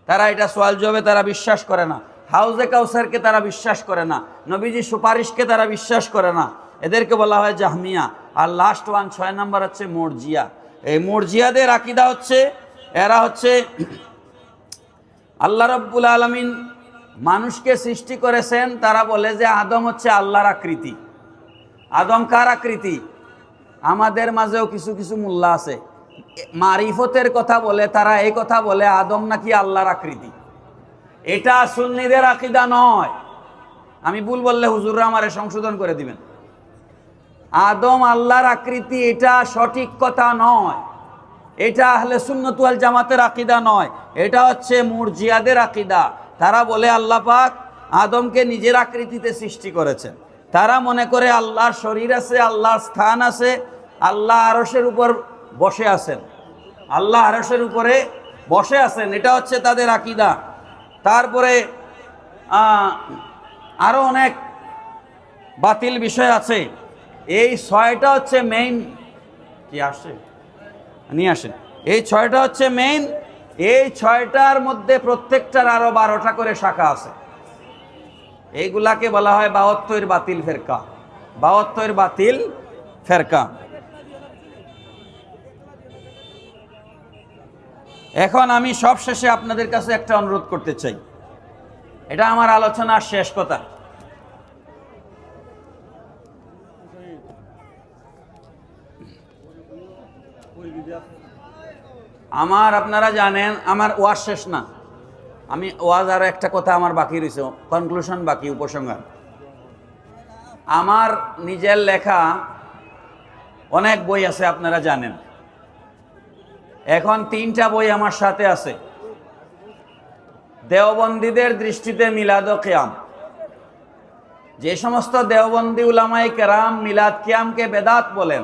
তারা এটা সওয়াল জবাবে তারা বিশ্বাস করে না, হাউজে কাউসারকে তারা বিশ্বাস করে না, নবীজি সুপারিশকে তারা বিশ্বাস করে না, এদেরকে বলা হয় জাহমিয়া। আর লাস্ট ওয়ান 6 নাম্বার হচ্ছে মুরজিয়া। এই মুরজিয়াদের আকীদা হচ্ছে এরা হচ্ছে আল্লাহ রাব্বুল আলামিন মানুষকে সৃষ্টি করেছেন, তারা বলে যে আদম হচ্ছে আল্লাহর আকৃতি। আদম কার আকৃতি? আমাদের মাঝেও কিছু কিছু মোল্লা আছে মারিফতের কথা বলে, তারা এই কথা বলে আদম নাকি আল্লাহর আকৃতি। এটা সুন্নিদের আকীদা নয়, আমি ভুল বললে হুজুররা আমারে সংশোধন করে দিবেন। আদম আল্লাহর আকৃতি এটা সঠিক কথা নয়, এটা আহলে সুন্নাত ওয়াল জামাতের আকীদা নয়, এটা হচ্ছে মুরজিয়াদের আকীদা। তারা বলে আল্লাহ পাক আদমকে নিজের আকৃতিতে সৃষ্টি করেছেন, তারা মনে করে আল্লাহর শরীর আছে, আল্লাহর স্থান আছে, আল্লাহ আরশের উপর বসে আছেন, আল্লাহ আরশের উপরে বসে আছেন, এটা হচ্ছে তাদের আকীদা। তারপরে আরও অনেক বাতিল বিষয় আছে। এই 6টা হচ্ছে মেইন, কি আসে নিয়ে আসেন, এই 6টা হচ্ছে মেইন। এই 6টার মধ্যে প্রত্যেকটার আরো 12টা করে শাখা আছে। এইগুলাকে বলা হয় 72 বাতিল ফেরকা, 72 বাতিল ফেরকা। এখন আমি সব শেষে আপনাদের কাছে একটা অনুরোধ করতে চাই, এটা আমার আলোচনার শেষ কথা। আপনারা জানেন আমার ওয়াজ শেষ না, আমি ওয়াজ আরো একটা কথা আমার বাকি রয়েছে, কনক্লুশন বাকি, উপসংহার। আমার নিজের লেখা অনেক বই আছে, আপনারা জানেন। এখন 3টা বই আমার সাথে আছে। দেওবন্দীদের দৃষ্টিতে মিলাদ ও কিয়াম, যে সমস্ত দেওবন্দী উলামায়ে কেরাম মিলাদ কিয়ামকে বেদাত বলেন,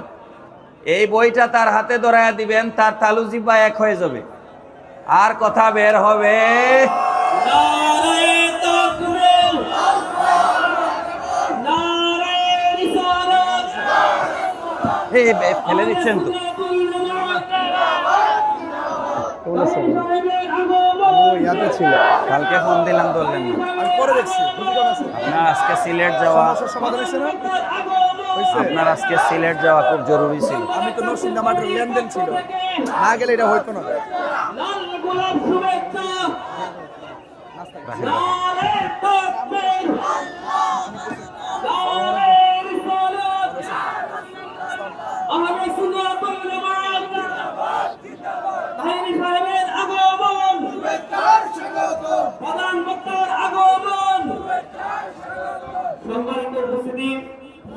এই বইটা তার হাতে ধরায়া দিবেন, তার তালু জিহ্বা এক হয়ে যাবে, আর কথা বের হবে ফেলে দিচ্ছেন তো। কালকে ফোন দিলাম ধরলেন না, আপনার আজকে সিলেট যাওয়া, আপনার আজকে সিলেট যাওয়া খুব জরুরি ছিল। আমি তো নরসিংদী লেনদেন ছিল, না গেলে এটা হইতো না।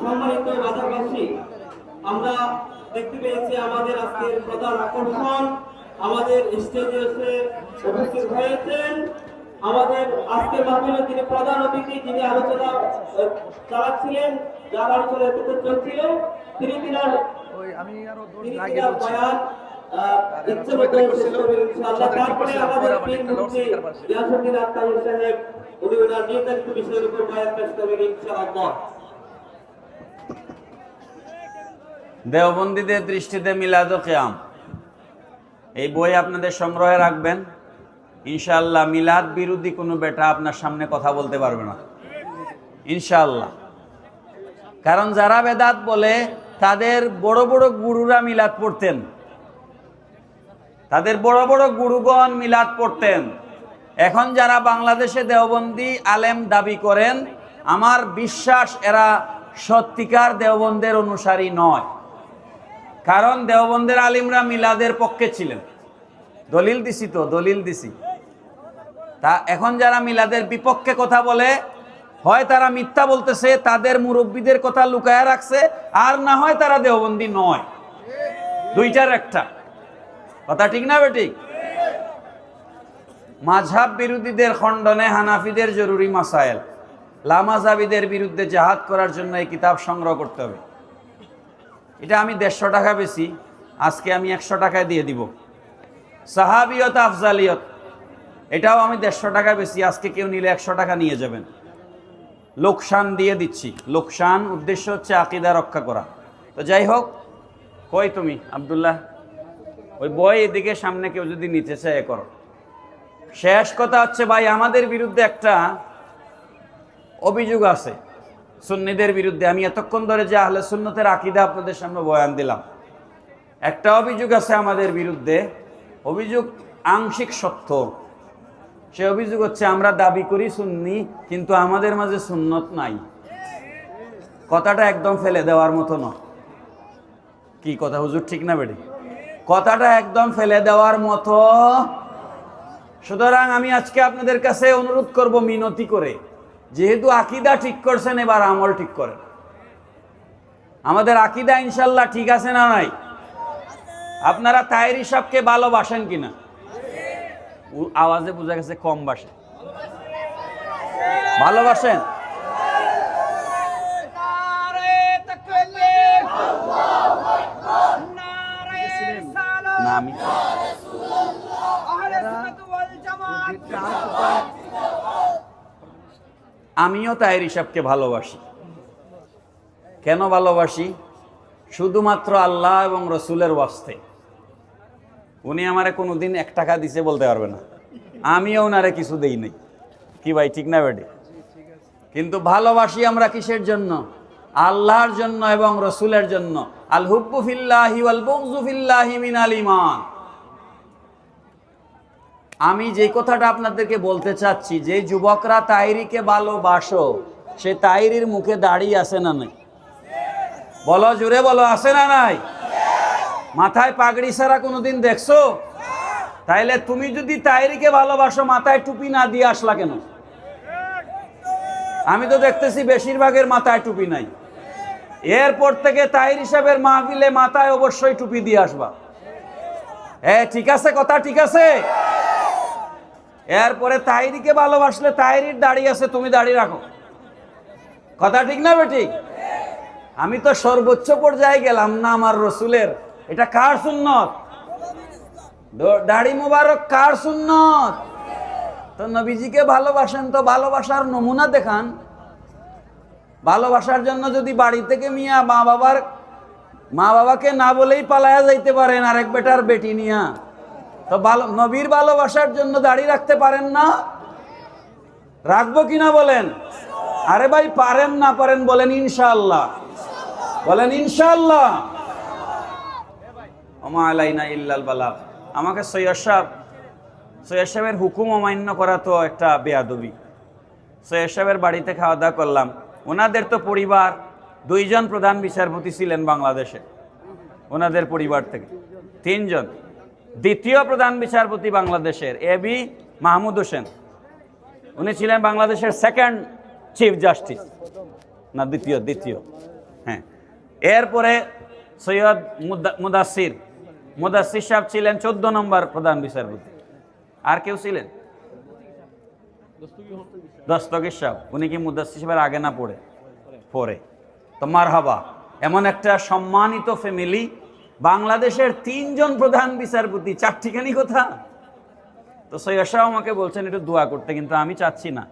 সম্মানিত বাজারবাসী, আমরা দেখতে পেয়েছি আমাদের আজকের প্রধান আকর্ষণ আমাদের স্টেজে এসে উপস্থিত হয়েছেন। আমাদের আজকের মাহফিলে তিনি প্রধান অতিথি, যিনি আলোচনা চালাচ্ছিলেন, যার আলোচনা চলছিল, তিনি তিনার বয়ান ইচ্ছে মতো শেষ করবেন ইনশাআল্লাহ। তারপরে আমাদের পীর মুফতি গিয়াসউদ্দিন আত্মাউর সাহেব উনি ওনার নির্ধারিত বিষয়ের উপর বয়ান পেশ করবেন ইনশাআল্লাহ। দেওবন্দীদের দৃষ্টিতে মিলাদ ও কিয়াম, এই বই আপনাদের সংগ্রহে রাখবেন। ইনশাআল্লাহ মিলাদ বিরোধী কোনো বেটা আপনার সামনে কথা বলতে পারবে না ইনশাআল্লাহ। কারণ যারা বেদাত বলে তাদের বড় বড় গুরুরা মিলাদ পড়তেন, তাদের বড় বড় গুরুগণ মিলাদ পড়তেন। এখন যারা বাংলাদেশে দেওবন্দি আলেম দাবি করেন, আমার বিশ্বাস এরা সত্যিকার দেওবন্দের অনুসারী নয়। কারণ দেওবন্দের আলিমরা মিলাদের পক্ষে ছিলেন, দলিল দিছি তো, দলিল দিছি। তা এখন যারা মিলাদের বিপক্ষে কথা বলে, হয় তারা মিথ্যা বলতেছে, তাদের মুরব্বীদের কথা লুকায়া রাখছে, আর না হয় তারা দেওবন্দি নয়। দুইটার একটা কথা, ঠিক না বেঠিক? মাযহাব বিরোধীদের খণ্ডনে হানাফিদের জরুরি মাসায়েল, লামাযাবিদের বিরুদ্ধে জিহাদ করার জন্য এই কিতাব সংগ্রহ করতে হবে। এটা আমি 150 টাকা বেশি, আজকে আমি 100 টাকায় দিয়ে দিব। সাহাবিয়ত আফজালিয়ত, এটাও আমি 150 টাকা বেশি, আজকে কেউ নিলে 100 টাকা নিয়ে যাবেন। লোকসান দিয়ে দিচ্ছি, লোকসান, উদ্দেশ্য হচ্ছে আকীদা রক্ষা করা। তো যাই হোক, কই তুমি আব্দুল্লাহ, ওই বই এদিকে সামনে কেউ যদি নিতে চায় করো। শেষ কথা হচ্ছে ভাই, আমাদের বিরুদ্ধে একটা অভিযোগ আছে সুন্নিদের বিরুদ্ধে। আমি এতক্ষণ ধরে যে আহলে সুন্নতের আকীদা আপনাদের সামনে বয়ান দিলাম, একটা অভিযোগ আছে আমাদের বিরুদ্ধে। অভিযোগ আংশিক সত্য। সে অভিযোগ হচ্ছে আমরা দাবি করি সুন্নি, কিন্তু আমাদের মাঝে সুন্নত নাই। কথাটা একদম ফেলে দেওয়ার মতো নয়। কি কথা হুজুর, ঠিক না বেটি? কথাটা একদম ফেলে দেওয়ার মতো। সুতরাং আমি আজকে আপনাদের কাছে অনুরোধ করব মিনতি করে, যেহেতু আকীদা ঠিক করছেন, এবার আমল ঠিক করেন। আমাদের আকীদা ইনশাল্লাহ ঠিক আছে না নাই? আপনারা তাহেরি সাহেবকে ভালোবাসেন কিনা? আওয়াজে বোঝা গেছে কম বাসে। ভালোবাসেন? না, আমি আমিও তাহেরি সাহেবকে ভালোবাসি। কেন ভালোবাসি? শুধুমাত্র আল্লাহ এবং রসুলের ওয়াস্তে। উনি আমারে কোনোদিন 1 টাকা দিছে বলতে পারবে না, আমিও ওনারে কিছু দেই নাই। কি ভাই, ঠিক না বেটে? কিন্তু ভালোবাসি আমরা কিসের জন্য? আল্লাহর জন্য এবং রসুলের জন্য। আল হুব্বু ফিল্লাহি ওয়াল বুগযু ফিল্লাহি মিনাল ঈমান। আমি যে কথাটা আপনাদেরকে বলতে চাচ্ছি, যে যুবকরা তাহেরিকে ভালোবাসো, সে তাহেরির মুখে দাড়ি আছে না নাই? বলো, জোরে বলো, আছে না নাই? মাথায় পাগড়ি ছাড়া কোনোদিন দেখছো? তাইলে তুমি যদি তাহেরিকে ভালোবাসো, মাথায় টুপি না দিয়ে আসলা কেন? আমি তো দেখতেছি বেশিরভাগের মাথায় টুপি নাই। এরপর থেকে তাহেরি সাহেবের মাহফিলে মাথায় অবশ্যই টুপি দিয়ে আসবা। ঠিক আছে? কথা ঠিক আছে? এরপরে তাহেরিকে ভালোবাসলে তাহেরির দাড়ি আছে, তুমি দাড়ি রাখো। কথা ঠিক না বেঠিক? আমি তো সর্বোচ্চ পর্যায়ে গেলাম না আমার রসুলের। এটা কার সুন্নত? দাড়ি মুবারক কার সুন্নত? তো নবীজিকে ভালোবাসেন, তো ভালোবাসার নমুনা দেখান। ভালোবাসার জন্য যদি বাড়ি থেকে মিয়া মা বাবাকে না বলেই পালায়া যাইতে পারেন আরেক বেটার বেটি নিয়া, তো নবীর ভালোবাসার জন্য দাড়ি রাখতে পারেন না? রাখবো কিনা বলেন? আরে ভাই, পারেন না পারেন বলেন ইনশাআল্লাহ, বলেন ইনশাআল্লাহ। ওমা আলাইনা ইল্লাল বালাগ। আমাকে সৈয়দ সাহেবের হুকুম অমান্য করা তো একটা বেয়াদবি। সৈয়দ সাহেবের বাড়িতে খাওয়া দাওয়া করলাম। ওনাদের তো পরিবার 2 জন প্রধান বিচারপতি ছিলেন বাংলাদেশে, ওনাদের পরিবার থেকে 3 জন। দ্বিতীয় প্রধান বিচারপতি বাংলাদেশের এবি মাহমুদ হোসেন, উনি ছিলেন বাংলাদেশের 2nd চিফ জাস্টিস, না দ্বিতীয়। হ্যাঁ, এরপরে সৈয়দ মুদাসসির সাহেব ছিলেন 14 নম্বর প্রধান বিচারপতি। আর কেউ ছিলেন? দস্তগীর সাহেব। উনি কি মুদাসসির সাহেবের আগে না পরে? তো মারহাবা, এমন একটা সম্মানিত ফ্যামিলি। বাংলাদেশের 3 জন প্রধান বিচারপতি, 4টিখানি কথা। তো সৈয়দ সাহেব আমাকে বলছেন একটু দোয়া করতে, কিন্তু আমি চাচ্ছি না।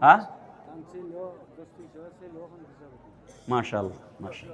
হ্যাঁ, মাশাআল্লাহ, মাশাআল্লাহ।